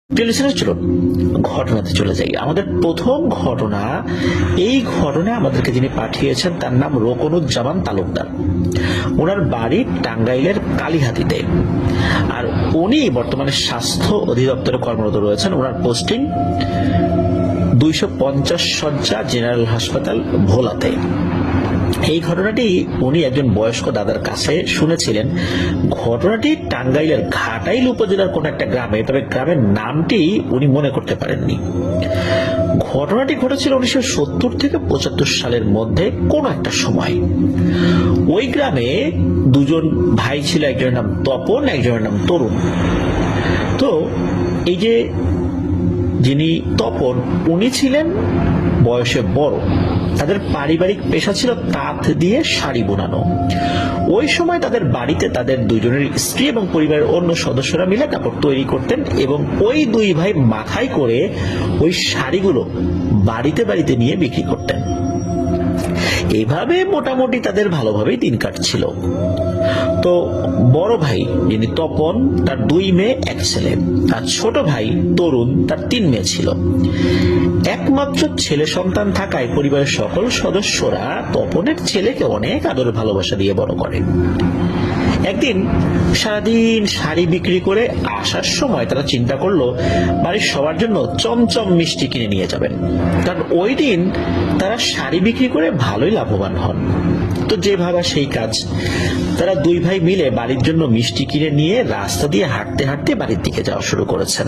চলুন ঘটনাতে চলে যাই। আমাদের প্রথম ঘটনা, এই ঘটনা আমাদেরকে যিনি পাঠিয়েছেন তার নাম রোকনুজ্জামান তালুকদার। ওনার বাড়ি টাঙ্গাইলের কালীহাতিতে, আর উনি বর্তমানে স্বাস্থ্য অধিদপ্তরে কর্মরত রয়েছেন। ওনার পোস্টিং 250 শয্যা জেনারেল হাসপাতাল ভোলাতে। এই ঘটনাটি উনি একজন বয়স্ক দাদার কাছে শুনেছিলেন। ঘটনাটি টাঙ্গাইলের ঘাটাইল উপজেলার কোন একটা গ্রামে, তবে গ্রামের নামটি উনি মনে করতে পারেননি। ঘটনাটি ঘটেছিল 1970 থেকে 75 সালের মধ্যে কোন একটা সময়। ওই গ্রামে দুজন ভাই ছিল, একজনের নাম তপন, একজনের নাম তরুণ। তো এই যে যিনি তপন, উনি ছিলেন বয়সে বড়। তাদের পারিবারিক পেশা ছিল তাঁত দিয়ে শাড়ি বোনানো। ওই সময় তাদের বাড়িতে তাদের দুজনের স্ত্রী এবং পরিবারের অন্য সদস্যরা মিলে কাপড় তৈরি করতেন, এবং ওই দুই ভাই মাথায় করে ওই শাড়িগুলো বাড়িতে বাড়িতে নিয়ে বিক্রি করতেন। এভাবে মোটামুটি তাদের ভালোভাবেই দিন কাটছিল। তো বড় ভাই যিনি তপন, তার 2 মেয়ে 1 ছেলে, আর ছোট ভাই তরুণ, তার 3 মেয়ে ছিল। একমাত্র ছেলে সন্তান থাকায় পরিবারের সকল সদস্যরা তপনের ছেলেকে অনেক আদর ভালোবাসা দিয়ে বড় করে। একদিন সারাদিন শাড়ি বিক্রি করে আসার সময় তারা চিন্তা করলো বাড়ির সবার জন্য চমচম মিষ্টি কিনে নিয়ে যাবেন, কারণ ওই দিন তারা শাড়ি বিক্রি করে ভালোই লাভবান হন। তো যে ভাবা সেই কাজ, তারা 2 ভাই মিলে বাড়ির জন্য মিষ্টি কিনে নিয়ে রাস্তা দিয়ে হাঁটতে হাঁটতে বাড়ির দিকে যাওয়া শুরু করেছেন।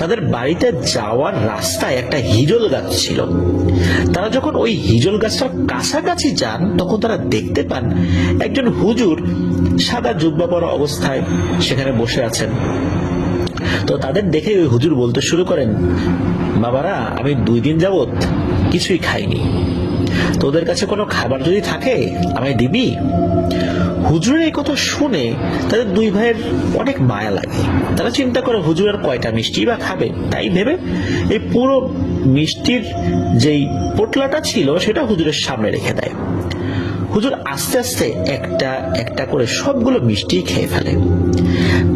তাদের বাড়িতে যাওয়ার রাস্তায় একটা হিজল গাছ ছিল। তারা যখন ওই হিজল গাছটার কাছাকাছি যান, তখন তারা দেখতে পান একজন হুজুর সাদা জুব্বা পরা অবস্থায় সেখানে বসে আছেন। তো তাদের দেখে ওই হুজুর বলতে শুরু করেন, বাবারা, আমি 2 দিন যাবত কিছুই খাইনি, তোদের কাছে কোনো খাবার যদি থাকে আমায় দিবি? হুজুরের এই কথা শুনে তাদের 2 ভাইয়ের অনেক মায়া লাগে। তারা চিন্তা করে হুজুরের কয়টা মিষ্টি বা খাবে, তাই ভেবে এই পুরো মিষ্টির যেই পোটলাটা ছিল সেটা হুজুরের সামনে রেখে দেয়। হুজুর আস্তে আস্তে একটা একটা করে সবগুলো মিষ্টি খেয়ে ফেলে।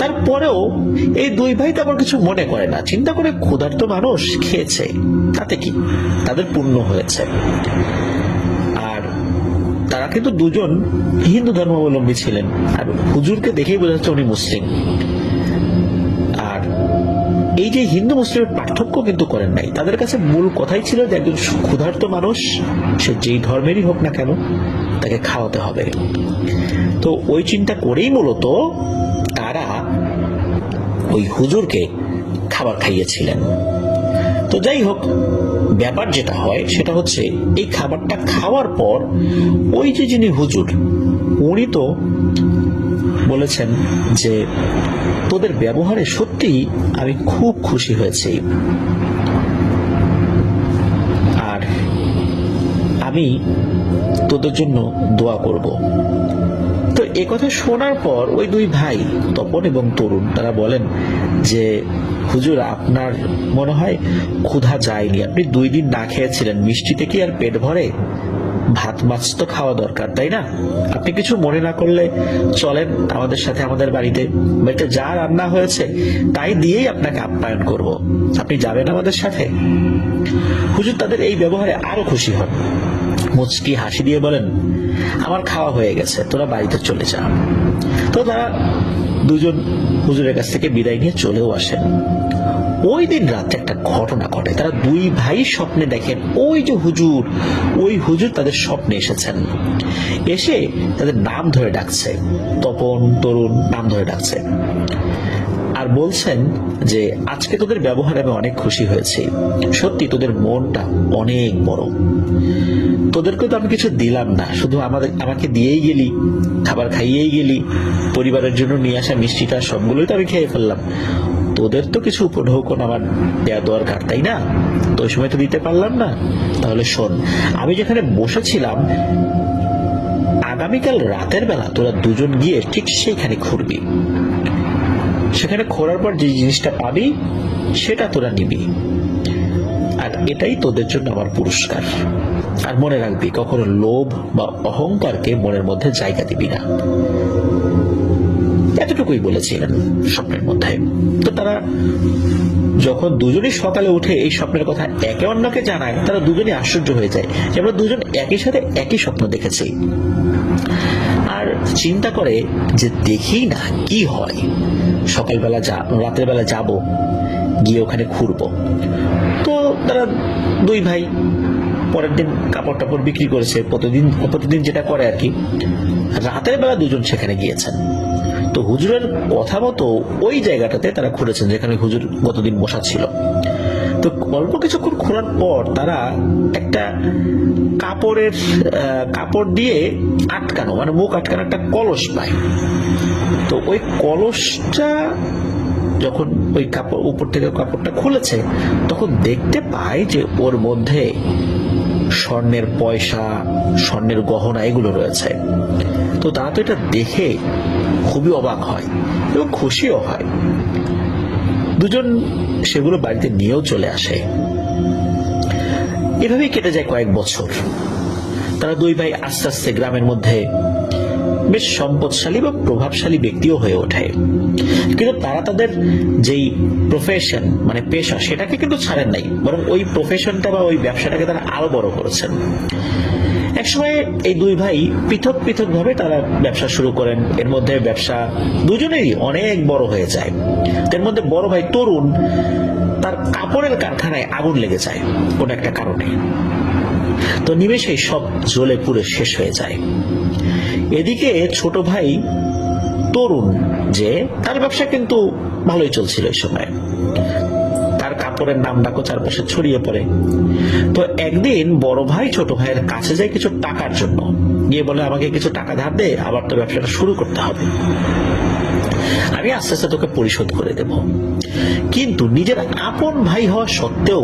তারপরেও এই 2 ভাই তেমন কিছু মনে করে না, চিন্তা করে ক্ষুধার্ত মানুষ খেয়েছে, তাতে কি, তাদের পুণ্য হয়েছে। আর তারা কিন্তু দুজন হিন্দু ধর্মাবলম্বী ছিলেন, আর হুজুরকে দেখেই বোঝা যাচ্ছে উনি মুসলিম। আর এই যে হিন্দু মুসলিমের পার্থক্য কিন্তু করেন নাই। তাদের কাছে মূল কথাই ছিল যে একজন ক্ষুধার্ত মানুষ, সে যেই ধর্মেরই হোক না কেন, তাকে খাওয়াতে হবে। তো ওই চিন্তা করেই মূলত তারা ওই হুজুরকে খাবার খাইয়েছিলেন। তো যাই হোক, ব্যাপার যেটা হয় সেটা হচ্ছে, এই খাবারটা খাওয়ার পর ওই যে যিনি হুজুর, উনি তো বলেছেন যে তোদের ব্যবহারে সত্যি আমি খুব খুশি হয়েছি, আর আমি তোদের জন্য দোয়া করব। তো এ কথা শোনার পর ওই 2 ভাই তপন এবং তরুণ তারা বলেন যে হুজুর, আপনার মনে হয় ক্ষুধা যায়নি, আপনি 2 দিন না খেয়েছিলেন, মিষ্টিতে কি আর পেট ভরে? ভাত মাছ তো খাওয়া দরকার, তাই না? আপনি কিছু মনে না করলে চলেন আমাদের সাথে আমাদের বাড়িতে যা রান্না হয়েছে তাই দিয়েই আপনাকে আপ্যায়ন করব, আপনি যাবেন আমাদের সাথে? হুজুর তাদের এই ব্যবহারে আরো খুশি হন, মুচকি হাসি দিয়ে বলেন, আমার খাওয়া হয়ে গেছে, তোরা বাড়িতে চলে যা। তো তারা দুজন হুজুরের কাছ থেকে বিদায় নিয়ে চলেও আসেন। ওই দিন রাতে একটা ঘটনা ঘটে। তারা 2 ভাই স্বপ্নে দেখেন ওই যে হুজুর, ওই হুজুর তাদের স্বপ্নে এসেছেন, এসে তাদের নাম ধরে ডাকছে, তপন তরুণ নাম ধরে ডাকছে, আর বলছেন যে আজকে তোদের ব্যবহারে আমি অনেক খুশি হয়েছি, সত্যি তোদের মনটা অনেক বড়, তোদেরকে তো আমি কিছু দিলাম না, শুধু আমাকে দিয়েই গেলি, খাবার খাইয়েই গেলি, পরিবারের জন্য নিয়ে আসা মিষ্টিটা সবগুলোই তো আমি খেয়ে ফেললাম, তোদের তো কিছু উপঢৌকন আমার দেওয়া দরকার, তাই না? তো ওই সময় তো দিতে পারলাম না। তাহলে শোন, আমি যেখানে বসেছিলাম আগামীকাল রাতের বেলা তোরা দুজন গিয়ে ঠিক সেইখানে ঘুরবি, সেখানে ঘোরার পর যে জিনিসটা পাবি সেটা তোরা নিবি, আর এটাই তোদের জন্য আমার পুরস্কার। আর মনে রাখবি, কখনো লোভ বা অহংকারকে মনের মধ্যে জায়গা দিবি না। এতটুকুই বলেছিলেন স্বপ্নের মধ্যে। তো তারা যখন দুজনই সকালে উঠে এই স্বপ্নের কথা একে অন্যকে জানায়, তারা দুজনই আশ্চর্য হয়ে যায় যে আমরা দুজন একই সাথে একই স্বপ্ন দেখেছি। আর চিন্তা করে যে দেখি না কি হয়, সকালবেলা রাতের বেলা যাব, গিয়ে ওখানে ঘুরবো। তো তারা দুই ভাই পরের দিন কাপড় টাপড় বিক্রি করেছে, প্রতিদিন যেটা করে আর কি। রাতের বেলা দুজন সেখানে গিয়েছেন। তো হুজুরের কথা মতো ওই জায়গাটাতে তারা ঘুরেছেন যেখানে হুজুর গতদিন বসা ছিল। তো অল্প কিছুক্ষণ ঘোরার পর তারা একটা কাপড় দিয়ে আটকানো, মানে মুখ আটকানো একটা কলস পায়। তো ওই কলসটা যখন ওই কাপড় উপর থেকে কাপড়টা খুলেছে, তখন দেখতে পায় যে ওর মধ্যে স্বর্ণের পয়সা, স্বর্ণের গহনা এগুলো রয়েছে। তো তারা তো এটা দেখে খুবই অবাক হয় এবং খুশিও হয়। দুজন সেগুলো বাড়িতে নিয়েও চলে আসে। এভাবেই কেটে যায় কয়েক বছর। তারা দুই ভাই আস্তে আস্তে গ্রামের মধ্যে বেশ সম্পদশালী বা প্রভাবশালী ব্যক্তিও হয়ে ওঠে। কিন্তু তারা তাদের যেই প্রফেশন, মানে পেশা, সেটাকে কিন্তু ছাড়েন নাই, বরং ওই প্রফেশনটা বা ওই ব্যবসাটাকে তারা আরো বড় করেছেন। একসময় এই দুই ভাই পৃথক পৃথক ভাবে তারা ব্যবসা শুরু করেন। এর মধ্যে ব্যবসা দুজনেরই অনেক বড় হয়ে যায়। এর মধ্যে বড় ভাই তরুণ, তার কাপড়ের কারখানায় আগুন লেগে যায় কোন একটা কারণে। তো নিমেষেই সব জ্বলে পুড়ে শেষ হয়ে যায়। এদিকে ছোট ভাই তরুণ, যে তার ব্যবসা কিন্তু ভালোই চলছিল এই সময়, তার কাপড়ের নাম ডাকো চারপাশে ছড়িয়ে পড়ে। তো একদিন বড় ভাই ছোট ভাইয়ের কাছে যায় কিছু টাকার জন্য, গিয়ে বলে আমাকে কিছু টাকা ধার দে, আবার তো ব্যবসাটা শুরু করতে হবে, আমি আস্তে আস্তে তোকে পরিশোধ করে দেব। কিন্তু নিজের আপন ভাই হওয়া সত্ত্বেও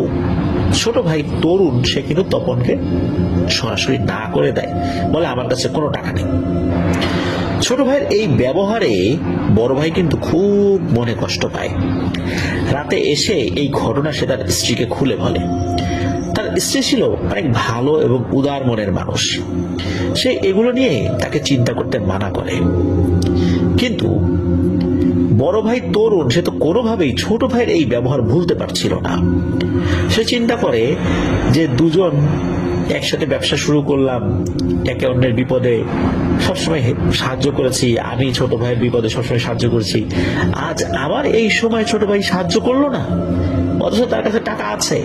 ছোট ভাই তরুণ সে কিন্তু তপনকে সরাসরি না করে দেয়, বলে আমার কাছে কোনো টাকা নেই। ছোট ভাইয়ের এই ব্যবহারে বড় ভাই কিন্তু খুব মনে কষ্ট পায়। রাতে এসে এই ঘটনা সে তার স্ত্রীকে খুলে বলে। তার স্ত্রী ছিল অনেক ভালো এবং উদার মনের মানুষ, সে এগুলো নিয়ে তাকে চিন্তা করতে মানা করে। কিন্তু বড় ভাই তরুণ সে তো কোনোভাবেই ছোট ভাইয়ের এই ব্যবহার ভুলতে পারছিল না। সে চিন্তা করে যে দুজন একসাথে ব্যবসা শুরু করলাম, একে অন্যের বিপদে সবসময় সাহায্য করেছি, আমি ছোট ভাইয়ের বিপদে সবসময় সাহায্য করেছি, আজ আবার এই সময় ছোট ভাই সাহায্য করলো না, অথচ তার কাছে টাকা আছে।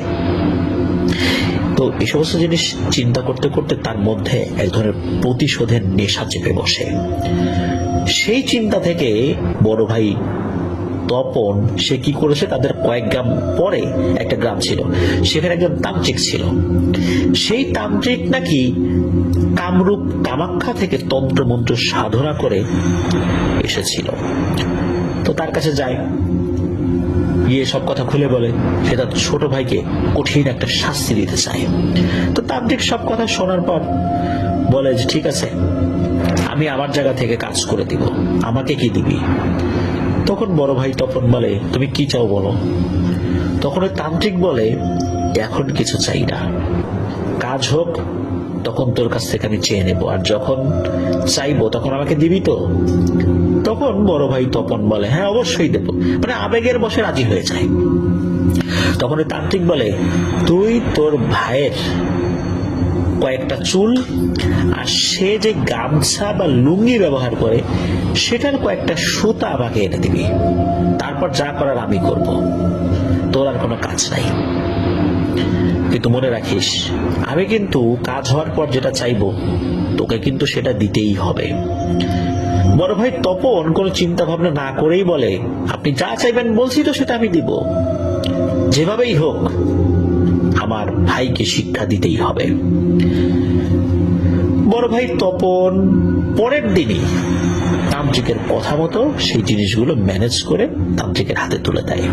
তো এই সমস্ত জিনিস চিন্তা করতে করতে তার মধ্যে এক ধরনের প্রতিশোধের নেশা চেপে বসে। সেই চিন্তা থেকে বড় ভাই তপন সে কি করেছে, তাদের কয়েক গ্রাম পরে একটা গ্রাম ছিল, সেখানে একজন তান্ত্রিক ছিল। সেই তান্ত্রিক নাকি কামরূপ কামাখ্যা থেকে তন্ত্র মন্ত্র সাধনা করে এসেছিল। তো তার কাছে যায়, গিয়ে সব কথা খুলে বলে সে তার ছোট ভাইকে কঠিন একটা শাস্তি দিতে চায়। তো তান্ত্রিক সব কথা শোনার পর বলে যে ঠিক আছে, আমি আমার জায়গা থেকে কাজ করে দিব, আমাকে কি দিবি? তখন বড় ভাই তপন বলে তুমি কি চাও বলো। তখন ওই তান্ত্রিক বলে এখন কিছু চাই না, কাজ হোক তখন তোর কাছ থেকে আমি চেয়ে নেবো, আর যখন চাইবো তখন আমাকে দিবি তো? তখন বড় ভাই তপন বলে হ্যাঁ অবশ্যই দেবো, মানে আবেগের বশে রাজি হয়ে যায়। তখন ওই তান্ত্রিক বলে তুই তোর ভাইয়ের কয়েকটা চুল আর সে যে গামছা বা লুঙ্গি ব্যবহার করে সেটার কয়েকটা সুতা আমাকে এনে দিবি, তারপর যা করার আমি করব, তোর আর কোনো কাজ নাই। কিন্তু মনে রাখিস আমি কিন্তু কাজ হওয়ার পর যেটা চাইবো তোকে কিন্তু সেটা দিতেই হবে। বড় ভাই তপন কোনো চিন্তা ভাবনা না করেই বলে আপনি যা চাইবেন বলছি তো সেটা আমি দিব, যেভাবেই হোক আমার ভাইকে শিক্ষা দিতেই হবে। বড় ভাই তপন পরের দিনই তান্ত্রিকের কথা মতো সেই জিনিসগুলো ম্যানেজ করে তান্ত্রিকের হাতে তুলে দেয়।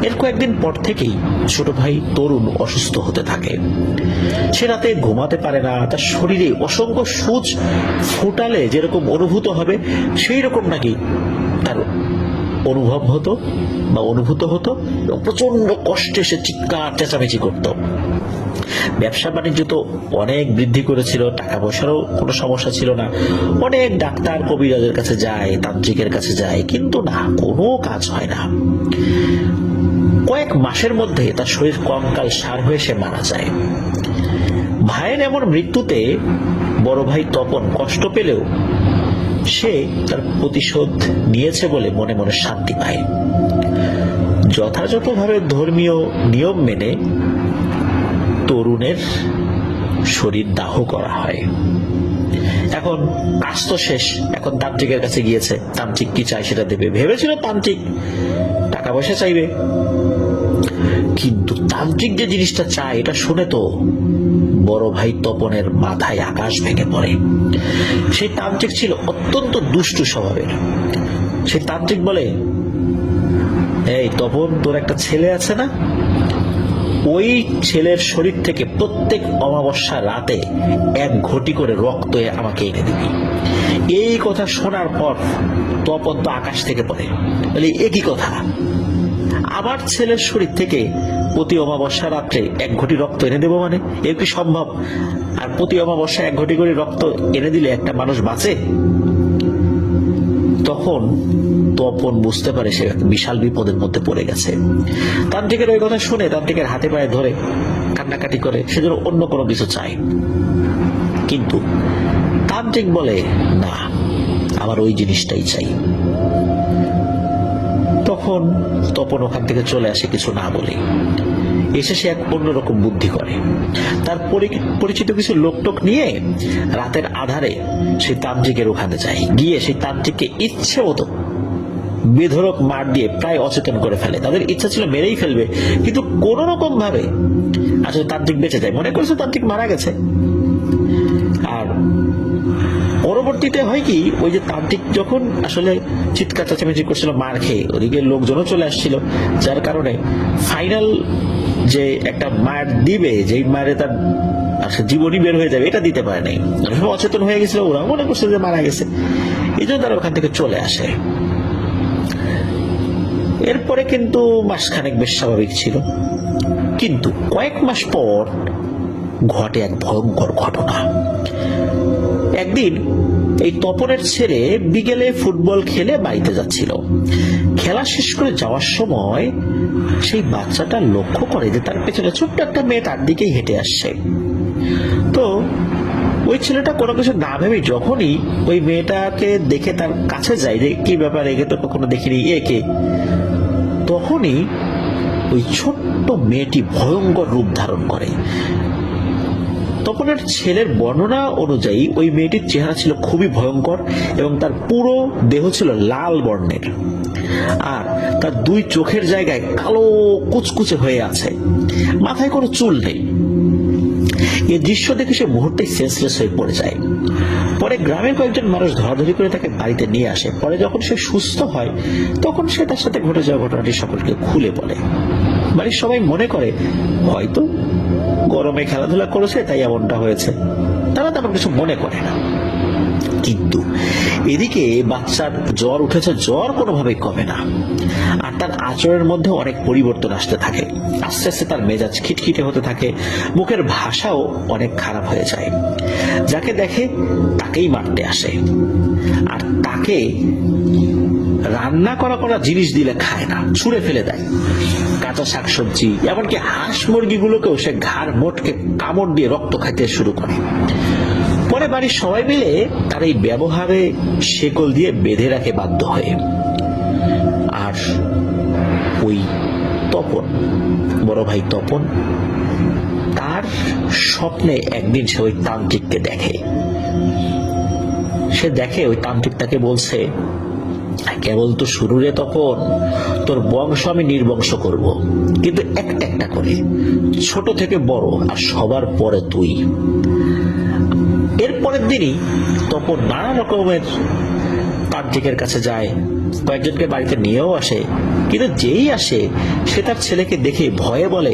এর কয়েকদিন পর থেকেই ছোট ভাই তরুণ অসুস্থ হতে থাকে। সে রাতে ঘুমাতে পারে না, তার শরীরে অসংখ্য সূচ ফোটালে যেরকম অনুভূত হবে সেই রকম নাকি তার অনুভব হতো বা অনুভূত হতো এবং প্রচন্ড কষ্টে সে চিৎকার চেঁচামেচি করত। ব্যবসা বাণিজ্য তো অনেক বৃদ্ধি করেছিল, টাকা পয়সারও কোনো সমস্যা ছিল না, অনেক ডাক্তার কবিরাজের কাছে যায়, তান্ত্রিকের কাছে যায়, কিন্তু না, কোনো কাজ হয় না। কয়েক মাসের মধ্যে তার শরীর কঙ্কাল সার হয়ে সে মারা যায়। ভাইয়ের এমন মৃত্যুতে বড় ভাই তপন কষ্ট পেলেও সে তার প্রতিশোধ নিয়েছে বলে মনে মনে শান্তি পায়। যথাযথভাবে ধর্মীয় নিয়ম মেনে তরুণের শরীর দাহ করা হয়। এখন কাজ তো শেষ, এখন তান্ত্রিকের কাছে গিয়েছে, তান্ত্রিক কি চাই সেটা দেবে। ভেবেছিল তান্ত্রিক টাকা পয়সা চাইবে, কিন্তু তান্ত্রিক যে জিনিসটা চায় এটা শুনে তো বড় ভাই তপনের মাথায় আকাশ ভেঙে পড়ে। সেই তান্ত্রিক ছিল অত্যন্ত দুষ্টু স্বভাবের। সেই তান্ত্রিক বলে, এই তপন, তোর একটা ছেলে আছে না, ওই ছেলের শরীর থেকে প্রত্যেক অমাবস্যা রাতে 1 ঘটি করে রক্ত আমাকে এনে দিবি। এই কথা শোনার পর তপন তো আকাশ থেকে পড়ে, বলে একই কথা, আমার ছেলের শরীর থেকে প্রতি অমাবস্যা রাত্রে 1 ঘটি রক্ত এনে দেবো, মানে এর কি সম্ভব? আর প্রতি অমাবস্যা 1 ঘটি করে রক্ত এনে দিলে একটা মানুষ বাঁচে? তখন তপন বুঝতে পারে সে বিশাল বিপদের মধ্যে পড়ে গেছে। তান্ত্রিকের ওই কথা শুনে তান্ত্রিকের হাতে পায়ে ধরে কান্নাকাটি করে, সে যেন অন্য কোনো কিছু চায়। কিন্তু তান্ত্রিক বলে, না, আমার ওই জিনিসটাই চাই। তখন তপন ওখান থেকে চলে আসে কিছু না বলে। এসে সে এক অন্যরকম বুদ্ধি করে। তার পরিচিত কিছু লোকটোক নিয়ে রাতের আধারে সেই তান্ত্রিকের ওখানে যায়। গিয়ে সেই তান্ত্রিককে ইচ্ছে মতো বেধড়ক মার দিয়ে প্রায় অচেতন করে ফেলে। তাদের ইচ্ছা ছিল মেরেই ফেলবে, কিন্তু কোন রকম ভাবে আসলে তান্ত্রিক বেঁচে যায়। মনে করেছে তান্ত্রিক মারা গেছে। আর পরবর্তীতে হয় কি, ওই যে তান্ত্রিক যখন আসলে চিৎকার চেঁচামেচি করছিল মার খেয়ে, ওদিকে লোকজনও চলে আসছিল, যার কারণে ফাইনাল যে একটা মার দিবে, যেই মারে তার জীবনই বের হয়ে যাবে, এটা দিতে পারে নাই। অচেতন হয়ে গেছিল, ওরা মনে করছে যে মারা গেছে, এই জন্য তারা ওখান থেকে চলে আসে। এরপরে কিন্তু মাসখানেক বেশ স্বাভাবিক ছিল, কিন্তু কয়েক মাস পর ঘটে এক ভয়ঙ্কর ঘটনা। একদিন এই তপনের ছেলে বিকেলে ফুটবল খেলে বাড়িতে যাচ্ছিল। খেলা শেষ করে যাওয়ার সময় সেই বাচ্চাটা লক্ষ্য করে যে তার পেছনে ছোট্ট একটা মেয়ে তার দিকেই হেঁটে আসছে। তো ওই ছেলেটা কোনো কিছু না ভেবে যখনই ওই মেয়েটাকে দেখে তার কাছে যায়, যে কি ব্যাপার, একে তো কখনো দেখিনি, একে, তখনই ওই ছোট্ট মেয়েটি ভয়ঙ্কর রূপ ধারণ করে। তপনের ছেলের বর্ণনা অনুযায়ী ওই মেয়েটির চেহারা ছিল খুবই ভয়ঙ্কর এবং তার পুরো দেহ ছিল লাল বর্ণের, আর তার 2 চোখের জায়গায় কালো কুচকুচে হয়ে আছে, মাথায় কোনো চুল নেই। এই দৃশ্য দেখে সে মুহূর্তেই সেন্সলেস হয়ে পড়ে যায়। পরে গ্রামের কয়েকজন মানুষ ধরাধরি করে তাকে বাড়িতে নিয়ে আসে। পরে যখন সে সুস্থ হয় তখন সে তার সাথে ঘটে যাওয়া ঘটনাটি সকলকে খুলে বলে। বাড়ির সবাই মনে করে হয়তো গরমে খেলাধুলা করেছে তাই এমনটা হয়েছে, তারা তেমন কিছু মনে করে না। কিন্তু এদিকে বাচ্চার জ্বর উঠেছে, জ্বর কোনোভাবেই কমে না, আর তার আচরণের মধ্যে অনেক পরিবর্তন আসতে থাকে। আস্তে আস্তে তার মেজাজ খিটখিটে হতে থাকে, মুখের ভাষাও অনেক খারাপ হয়ে যায়। যাকে দেখে তাকেই মারতে আসে, আর তাকে রান্না করা জিনিস দিলে খায় না, ছুঁড়ে ফেলে দেয়। কাঁচা শাকসবজি, এমনকি হাঁস মুরগিগুলোকেও সে ঘাড় মোটকে কামড় দিয়ে রক্ত খাইতে শুরু করে। পরে বাড়ির সবাই মিলে তার এই ব্যবহারে শেকল দিয়ে বেঁধে রাখে বাধ্য হয়ে। আর ওই তপন, বড় ভাই তপন, তার স্বপ্নে একদিন সে ওই তান্ত্রিককে দেখে। সে দেখে ওই তান্ত্রিক তাকে বলছে, কেবল তো শুরু রে তপন, তোর বংশ আমি নির্বংশ করব, কিন্তু একটা একটা করে, ছোট থেকে বড়, আর সবার পরে তুই। এরপরের দিনই তপন নানা রকমের তান্ত্রিকের কাছে যায়, কয়েকজনকে বাড়িতে নিয়েও আসে, কিন্তু যেই আসে সে তার ছেলেকে দেখে ভয়ে বলে,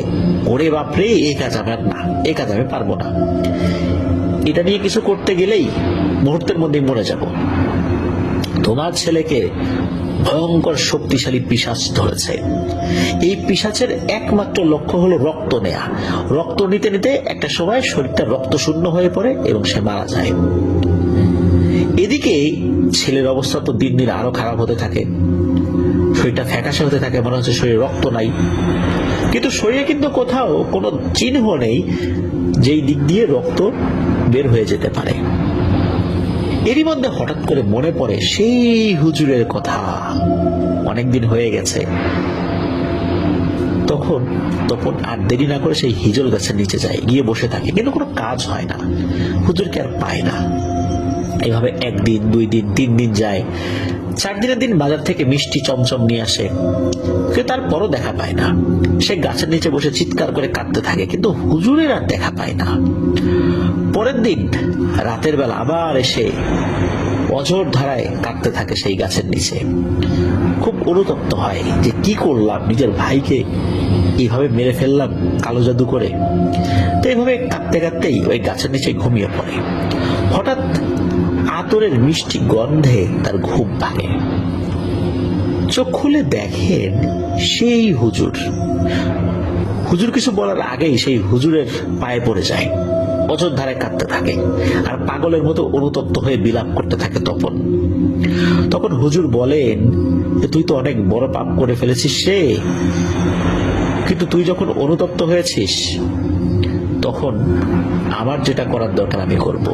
ওরে বাপরে, এই কাজ আমার না, এই কাজ আমি পারবো না, এটা নিয়ে কিছু করতে গেলেই মুহূর্তের মধ্যেই মরে যাব। তোমার ছেলেকে ভয়ঙ্কর শক্তিশালী পিশাচ ধরেছে। এই পিশাচের একমাত্র লক্ষ্য হলো রক্ত নেয়া। রক্ত নিতে নিতে একটা সময় শরীরটা রক্ত শূন্য হয়ে পড়ে এবং সে মারা যায়। এদিকে ছেলের অবস্থা তো দিন দিন আরো খারাপ হতে থাকে, শরীরটা ফ্যাকাশে হতে থাকে, মনে হচ্ছে শরীরে রক্ত নাই, কিন্তু শরীরে কিন্তু কোথাও কোনো চিহ্ন নেই যেই দিক দিয়ে রক্ত বের হয়ে যেতে পারে। এরই মধ্যে হঠাৎ করে মনে পড়ে সেই হুজুরের কথা, অনেকদিন হয়ে গেছে। তখন আর দেরি না করে সেই হিজল গাছের নিচে যায়, গিয়ে বসে থাকে, কিন্তু কোনো কাজ হয় না, হুজুরকে আর পায় না। এইভাবে 1 দিন 2 দিন 3 দিন যায়, 4 দিনের দিন বাজার থেকে মিষ্টি চমচম নিয়ে আসে, কিন্তু তারপরও দেখা পায় না। সে গাছের নিচে বসে চিৎকার করে কাঁদতে থাকে, কিন্তু হুজুরের আর দেখা পায় না। পরের দিন রাতের বেলা আবার এসে অঝোর ধারায় কাঁদতে থাকে সেই গাছের নিচে। খুব অনুতপ্ত হয় যে কি করলাম, নিজের ভাইকে এইভাবে মেরে ফেললাম কালো জাদু করে। তো এইভাবে কাঁদতে কাঁদতেই ওই গাছের নিচে ঘুমিয়ে পড়ে। হঠাৎ আতরের মিষ্টি গন্ধে তার ঘুম ভাঙে। চোখ খুলে দেখেন সেই হুজুর। হুজুর কিছু বলার আগেই সেই হুজুরের পায়ে পড়ে যায়, অঝোর ধারায় কাঁদতে থাকে, আর পাগলের মতো অনুতপ্ত হয়ে বিলাপ করতে থাকে তখন হুজুর বলেন যে তুই তো অনেক বড় পাপ করে ফেলেছিস রে, কিন্তু তুই যখন অনুতপ্ত হয়েছিস তখন আমার যেটা করার দরকার আমি করব।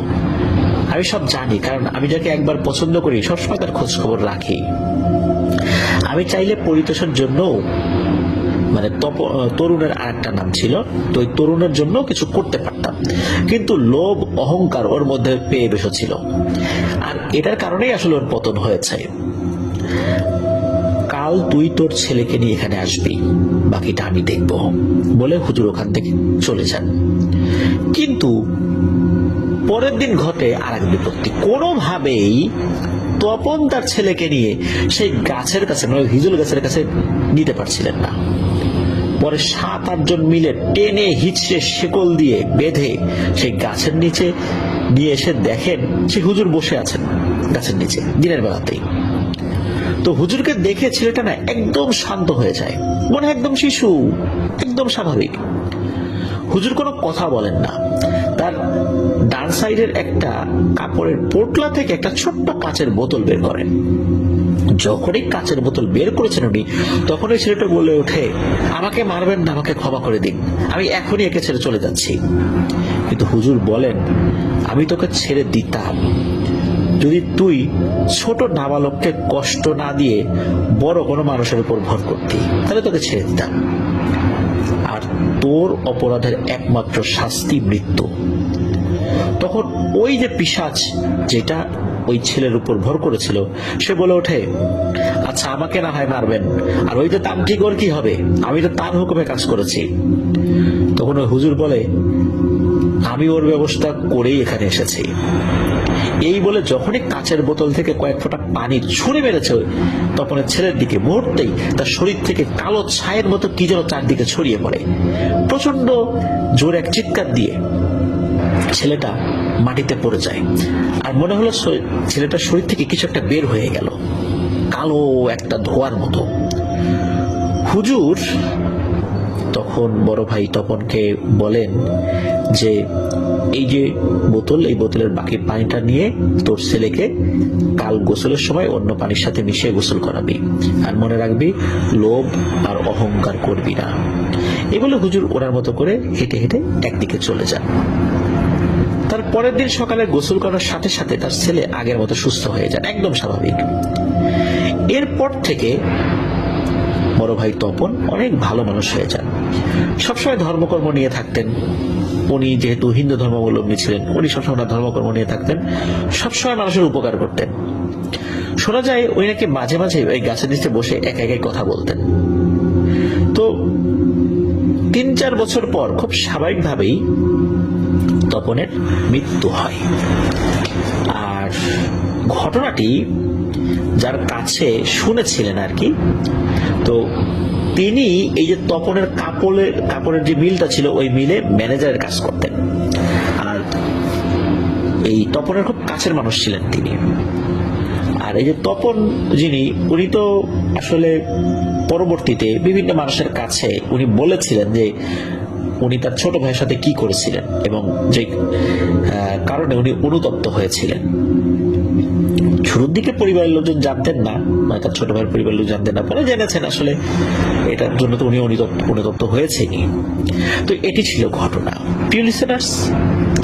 আমি সব জানি, কারণ আমি যাকে একবার পছন্দ করি সবসময় তার খোঁজ খবর রাখি। আমি চাইলে পরিতোষের জন্য, মানে তরুণের আরেকটা নাম ছিল, তো ওই তরুণের জন্য কিছু করতে পারতাম, কিন্তু লোভ অহংকার ওর মধ্যে পেয়ে বসেছিল, আর এটার কারণেই আসলে ওর পতন হয়েছে। কাল তুই তোর ছেলেকে নিয়ে এখানে আসবি, বাকিটা আমি দেখব বলে হুজুর ওখান থেকে চলে যান। কিন্তু পরের দিন ঘটে আর এক বিপত্তি। কোনোভাবেই তপন তার ছেলেকে নিয়ে সেই গাছের কাছে, মানে হিজল গাছের কাছে নিতে পারছিলেন না। পরে 7-8 জন মিলে টেনে হিচড়ে শেকল দিয়ে বেঁধে সেই গাছের নিচে নিয়ে এসে দেখেন সে হুজুর বসে আছেন গাছের নিচে দিনের বেলাতেই। তো হুজুরকে দেখে ছেলেটা না একদম শান্ত হয়ে যায়, মনে একদম শিশু, একদম স্বাভাবিক। হুজুর কোনো কথা বলেন না। তার ডান সাইডের একটা কাপড়ের পোটলা থেকে একটা ছোট্ট কাচের বোতল বের করেন। যখনই কাচের বোতল বের করেছেন উনি, তখনই ছেলেটা বলে ওঠে, আমাকে মারবেন না, আমাকে ক্ষমা করে দিন, আমি এখনই একে ছেড়ে চলে যাচ্ছি। কিন্তু হুজুর বলেন, আমি তোকে ছেড়ে দিতাম যদি তুই ছোট নাবালককে কষ্ট না দিয়ে বড় কোনো মানুষের উপর ভর করতি, তাহলে তোকে ছেড়ে দিতাম। আর তোর অপরাধের একমাত্র শাস্তি মৃত্যু। তখন ওই যে পিশাচ যেটা ওই ছেলের উপর ভর করেছিল, সে বলে ওঠে, আচ্ছা আমাকে না হয় মারবেন, আর ওই যে তান্ত্রিক ওর কি হবে, আমি তো তার হুকুমে কাজ করেছি। তখন ওই হুজুর বলে, আমি ওর ব্যবস্থা করেই এখানে এসেছি। এই বলে যখনই কাচের বোতল থেকে কয়েক ফোঁটা পানি ছুঁড়ে মেরেছে তপনের ছেলের দিকে, মুহূর্তেই তার শরীর থেকে কালো ছায়ের মতো কি যেন চারদিকে ছড়িয়ে পড়ে। প্রচন্ড জোরে এক চিৎকার দিয়ে ছেলেটা মাটিতে পড়ে যায়, আর মনে হলো ছেলেটার শরীর থেকে কিছু একটা বের হয়ে গেল, কালো একটা ধোঁয়ার মতো। হুজুর তখন বড় ভাই তপনকে বলেন যে এই যে বোতল, এই বোতলের বাকি পানিটা নিয়ে তোর ছেলেকে কাল গোসলের সময় অন্য পানির সাথে মিশিয়ে গোসল করাবি, আর মনে রাখবি লোভ আর অহংকার করবি না। এই বলে হুজুর ওনার মতো করে হেঁটে হেঁটে একদিকে চলে যান। তার পরের দিন সকালে গোসল করার সাথে সাথে তার ছেলে আগের মতো সুস্থ হয়ে যান, একদম স্বাভাবিক। এরপর থেকে বড় ভাই তপন অনেক ভালো মানুষ হয়ে যান। সবসময় ধর্মকর্ম নিয়ে থাকতেন। উনি যেহেতু হিন্দু ধর্মাবলম্বী ছিলেন, উনি সবসময় ধর্মকর্ম নিয়ে থাকতেন, সবসময় মানুষের উপকার করতেন। শোনা যায় উনি নাকি মাঝে মাঝে ওই গাছের নিচে বসে একা একাই কথা বলতেন। তো 3-4 বছর পর খুব স্বাভাবিকভাবেই তপনের মৃত্যু হয়। আর ঘটনাটি যার কাছে শুনেছিলেন আর কি, তো তিনি এই যে তপনের কাপড়ের যে মিলটা ছিল ওই মিলে ম্যানেজারের কাজ করতেন, আর এই তপনের খুব কাছের মানুষ ছিলেন তিনি। আর এই যে তপন যিনি, উনি তো আসলে পরবর্তীতে বিভিন্ন মানুষের কাছে উনি বলেছিলেন যে উনি তার ছোট ভাইয়ের সাথে কি করেছিলেন এবং যে কারণে উনি অনুতপ্ত হয়েছিলেন। শুরুর দিকে পরিবারের লোকজন জানতেন না, মানে তার ছোট ভাইয়ের পরিবারের লোক জানতেন না, পরে জেনেছেন আসলে এটার জন্য তো উনি অনুতপ্ত হয়েছেনি। তো এটি ছিল ঘটনা। প্রিয় লিসেনার্স,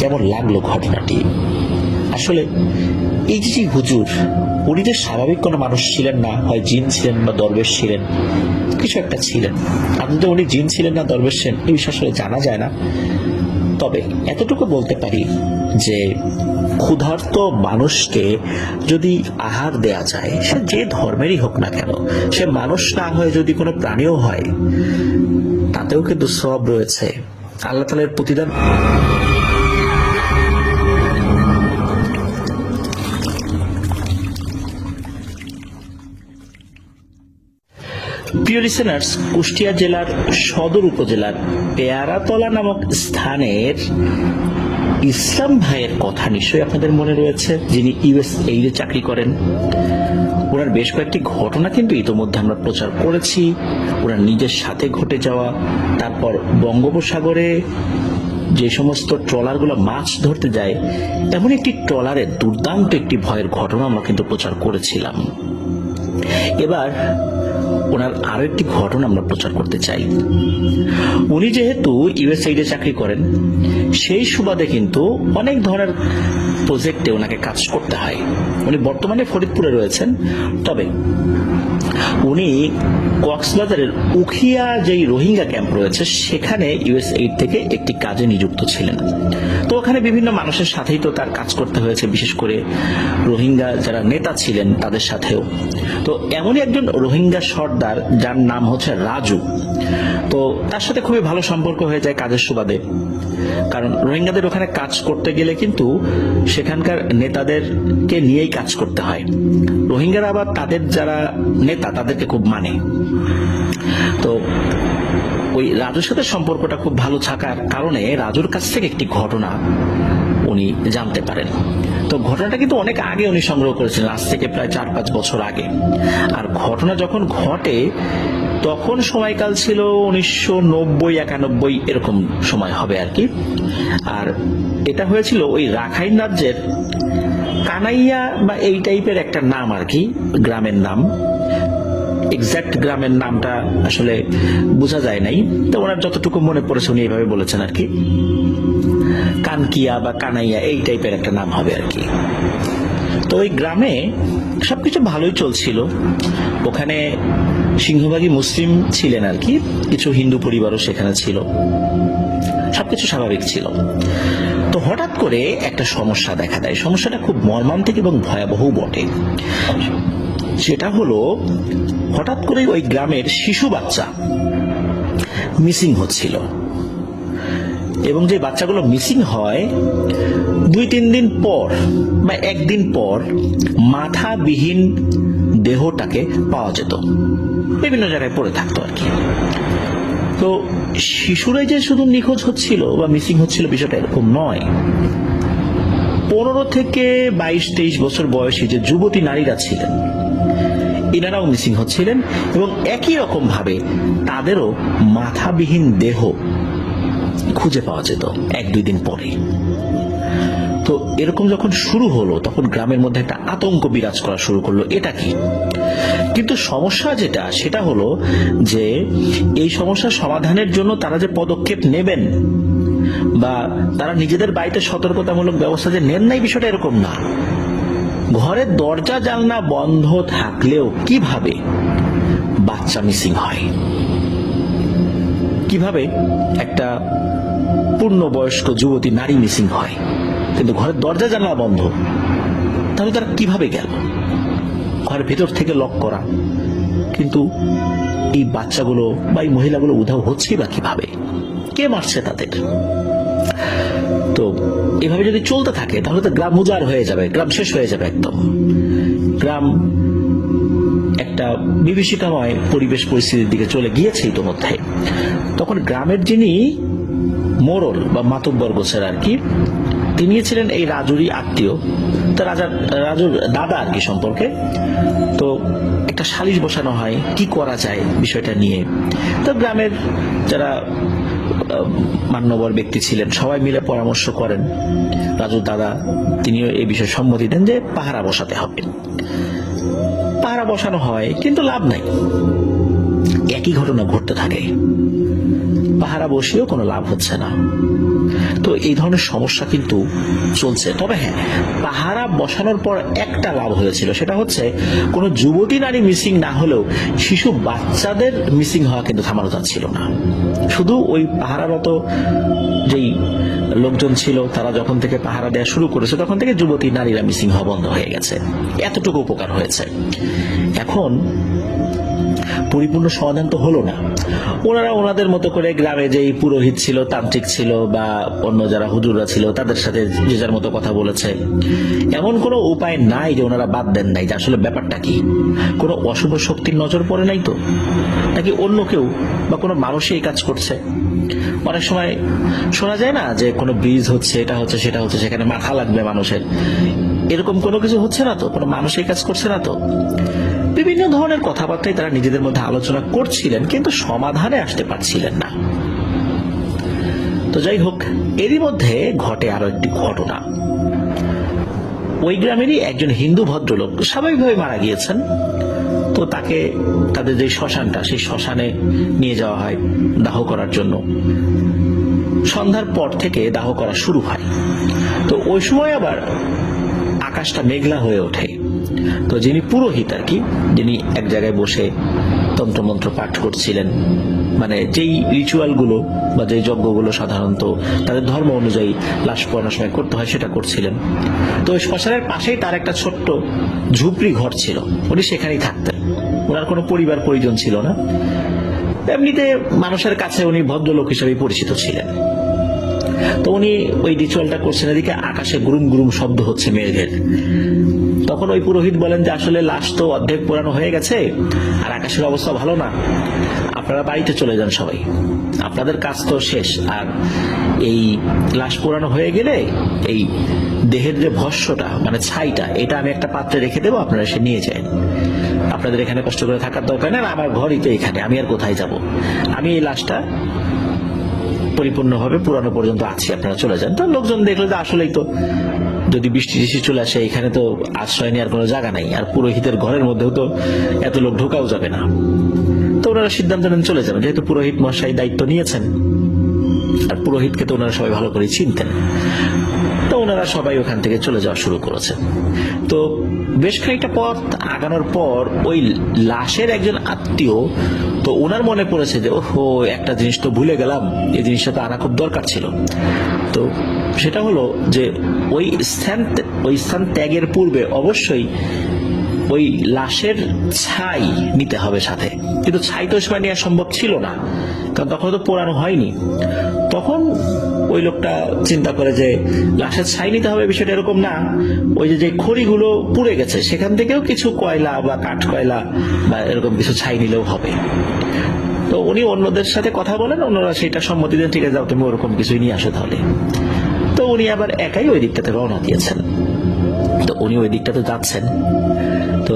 কেমন লাগলো ঘটনাটি? আসলে এই যে হুজুর, উনি যে স্বাভাবিক কোনো মানুষ ছিলেন না, হয় জিন ছিলেন বা দরবেশ ছিলেন, কিছু একটা ছিলেন। আদতে উনি জিন ছিলেন না দরবেশ ছিলেন এই বিষয়ে আসলে জানা যায় না। তবে এতটুকু বলতে পারি যে ক্ষুধার্ত মানুষকে যদি আহার দেয়া যায়, সে যে ধর্মেরই হোক না কেন, সে মানুষ না হয়ে যদি কোনো প্রাণীও হয়, তাতেও কিন্তু সওয়াব রয়েছে। আল্লাহ তাআলার প্রতিদান। প্রিয় লিসেনার্স, কুষ্টিয়া জেলার সদর উপজেলার পেয়ারাতলা নামক স্থানের ইসলাম ভাইয়ের কথা নিশ্চয়ই আপনাদের মনে রয়েছে, যিনি ইউএসএইডে চাকরি করেন। ওনার বেশ কয়েকটি ঘটনা কিন্তু ইতোমধ্যে আমরা প্রচার করেছি। ওনার নিজের সাথে ঘটে যাওয়া, তারপর বঙ্গোপসাগরে যে সমস্ত ট্রলারগুলো মাছ ধরতে যায়, এমন একটি ট্রলারের দুর্দান্ত একটি ভয়ের ঘটনা আমরা কিন্তু প্রচার করেছিলাম। এবার ওনার আরো একটি ঘটনা আমরা প্রচার করতে চাই। উনি যেহেতু ইউএসএইডে চাকরি করেন, সেই সুবাদে কিন্তু অনেক ধরনের প্রজেক্টে ওনাকে কাজ করতে হয়। উনি বর্তমানে ফরিদপুরে রয়েছেন, তবে উনি কক্সবাজারের উখিয়া যেই রোহিঙ্গা ক্যাম্প রয়েছে সেখানে ইউএসএইড থেকে একটি কাজে নিযুক্ত ছিলেন। তো ওখানে বিভিন্ন মানুষের সাথেই তো তার কাজ করতে হয়েছে, বিশেষ করে রোহিঙ্গা যারা নেতা ছিলেন তাদের সাথেও। তো এমনই একজন রোহিঙ্গা সর্দার, যার নাম হচ্ছে রাজু। তো তার সাথে খুবই ভালো সম্পর্ক হয়ে যায় কাজের সুবাদে, কারণ রোহিঙ্গাদের ওখানে কাজ করতে গেলে কিন্তু সেখানকার নেতাদেরকে নিয়েই কাজ করতে হয়। রোহিঙ্গারা আবার তাদের যারা নেতা তাদেরকে খুব মানে। তো ওই রাজুর সাথে সম্পর্কটা খুব ভালো থাকার কারণে রাজুর কাছ থেকে একটি ঘটনা উনি জানতে পারেন। তো ঘটনাটা কিন্তু অনেক আগে উনি সংগ্রহ করেছিলেন, আজ থেকে প্রায় 4-5 বছর আগে। আর ঘটনা যখন ঘটে তখন সময়কাল ছিল 1990-91 এরকম সময় হবে আর কি। আর এটা হয়েছিল ওই রাখাইন রাজ্যের কানাইয়া বা এই টাইপের একটা নাম আর কি, গ্রামের নাম। এক্সাক্ট গ্রামের নামটা আসলে বোঝা যায় নাই, তো ওনার যতটুকু মনে পড়েছে উনি এইভাবে বলেছেন আর কি, কানকিয়া বা কানাইয়া এই টাইপের একটা নাম হবে আর কি। তো ওই গ্রামে সবকিছু ভালোই চলছিল। ওখানে সিংহভাগই মুসলিম ছিলেন আর কি, কিছু হিন্দু পরিবারও সেখানে ছিল, সবকিছু স্বাভাবিক ছিল। তো হঠাৎ করে একটা সমস্যা দেখা দেয়। সমস্যাটা খুব মর্মান্তিক এবং ভয়াবহ বটে। সেটা হলো, হঠাৎ করে ওই গ্রামের শিশু বাচ্চা মিসিং হচ্ছিল, এবং যে বাচ্চাগুলো মিসিং হয় 2-3 দিন পর বা একদিন পর মাথাবিহীন দেহটাকে পাওয়া যেত, বিভিন্ন জায়গায় পড়ে থাকতো আর কি। তো শিশুরাই যে শুধু নিখোঁজ হচ্ছিল বা মিসিং হচ্ছিল বিষয়টা এরকম নয়। 15 থেকে 22-23 বছর বয়সী যে যুবতী নারীরা ছিলেন, এনারাও মিসিং হচ্ছিলেন, এবং একই রকম ভাবে তাদেরও মাথাবিহীন দেহ খুঁজে পাওয়া যেত 1-2 দিন পরে। তো এরকম যখন শুরু হলো তখন গ্রামের মধ্যে একটা আতঙ্ক বিরাজ করা শুরু করলো, এটা কি। কিন্তু সমস্যা যেটা সেটা হলো যে এই সমস্যা সমাধানের জন্য তারা যে পদক্ষেপ নেবেন বা তারা নিজেদের বাড়িতে সতর্কতামূলক ব্যবস্থা যে নেন নাই, বিষয়টা এরকম না। ঘরের দরজা জানলা বন্ধ থাকলেও কিভাবে বাচ্চা মিসিং হয়, কিভাবে একটা পূর্ণবয়স্ক যুবতী নারী মিসিং হয়, কিন্তু ঘরের দরজা জানলা বন্ধ, তাহলে তারা কিভাবে গেল? ঘরের ভেতর থেকে লক করা, কিন্তু এই বাচ্চাগুলো বা এই মহিলাগুলো উধাও হচ্ছে বা কিভাবে, কে মারছে তাদের? তো এভাবে যদি চলতে থাকে তাহলে তো গ্রাম উজাড় হয়ে যাবে, গ্রাম শেষ হয়ে যাবে একদম। গ্রাম একটা বিভীষিকাময় পরিবেশ পরিস্থিতির দিকে চলে গিয়েছে ইতোমধ্যে। তখন গ্রামের যিনি মোড়ল বা মাতব্বর গোছের আর কি, তিনি ছিলেন এই রাজুরই আত্মীয়, তো রাজুর দাদা আর কি সম্পর্কে। তো একটা সালিশ বসানো হয় কি করা যায় বিষয়টা নিয়ে। তো গ্রামের যারা মান্যবর ব্যক্তি ছিলেন সবাই মিলে পরামর্শ করেন। রাজুর দাদা তিনিও এই বিষয়ে সম্মতি দেন যে পাহারা বসাতে হবে। পাহারা বসানো হয়, কিন্তু লাভ নাই, একই ঘটনা ঘটতে থাকে। পাহারা বসিয়েও কোনো লাভ হচ্ছে না। তো এই ধরনের সমস্যা কিন্তু চলছে। তবে হ্যাঁ, পাহারা বসানোর পর একটা লাভ হয়েছিল, সেটা হচ্ছে কোনো যুবতী নারী মিসিং না হলেও শিশু বাচ্চাদের মিসিং হওয়া কিন্তু থামানো যাচ্ছিল না। শুধু ওই পাহারারত যেই লোকজন ছিল তারা যখন থেকে পাহারা দেওয়া শুরু করেছে তখন থেকে যুবতী নারীরা মিসিং হওয়া বন্ধ হয়ে গেছে। এতটুকু উপকার হয়েছে। এখন পরিপূর্ণ সমাধান তো হলো না। ওনারা ওনাদের মতো করে গ্রামে যেই পুরোহিত ছিল, তান্ত্রিক ছিল বা অন্য যারা হুজুররা ছিল তাদের সাথে যে যার মতো কথা বলেছে। এমন কোনো উপায় নাই যে ওনারা বাদ দেন নাই যে আসলে ব্যাপারটা কি, কোনো অশুভ শক্তির নজর পড়ে নাই তো, নাকি অন্য কেউ বা কোনো মানুষই এই কাজ করছে। অনেক সময় শোনা যায় না যে কোনো ব্রিজ হচ্ছে, এটা হচ্ছে সেটা হচ্ছে, সেখানে মাথা লাগবে মানুষের, এরকম কোনো কিছু হচ্ছে না তো, কোনো মানুষ এই কাজ করছে না তো। বিভিন্ন ধরনের কথাবার্তায় তারা নিজেদের মধ্যে আলোচনা করছিলেন, কিন্তু সমাধানে আসতে পারছিলেন না। তো যাই হোক, এরই মধ্যে ঘটে আরো একটি ঘটনা। ওই গ্রামেরই একজন হিন্দু ভদ্রলোক স্বাভাবিকভাবে মারা গিয়েছেন। তো তাকে তাদের যে শ্মশানটা, সেই শ্মশানে নিয়ে যাওয়া হয় দাহ করার জন্য। সন্ধ্যার পর থেকে দাহ করা শুরু হয়। তো ওই সময় আবার আকাশটা মেঘলা হয়ে ওঠে। তো যিনি পুরোহিত আর কি, যিনি এক জায়গায় বসে তন্ত্রমন্ত্র পাঠ করছিলেন, মানে যেই রিচুয়াল গুলো বা যেই যজ্ঞগুলো সাধারণত তাদের ধর্ম অনুযায়ী লাশ পোড়ানোর সময় করতে হয় সেটা করছিলেন। তো ওই শ্মশানের পাশেই তার একটা ছোট্ট ঝুপড়ি ঘর ছিল, উনি সেখানেই থাকতেন। ওনার কোনো পরিবার পরিজন ছিল না। এমনিতে মানুষের কাছে উনি ভদ্রলোক হিসেবে পরিচিত ছিলেন। তো উনি ওই রিচুয়ালটা করছেন, এদিকে আকাশে গুরুম গুরুম শব্দ হচ্ছে মেঘের। তখন ওই পুরোহিত বলেন যে আসলে লাশ তো অর্ধেক পোড়ানো হয়ে গেছে আর আকাশের অবস্থা ভালো না, আপনারা বাড়িতে চলে যান সবাই, আপনাদের কাজ তো শেষ। আর এই লাশ পোড়ানো হয়ে গেলে এই দেহের যে ভস্যটা মানে ছাইটা, এটা আমি একটা পাত্রে রেখে দেবো, আপনারা এসে নিয়ে যান। আপনাদের এখানে কষ্ট করে থাকার দরকার নেই, আমার ঘরই তো এখানে, আমি আর কোথায় যাব। আমি এই লাশটা পরিপূর্ণভাবে পুরানো পর্যন্ত আছি, আপনারা চলে যান। তো লোকজন দেখলো যে আসলেই তো যদি বৃষ্টি টিষ্টি চলে আসে, এখানে তো আশ্রয় নেওয়ার কোনো জায়গা নাই, আর পুরোহিতের ঘরের মধ্যেও তো এত লোক ঢোকাও যাবে না। তো ওনারা সিদ্ধান্ত নেন চলে যাবেন, যেহেতু পুরোহিত মশাই দায়িত্ব নিয়েছেন, আর পুরোহিতকে তো ওনারা সবাই ভালো করে চিনতেন। তো ওনারা সবাই ওখান থেকে চলে যাওয়া শুরু করেছে। তো বেশ খানিকটা পথ আগানোর পর ওই লাশের একজন আত্মীয়, তো ওনার মনে পড়েছে যে ওহো, একটা জিনিস তো ভুলে গেলাম, এই জিনিসটা তো আনা খুব দরকার ছিল। তো সেটা হলো যে ওই স্থান ত্যাগের পূর্বে অবশ্যই ওই লাশের ছাই নিতে হবে সাথে। কিন্তু ছাই তো সময় নেওয়া সম্ভব ছিল না, কারণ তখন তো পোড়ানো হয়নি। তখন ওই লোকটা চিন্তা করে যে লাশের ছাই নিতে হবে, বিষয়টা এরকম না, ওই যে খড়িগুলো পুড়ে গেছে সেখান থেকেও কিছু কয়লা বা কাঠ কয়লা বা এরকম কিছু ছাই নিলেও হবে। তো উনি অন্যদের সাথে কথা বলেন, অন্যরা সেটা সম্মতি দেন, ঠিক আছে যাও তুমি ওরকম কিছুই নিয়ে আসো তাহলে। তো উনি আবার একাই ওই দিকটাতে রওনা দিয়েছেন। তো উনি ওই দিকটাতে যাচ্ছেন, তো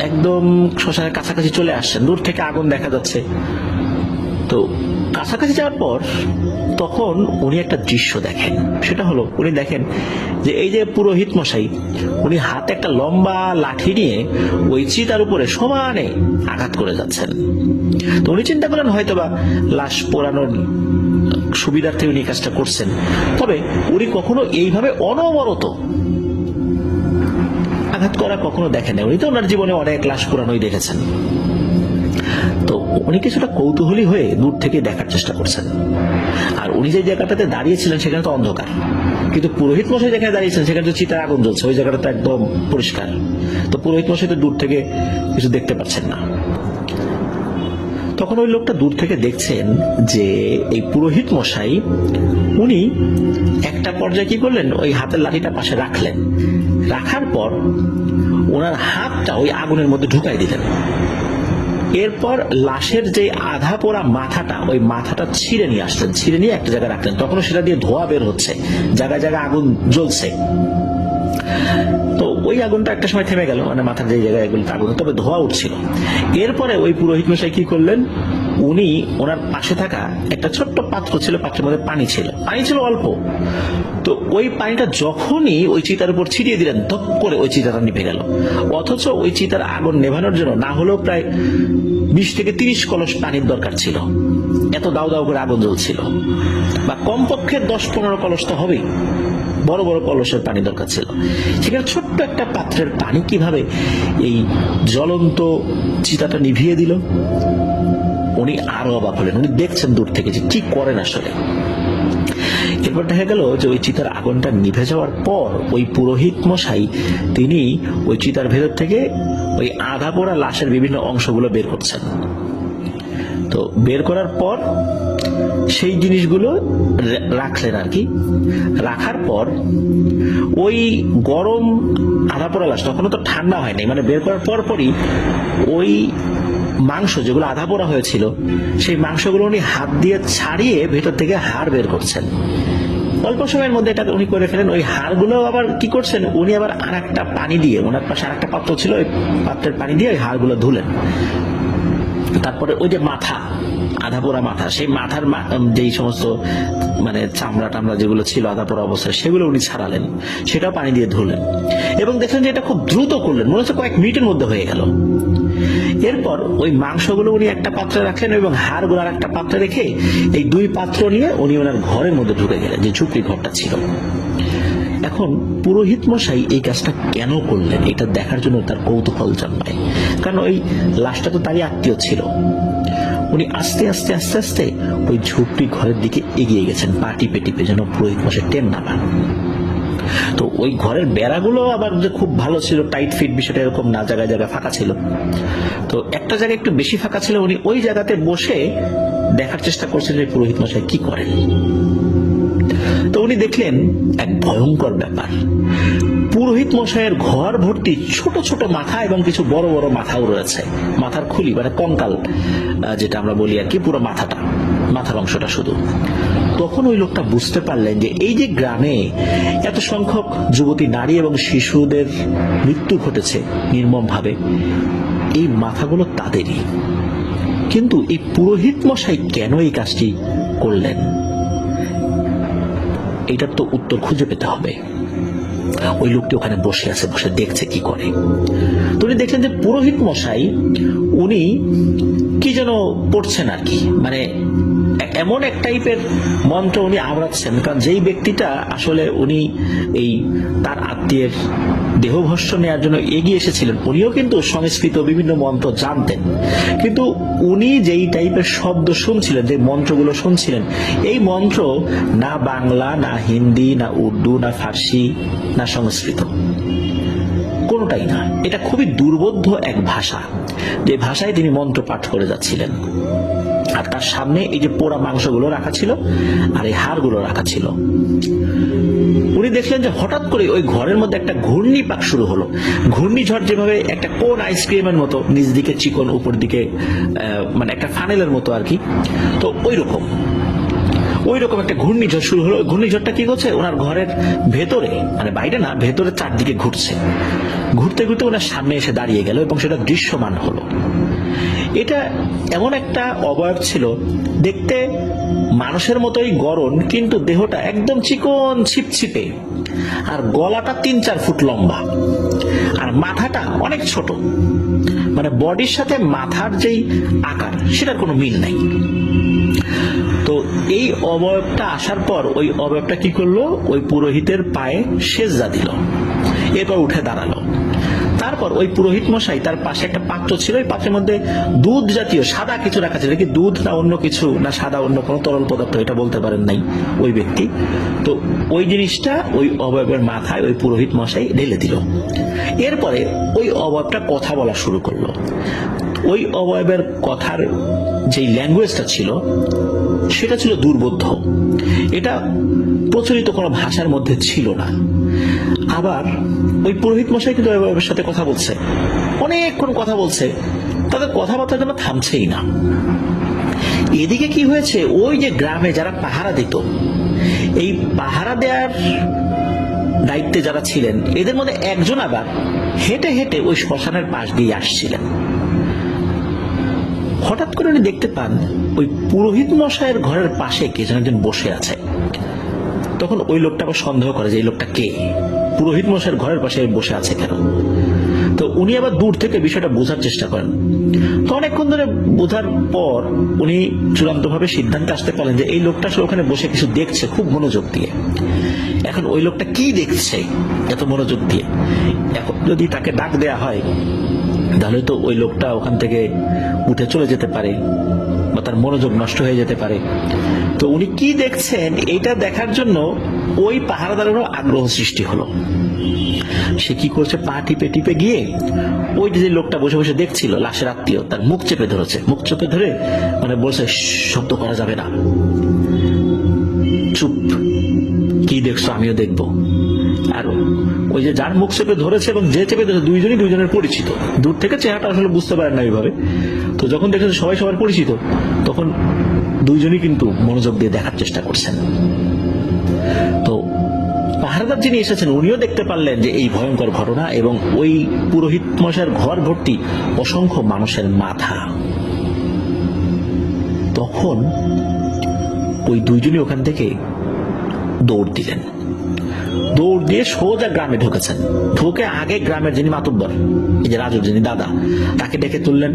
একদম শ্মশানের কাছাকাছি চলে আসছেন, দূর থেকে আগুন দেখা যাচ্ছে। তো কাছাকাছি যাওয়ার পর তখন উনি একটা দৃশ্য দেখেন। সেটা হলো উনি দেখেন যে এই যে পুরোহিত মশাই, উনি হাতে একটা লম্বা লাঠি নিয়ে ওই চিতার উপরে সমানে আঘাত করে যাচ্ছেন। তো উনি চিন্তা করেন হয়তোবা লাশ পোড়ানোর সুবিধার্থে উনি কাজটা করছেন। তবে উনি কখনো এইভাবে অনবরত আঘাত করা কখনো দেখেন না। উনি তো ওনার জীবনে অনেক লাশ পোড়ানোই দেখেছেন। তো উনি কিছুটা কৌতূহলী হয়ে দূর থেকে দেখার চেষ্টা করছেন। আর উনি যে জায়গাটাতে দাঁড়িয়েছিলেন সেখানে তো অন্ধকার, কিন্তু পুরোহিত মশাই যেখানে দাঁড়িয়েছেন সেখানে তো চিতার আগুন জ্বলছে, ওই জায়গাটা তো একদম পরিষ্কার। তো পুরোহিত মশাই তো দূর থেকে কিছু দেখতে পাচ্ছেন না। তখন ওই লোকটা দূর থেকে দেখছেন যে এই পুরোহিত মশাই উনি একটা পর্যায়ে কি করলেন, ওই হাতের লাঠিটা পাশে রাখলেন, রাখার পর ওনার হাতটা ওই আগুনের মধ্যে ঢুকাই দিলেন। এরপর লাশের যে আধা পোড়া মাথাটা, ওই মাথাটা ছিঁড়ে নিয়ে আসলেন, ছিঁড়ে নিয়ে একটা জায়গায় রাখলেন। তখনও সেটা দিয়ে ধোঁয়া বের হচ্ছে, জায়গায় জায়গায় আগুন জ্বলছে। তো ওই আগুনটা একটা সময় থেমে গেল, মানে মাথার যে জায়গায় এগুলো আগুন, তবে ধোঁয়া উঠছিল। এরপরে ওই পুরোহিত মশাই কি করলেন, উনি ওনার পাশে থাকা একটা ছোট্ট পাত্র ছিল, পাত্রের মধ্যে পানি ছিল অল্প। তো ওই পানিটা যখনই ওই চিতার উপর ছিটিয়ে দিলেন, ধপ করে ওই চিতাটা নিভে গেল। অথচ ওই চিতার আগুন নেভানোর জন্য না হলেও প্রায় 20 থেকে 30 কলস পানির দরকার ছিল, এত দাও দাও করে আগুন জ্বলছিল। বা কমপক্ষে 10-15 কলস তো হবেই, বড় বড় কলসের পানি দরকার ছিল। সেখানে ছোট্ট একটা পাত্রের পানি কিভাবে এই জ্বলন্ত চিতাটা নিভিয়ে দিল, উনি আরো অবাক হলেন। উনি দেখছেন দূর থেকে যে কি করেন আসলে। এরপর দেখা গেল যে ওই চিতার আগুনটা নিভে যাওয়ার পর ওই পুরোহিত মশাই তিনি ওই চিতার ভেতর থেকে ওই আধা পোড়া লাশের বিভিন্ন অংশগুলো বের করছেন। তো বের করার পর সেই জিনিসগুলো রাখলেন আর কি। রাখার পর ওই গরম আধা পোড়া লাশ, তখনও তো ঠান্ডা হয়নি, মানে বের করার পরপরই ওই মাংস যেগুলো আধা পোড়া হয়েছিল, সেই মাংসগুলো উনি হাত দিয়ে ছাড়িয়ে ভেতর থেকে হাড় বের করছেন। অল্প সময়ের মধ্যে এটা উনি করে ফেলেন। ওই হাড়গুলো আবার কি করছেন, উনি আবার আর একটা পানি দিয়ে, ওনার পাশে আর একটা পাত্র ছিল, ওই পাত্রের পানি দিয়ে ওই হাড়গুলো ধুলেন। তারপরে ওই যে মাথা, আধা পোড়া মাথা, সেই মাথার যেই সমস্ত মানে চামড়া টামড়া যেগুলো ছিল আধা পোড়া অবস্থায়, সেগুলো উনি ছাড়ালেন, সেটাও পানি দিয়ে ধুলেন। এবং দেখলেন যে এটা খুব দ্রুত করলেন, মনে হচ্ছে কয়েক মিনিটের মধ্যে হয়ে গেল। এরপর ওই মাংসগুলো উনি একটা পাত্রে রাখলেন এবং হাড়গুলো আর একটা পাত্রে রেখে এই 2 পাত্র নিয়ে উনি ওনার ঘরের মধ্যে ঢুকে গেলেন, যে ঝুপড়ি ঘরটা ছিল। এখন পুরোহিত মশাই এই কাজটা কেন করলেন, এটা দেখার জন্য তার কৌতূহল জন্মায়। কারণ ওই লাশটা তো তারই আত্মীয় ছিল। উনি আস্তে আস্তে আস্তে আস্তে ওই ঝুপড়ি ঘরের দিকে এগিয়ে গেছেন, পা টিপে টিপে, যেন পুরোহিত মশাই টের না পান। তো ওই ঘরের বেড়াগুলো আবার যে খুব ভালো ছিল, টাইট ফিট, বিষয়টা এরকম না, জায়গায় জায়গায় ফাঁকা ছিল। তো একটা জায়গায় একটু বেশি ফাঁকা ছিল, উনি ওই জায়গাতে বসে দেখার চেষ্টা করছেন যে পুরোহিত মশাই কি করেন। তো উনি দেখলেন এক ভয়ঙ্কর ব্যাপার। পুরোহিত মশাইয়ের ঘর ভর্তি ছোট ছোট মাথা এবং কিছু বড় বড় মাথাও রয়েছে, মাথার খুলি, মানে কঙ্কাল যেটা আমরা বলি আর কি, পুরো মাথাটা, মাথার অংশটা শুধু। তখন ওই লোকটা বুঝতে পারলেন যে এই যে গ্রামে এত সংখ্যক যুবতী নারী এবং শিশুদের মৃত্যু ঘটেছে নির্মম ভাবে, এই মাথাগুলো তাদেরই। কিন্তু এই পুরোহিত মশাই কেন এই কাজটি করলেন, এটার তো উত্তর খুঁজে পেতে হবে। ওই লোকটি ওখানে বসে আছে, বসে দেখছে কি করে। তো উনি দেখলেন যে পুরোহিত মশাই উনি কি যেন পড়ছেন আর কি, মানে এমন এক টাইপের মন্ত্র উনি আওড়াচ্ছেন। কারণ যেই ব্যক্তিটা আসলে উনি এই তার আত্মীয়ের দেহভস্য নেওয়ার জন্য এগিয়ে এসেছিলেন, উনিও কিন্তু সংস্কৃত বিভিন্ন মন্ত্র জানতেন। কিন্তু উনি যেই টাইপের শব্দ শুনছিলেন, যে মন্ত্রগুলো শুনছিলেন, এই মন্ত্র না বাংলা, না হিন্দি, না উর্দু, না ফার্সি, না সংস্কৃত, কোনোটাই না। এটা খুবই দুর্বোধ্য এক ভাষা, যে ভাষায় তিনি মন্ত্র পাঠ করে যাচ্ছিলেন। আর তার সামনে এই যে পোড়া মাংসগুলো রাখা ছিল আর এই হাড়গুলো রাখা ছিল। উনি দেখলেন যে হঠাৎ করে ওই ঘরের মধ্যে একটা ঘূর্ণিপাক শুরু হলো। ঘূর্ণিঝড় যেভাবে একটা কোন আইসক্রিমের মতো, নিচ দিকে চিকন, উপর দিকে মানে একটা ফানেলের মতো আর কি, তো ওই রকম একটা ঘূর্ণিঝড় শুরু হলো। ঘূর্ণিঝড়টা কি করছে, ওনার ঘরের ভেতরে, মানে বাইরে না, ভেতরে চারদিকে ঘুরছে। ঘুরতে ঘুরতে ওনার সামনে এসে দাঁড়িয়ে গেল এবং সেটা দৃশ্যমান হলো। এটা এমন একটা অবয়ব ছিল, দেখতে মানুষের মতোই গড়ন, কিন্তু দেহটা একদম চিকন ছিপছিপে, আর গলাটা 3-4 ফুট লম্বা, আর মাথাটা অনেক ছোট, মানে বডির সাথে মাথার যেই আকার সেটার কোনো মিল নাই। তো এই অবয়বটা আসার পর ওই অবয়বটা কি করলো, ওই পুরোহিতের পায়ে সেজদা দিল, এরপর উঠে দাঁড়ালো। তারপর ওই পুরোহিত মশাই, তার পাশে একটা পাত্র ছিল, ওই পাত্রের মধ্যে দুধ জাতীয় সাদা কিছু রাখা ছিল, কি দুধ না অন্য কিছু, না সাদা অন্য কোনো তরল পদার্থ, এটা বলতে পারেন নাই ওই ব্যক্তি। তো ওই জিনিসটা ওই অবয়বের মাথায় ওই পুরোহিত মশাই ঢেলে দিল। এরপরে ওই অবয়বটা কথা বলা শুরু করলো। ওই অবয়বের কথার যে ল্যাঙ্গুয়েজটা ছিল সেটা ছিল দুর্বোধ্য, এটা প্রচলিত কোনো ভাষার মধ্যে ছিল না। আবার ওই পুরোহিত মশাই কিন্তু অবয়বের সাথে কথা বলছে, অনেকক্ষণ কথা বলছে, তাদের কথাবার্তা যেন থামছেই না। এদিকে কি হয়েছে, ওই যে গ্রামে যারা পাহারা দিত, এই পাহারা দেওয়ার দায়িত্বে যারা ছিলেন এদের মধ্যে একজন আবার হেঁটে হেঁটে ওই শ্মশানের পাশ দিয়ে আসছিলেন। হঠাৎ করে উনি দেখতে পান ওই পুরোহিত মশাইয়ের ঘরের পাশে কে যেন একজন বসে আছে। তখন ওই লোকটা আবার সন্দেহ করে যে এই লোকটা কে, পুরোহিত মশাইয়ের ঘরের পাশে বসে আছে কেন। তো উনি আবার দূর থেকে বিষয়টা বোঝার চেষ্টা করেন। তো অনেকক্ষণ ধরে বোঝার পর উনি চূড়ান্তভাবে সিদ্ধান্তে আসতে পারেন যে এই লোকটা আসলে ওখানে বসে কিছু দেখছে খুব মনোযোগ দিয়ে। এখন ওই লোকটা কি দেখছে এত মনোযোগ দিয়ে, এখন যদি তাকে ডাক দেয়া হয় তাহলে তো ওই লোকটা ওখান থেকে উঠে চলে যেতে পারে বা তার মনোযোগ নষ্ট হয়ে যেতে পারে। তো উনি কি দেখছেন এইটা দেখার জন্য ওই পাহারাদারেরও আগ্রহ সৃষ্টি হলো। সে কি করছে, পা টিপে টিপে গিয়ে ওই যে লোকটা বসে বসে দেখছিল লাশের আত্মীয়, তার মুখ চেপে ধরেছে। মুখ চেপে ধরে মানে বলছে শব্দ করা যাবে না, চুপ, কি দেখছো আমিও দেখবো। আর ওই যে যার মুখ চেপে ধরেছে এবং যে চেপে ধরেছে দুইজনই দুইজনের পরিচিত। দূর থেকে চেহারাটা আসলে বুঝতে পারেন না এইভাবে। তো যখন দেখেছে সবাই সবার পরিচিত, তখন দুইজনই কিন্তু মনোযোগ দিয়ে দেখার চেষ্টা করছেন। তো পাহারাদার যিনি এসেছেন উনিও দেখতে পারলেন যে এই ভয়ঙ্কর ঘটনা, এবং ওই পুরোহিত মশাইয়ের ঘর ভর্তি অসংখ্য মানুষের মাথা। তখন ওই দুইজনই ওখান থেকে দৌড় দিলেন, দৌড় দিয়ে সোজা গ্রামে ঢুকেছেন। ঢুকে আগে গ্রামের যিনি মাতুব্বর, এই যে রাজুর যিনি দাদা, তাকে ডেকে তুললেন,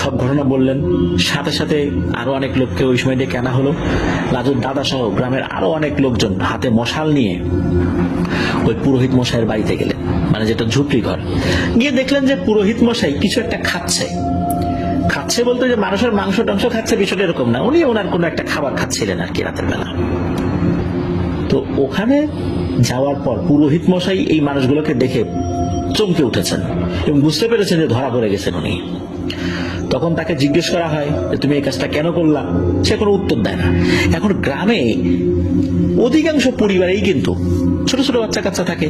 সব ঘটনা বললেন। সাথে সাথে আরো অনেক লোককে ওই সময় ডেকে আনা হলো। রাজুর দাদা সহ গ্রামের আরো অনেক লোকজন হাতে মশাল নিয়ে ওই পুরোহিত মশাইয়ের বাড়িতে গেলেন, মানে যেটা ঝুপড়ি ঘর। গিয়ে দেখলেন যে পুরোহিত মশাই কিছু একটা খাচ্ছে। খাচ্ছে বলতে যে মানুষের মাংস টাংস খাচ্ছে বিষয়টা এরকম না, উনি ওনার কোনো একটা খাবার খাচ্ছিলেন আর কি রাতের বেলা। তো ওখানে যাওয়ার পর পুরোহিত মশাই এই মানুষগুলোকে দেখে চমকে উঠেছেন এবং বুঝতে পেরেছেন যে ধরা পড়ে গেছেন উনি। তখন তাকে জিজ্ঞেস করা হয় যে তুমি এই কাজটা কেন করলা, সে কোনো উত্তর দেয় না। এখন গ্রামে অধিকাংশ পরিবারেই কিন্তু ছোট ছোট বাচ্চা কাচ্চা থাকে,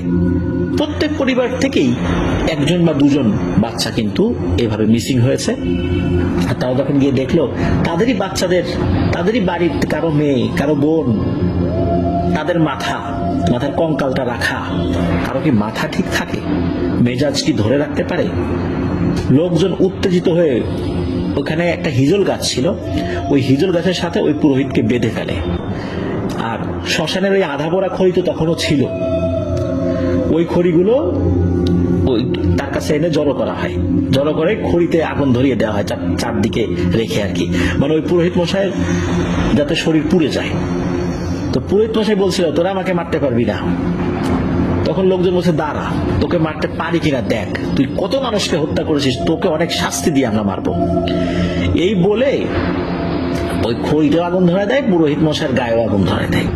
প্রত্যেক পরিবার থেকেই একজন বা দুজন বাচ্চা কিন্তু এভাবে মিসিং হয়েছে। আর তারা যখন গিয়ে দেখলো তাদেরই বাচ্চাদের, তাদেরই বাড়ির কারো মেয়ে কারো বোন, তাদের মাথার কঙ্কালটা রাখা। কারো কি মাথা ঠিক থাকে, মেজাজ কি ধরে রাখতে পারে? লোকজন উত্তেজিত হয়ে, ওখানে একটা হিজল গাছ ছিল, ওই হিজল গাছের সাথে ওই পুরোহিতকে বেঁধে ফেলে। আর শ্মশানের ওই আধা পোড়া খড়ি তো তখনও ছিল, ওই খড়িগুলো ওই তার কাছে এনে জড়ো করা হয়, জড়ো করে খড়িতে আগুন ধরিয়ে দেওয়া হয় চারদিকে রেখে আর কি, মানে ওই পুরোহিত মশাইয়ের যাতে শরীর পুড়ে যায়। তো পুরোহিত মশাই বলছিল তোরা আমাকে মারতে পারবি না। তখন লোকজন বলছে দাঁড়া, তোকে মারতে পারি কিনা দেখ, তুই কত মানুষকে হত্যা করেছিস, তোকে অনেক শাস্তি দিয়ে আমরা মারবো। এই বলে ওই খড়িতেও আগুন ধরে দেয়, পুরোহিত মশাইয়ের গায়েও আগুন ধরে দেয়।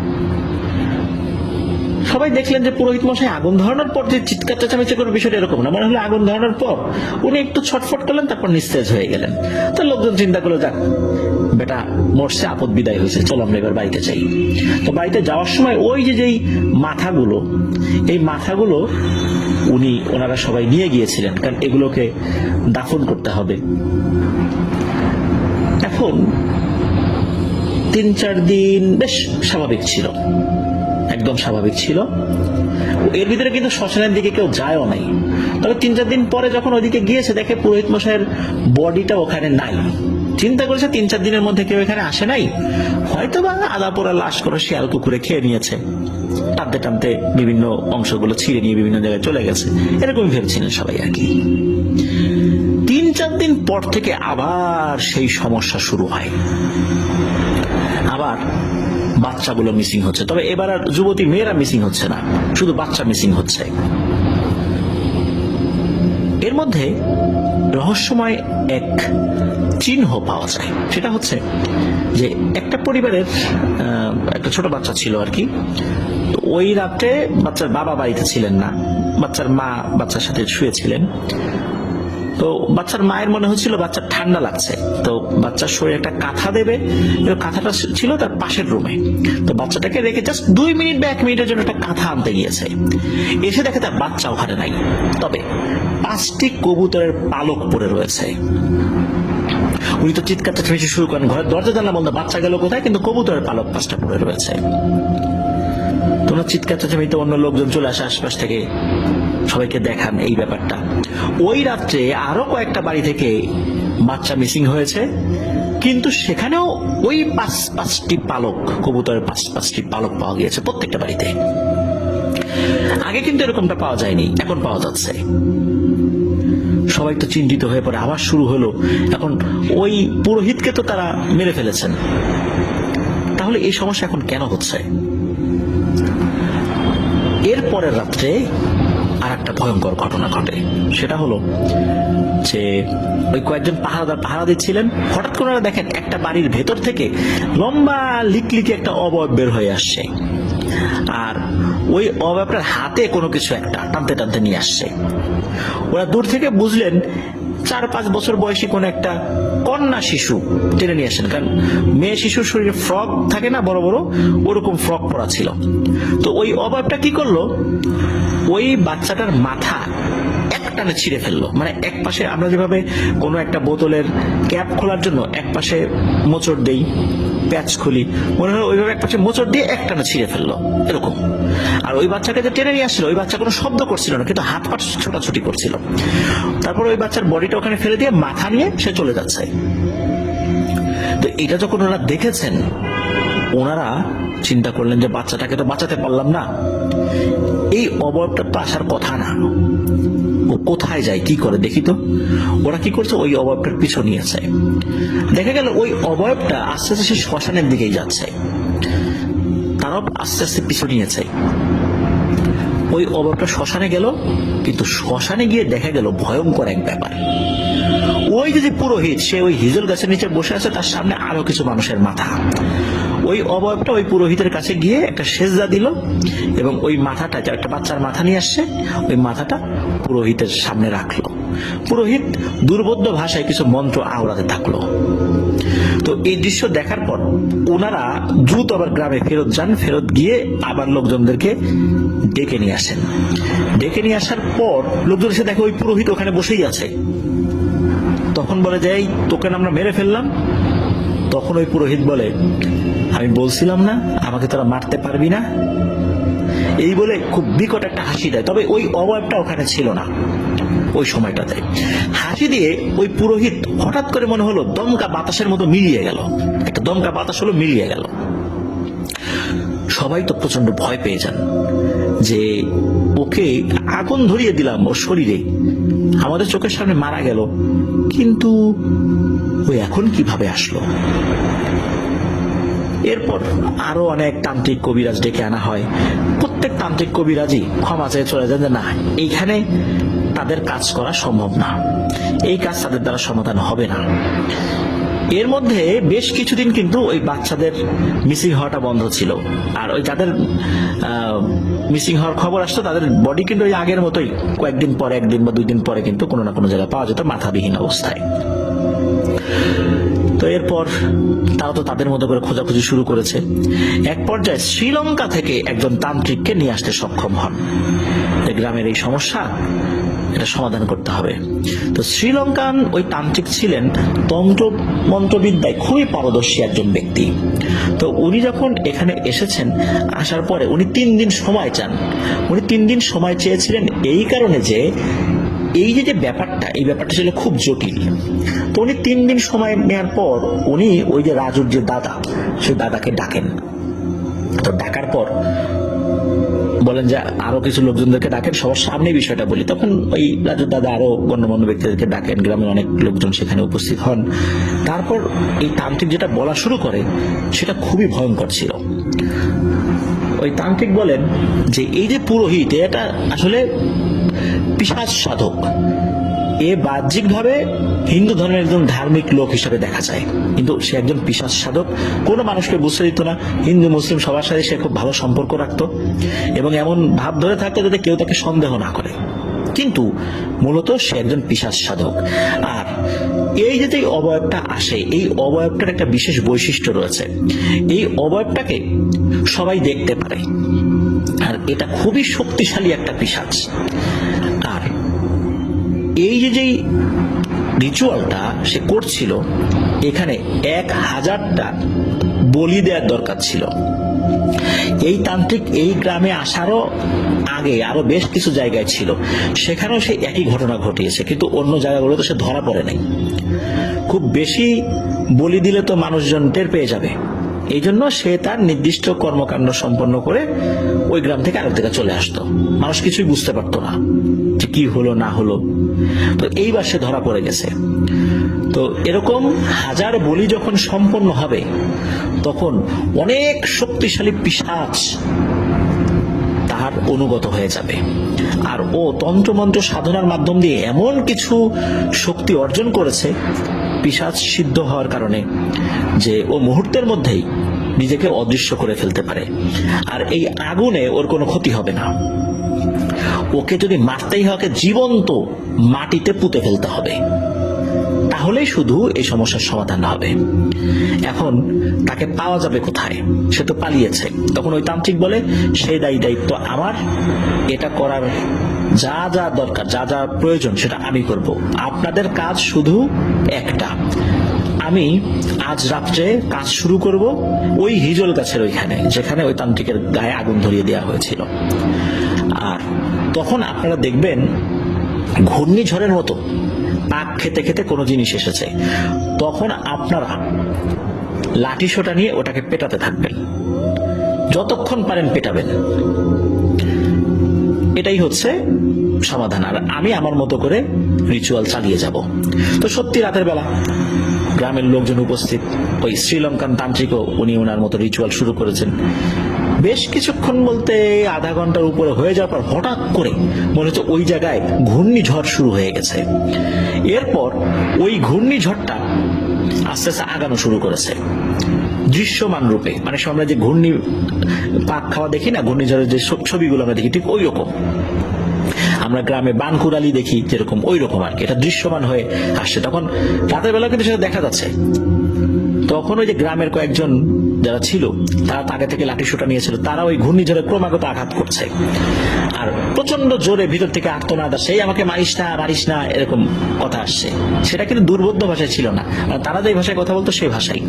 সবাই দেখলেন যে পুরোহিত মশাই আগুন ধরানোর পর যে চিৎকার চেঁচামেচি করে বিষয়টা এরকম না, মনে হলো আগুন ধরানোর পর উনি একটু ছটফট করলেন, তারপর নিস্তেজ হয়ে গেলেন। তো লোকজন চিন্তা করলো যাক বেটা মরছে, আপদ বিদায় হয়েছে, চলো আমরা এবার বাড়িতে যাই। তো বাড়িতে যাওয়ার সময় ওই যেই মাথাগুলো, এই মাথাগুলো ওনারা সবাই নিয়ে গিয়েছিলেন, কারণ এগুলোকে দাফন করতে হবে। এখন 3-4 দিন বেশ স্বাভাবিক ছিল, একদম স্বাভাবিক ছিল। এর ভিতরে কিন্তু শ্মশানের দিকে কেউ যায়ও নাই। তবে 3-4 দিন পরে যখন ওইদিকে গিয়েছে, দেখে পুরোহিত মশাইয়ের বডিটা ওখানে নাই। চিন্তা করেছে 3-4 দিনের মধ্যে কেউ এখানে আসে নাই, হয়তো বা আদা পোড়া লাশ করে শিয়াল কুকুরে খেয়ে নিয়েছে, টানতে টানতে বিভিন্ন অংশগুলো ছিঁড়ে নিয়ে বিভিন্ন জায়গায় চলে গেছে, এরকমই ভেবেছিলেন সবাই আর কি। 3-4 দিন পর থেকে আবার সেই সমস্যা শুরু হয়, আবার বাচ্চাগুলো মিসিং হচ্ছে। তবে এবার আর যুবতী মেয়েরা মিসিং হচ্ছে না, শুধু বাচ্চা মিসিং হচ্ছে। এর মধ্যে রহস্যময় এক চিহ্ন পাওয়া যায়, সেটা হচ্ছে যে একটা পরিবারের একটা ছোট বাচ্চা ছিল আর কি। ওই রাতে বাচ্চার বাবা বাড়িতে ছিলেন না, বাচ্চার মা বাচ্চার সাথে শুয়েছিলেন। তো বাচ্চার মায়ের মনে হচ্ছিল বাচ্চার ঠান্ডা লাগছে, তো বাচ্চার শরীরে একটা কাঁথা দেবে, কাঁথাটা ছিল তার পাশের রুমে। তো বাচ্চাটাকে রেখে জাস্ট 2 মিনিট বা 1 মিনিটের জন্য একটা কাঁথা আনতে গিয়েছে। এসে দেখে তার বাচ্চা ওখানে নাই, তবে 5টি কবুতরের পালক পড়ে রয়েছে। উনি তো চিৎকার চেঁচামেচি শুরু করেন, ঘরের দরজা জানলা বন্ধ, বাচ্চা গেল কোথায়, কিন্তু কবুতরের পালক 5টা পড়ে রয়েছে। তোমরা চিৎকার চেঁচামেচিতে অন্য লোকজন চলে আসে আশপাশ থেকে, সবাইকে দেখান এই ব্যাপারটা। ওই রাত্রে আরো কয়েকটা বাড়ি থেকে বাচ্চা মিসিং হয়েছে, কিন্তু সেখানেও ওই 5টি পালক, কবুতরের 5টি পালক পাওয়া গিয়েছে প্রত্যেকটা বাড়িতে। আগে কিন্তু এরকমটা পাওয়া যায়নি, এখন পাওয়া যাচ্ছে। সবাই তো চিন্তিত হয়ে পড়ে, আবার শুরু হলো। এখন ওই পুরোহিতকে তো তারা মেরে ফেলেছেন, তাহলে এই সমস্যা এখন কেন হচ্ছে? এর পরের রাত্রে আর একটা ভয়ঙ্কর ঘটনা ঘটে। সেটা হলো যে ওই কয়েকজন পাহারাদার পাহারা দিচ্ছিলেন, হঠাৎ করে দেখেন একটা বাড়ির ভেতর থেকে লম্বা লিকলিকে একটা অবয়ব বের হয়ে আসছে, আর ওই অবয়বটার হাতে কোনো কিছু একটা টানতে টানতে নিয়ে আসছে। ওরা দূর থেকে বুঝলেন 4-5 বছর বয়সী কোন একটা কন্যা শিশু টেনে নিয়ে আসেন, কারণ মেয়ে শিশুর শরীরে ফ্রক থাকে না বড় বড়, ওরকম ফ্রক পরা ছিল। তো ওই অবয়বটা কি করলো, ওই বাচ্চাটার মাথা একটানে ছিঁড়ে ফেললো। মানে এক পাশে আমরা যেভাবে কোনো একটা বোতলের ক্যাপ খোলার জন্য এক পাশে মোচড় দেই, প্যাচ খুলি, মনে হয় ওইভাবে এক পাশে মোচড় দিয়ে একটানে ছিঁড়ে ফেললো এরকম। আর ওই বাচ্চাকে যে টেনে নিয়ে আসছিল, ওই বাচ্চা কোনো শব্দ করছিল না, কিন্তু হাত পা ছোটাছুটি করছিল। তারপর ওই বাচ্চার বডিটা ওখানে ফেলে দিয়ে মাথা নিয়ে সে চলে যাচ্ছে। তো এটা যখন ওরা দেখেছেন, ওনারা চিন্তা করলেন যে বাচ্চাটাকে তো বাঁচাতে পারলাম না, এই অবয়বটা তো আসার কথা না, ও কোথায় যায়, কি করে দেখি তো। ওরা কি করছে, ওই অবয়বটার পিছু নিয়েছে। দেখা গেল ওই অবয়বটা আস্তে আস্তে সে শ্মশানের দিকেই যাচ্ছে, তারাও আস্তে আস্তে পিছু নিয়েছে। ওই অবয়বটা শ্মশানে গেল, কিন্তু শ্মশানে গিয়ে দেখা গেল ভয়ঙ্কর এক ব্যাপার। ওই যে পুরোহিত, সে ওই হিজল গাছের নিচে বসে আছে, তার সামনে আরো কিছু মানুষের মাথা। ওই অবয়বটা ওই পুরোহিতের কাছে গিয়ে একটা সেজদা দিল, এবং ওই মাথাটা, যে একটা বাচ্চার মাথা নিয়ে আসছে, ওই মাথাটা পুরোহিতের সামনে রাখলো। পুরোহিত দুর্বোধ্য ভাষায় কিছু মন্ত্র আওড়াতে থাকলো। তো এই দৃশ্য দেখার পর ওনারা দ্রুত আবার গ্রামে ফেরত যান, ফেরত গিয়ে আবার লোকজনদেরকে ডেকে নিয়ে আসেন। ডেকে নিয়ে আসার পর লোকজন এসে দেখে ওই পুরোহিত ওখানে বসেই আছে। তখন বলে যে, এই তোকে আমরা মেরে ফেললাম। তখন ওই পুরোহিত বলে, আমি বলছিলাম না আমাকে তোরা মারতে পারবি না, এই বলে খুব বিকট একটা হাসি দেয়। তবে ওই অবয়বটা ওখানে ছিল না ওই সময়টাতে। হাসি দিয়ে ওই পুরোহিত হঠাৎ করে মনে হলো দমকা বাতাসের মতো মিলিয়ে গেল, একটা দমকা বাতাস হলো, মিলিয়ে গেল। সবাই তো প্রচন্ড ভয় পেয়ে যান যে ওকে আগুন ধরিয়ে দিলাম ওর শরীরে, আমাদের চোখের সামনে মারা গেল, কিন্তু ওই এখন কিভাবে আসলো। এরপর আরো অনেক তান্ত্রিক কবিরাজ ডেকে আনা হয়। প্রত্যেক তান্ত্রিক কবিরাজই ক্ষমা চেয়ে চলে যান যে না, এইখানে তাদের কাজ করা সম্ভব না, এই কাজ তাদের দ্বারা সমাধান হবে না। এর মধ্যে বেশ কিছুদিন কিন্তু ওই বাচ্চাদের মিসিং হওয়াটা বন্ধ ছিল, আর ওই যাদের মিসিং হওয়ার খবর আসতো তাদের বডি কিন্তু ওই আগের মতোই কয়েকদিন পরে, 1 দিন বা 2 দিন পরে কিন্তু কোনো না কোনো জায়গায় পাওয়া যেত মাথাবিহীন অবস্থায়। তো এরপর তারা তো তাদের মতো করে খোঁজাখুঁজি শুরু করেছে। এক পর্যায়ে শ্রীলঙ্কা থেকে একজন তান্ত্রিককে নিয়ে আসতে সক্ষম হন, গ্রামের এই সমস্যা এটা সমাধান করতে হবে। তো শ্রীলঙ্কান ওই তান্ত্রিক ছিলেন তন্ত্র মন্ত্রবিদ্যায় খুবই পারদর্শী একজন ব্যক্তি। তো উনি যখন এখানে এসেছেন, আসার পরে উনি 3 দিন সময় চান। উনি 3 দিন সময় চেয়েছিলেন এই কারণে যে এই যে ব্যাপারটা, এই ব্যাপারটা ছিল খুব জটিল। তো উনি 3 দিন সময় নেওয়ার পর উনি ওই যে রাজুর যে দাদা, সেই দাদাকে ডাকেন। তো ডাকার পর বলেন যে আরো কিছু লোকজনদেরকে ডাকেন, সবার সামনে বিষয়টা বলি। তখন ওই রাজুর দাদা আরো গণ্যমান্য ব্যক্তিদেরকে ডাকেন, গ্রামের অনেক লোকজন সেখানে উপস্থিত হন। তারপর এই তান্ত্রিক যেটা বলা শুরু করে সেটা খুবই ভয়ঙ্কর ছিল। ওই তান্ত্রিক বলেন যে এই যে পুরোহিত, এটা আসলে পিশাচ সাধক। এ বাহ্যিকভাবে হিন্দু ধর্মের একজন ধার্মিক লোক হিসেবে দেখা যায়, কিন্তু সে একজন পিশাচ সাধক। কোনো মানুষকে বুঝতে দিত না, হিন্দু মুসলিম সবার সাথে সে খুব ভালো সম্পর্ক রাখতো, এবং এমন ভাব ধরে থাকতো যাতে কেউ তাকে সন্দেহ না করে। কিন্তু মূলত সে একজন পিশাচ সাধক। আর এই যে অবয়বটা আসে, এই অবয়বটার একটা বিশেষ বৈশিষ্ট্য রয়েছে। এই অবয়বটাকে সবাই দেখতে পারে, আর এটা খুবই শক্তিশালী একটা পিশাচ। আর এই যে রিচুয়ালটা সে করছিল, এখানে 1000টা বলি দেওয়ার দরকার ছিল। এই তান্ত্রিক এই গ্রামে আসারও আগে আরো বেশ কিছু জায়গায় ছিল, সেখানেও সে একই ঘটনা ঘটিয়েছে, কিন্তু অন্য জায়গাগুলোতে সে ধরা পড়ে নাই। খুব বেশি বলি দিলে তো মানুষজন টের পেয়ে যাবে, এই জন্য সে তার নির্দিষ্ট কর্মকাণ্ড সম্পন্ন করে ওই গ্রাম থেকে আরেক জায়গায় চলে আসতো। মানুষ কিছুই বুঝতে পারতো না যে কি হলো না হলো। তো এইবার সে ধরা পড়ে গেছে। তো এরকম 1000 বলি যখন সম্পন্ন হবে, তখন অনেক শক্তিশালী পিশাচ তার অনুগত হয়ে যাবে। আর ও তন্ত্রমন্ত্র সাধনার মাধ্যম দিয়ে এমন কিছু শক্তি অর্জন করেছে পিশাচ সিদ্ধ হওয়ার কারণে, যে ও মুহূর্তের মধ্যেই নিজেকে অদৃশ্য করে ফেলতে পারে। আর এই আগুনে ওর কোনো ক্ষতি হবে না। ওকে যদি মারতেই হয়, জীবন্ত মাটিতে পুঁতে ফেলতে হবে, তাহলেই শুধু এই সমস্যার সমাধান হবে। এখন তাকে পাওয়া যাবে কোথায়? সে তো পালিয়েছে। তখন ওই তান্ত্রিক বলে, সেই দায়িত্ব আমার, এটা করার যা যা দরকার, যা যা প্রয়োজন সেটা আমি করব। আপনাদের কাজ শুধু একটা, আমি আজ রাত্রে কাজ শুরু করব ওই হিজল গাছের ওইখানে, যেখানে ওই তান্ত্রিকের গায়ে আগুন ধরিয়ে দেওয়া হয়েছিল। আর তখন আপনারা দেখবেন ঘূর্ণিঝড়ের মতো পাক খেতে খেতে কোনো জিনিস এসেছে, তখন আপনারা লাঠি সোটা নিয়ে ওটাকে পেটাতে থাকবেন, যতক্ষণ পারেন পেটাবেন। এটাই হচ্ছে সমাধান। আর আমি আমার মতো করে রিচুয়াল চালিয়ে যাব। তো সত্যি রাতের বেলা গ্রামের লোকজন উপস্থিত, ওই শ্রীলঙ্কান তান্ত্রিকও উনি ওনার মতো রিচুয়াল শুরু করেছেন। বেশ কিছুক্ষণ বলতে আধা ঘন্টার উপরে হয়ে যাওয়ার পর হঠাৎ করে মনে হচ্ছে ওই জায়গায় ঘূর্ণিঝড় শুরু হয়ে গেছে। এরপর ওই ঘূর্ণিঝড়টা আস্তে আস্তে আগানো শুরু করেছে দৃশ্যমান রূপে। মানে আমরা যে ঘূর্ণি পাক খাওয়া দেখি না, ঘূর্ণিঝড়ের যে ছবিগুলো আমরা দেখি, ঠিক ওই রকম। আমরা গ্রামে বানকুরালি দেখি যেরকম, ওই রকম আর কি। এটা দৃশ্যমান হয়ে আসছে। তখন রাতের বেলা কিন্তু সেটা দেখা যাচ্ছে। তখন ওই যে গ্রামের কয়েকজন যারা ছিল, তারা আগে থেকে লাঠি সোটা নিয়েছিল, তারা ওই ঘূর্ণিঝড়ে ক্রমাগত আঘাত করছে। আর প্রচন্ড জোরে ভিতর থেকে আর্তনাদ আসছে, আমাকে মারিস না মারিস না, এরকম কথা আসছে। সেটা কিন্তু দুর্বোধ্য ভাষায় ছিল না, তারা যে ভাষায় কথা বলতো সেই ভাষাই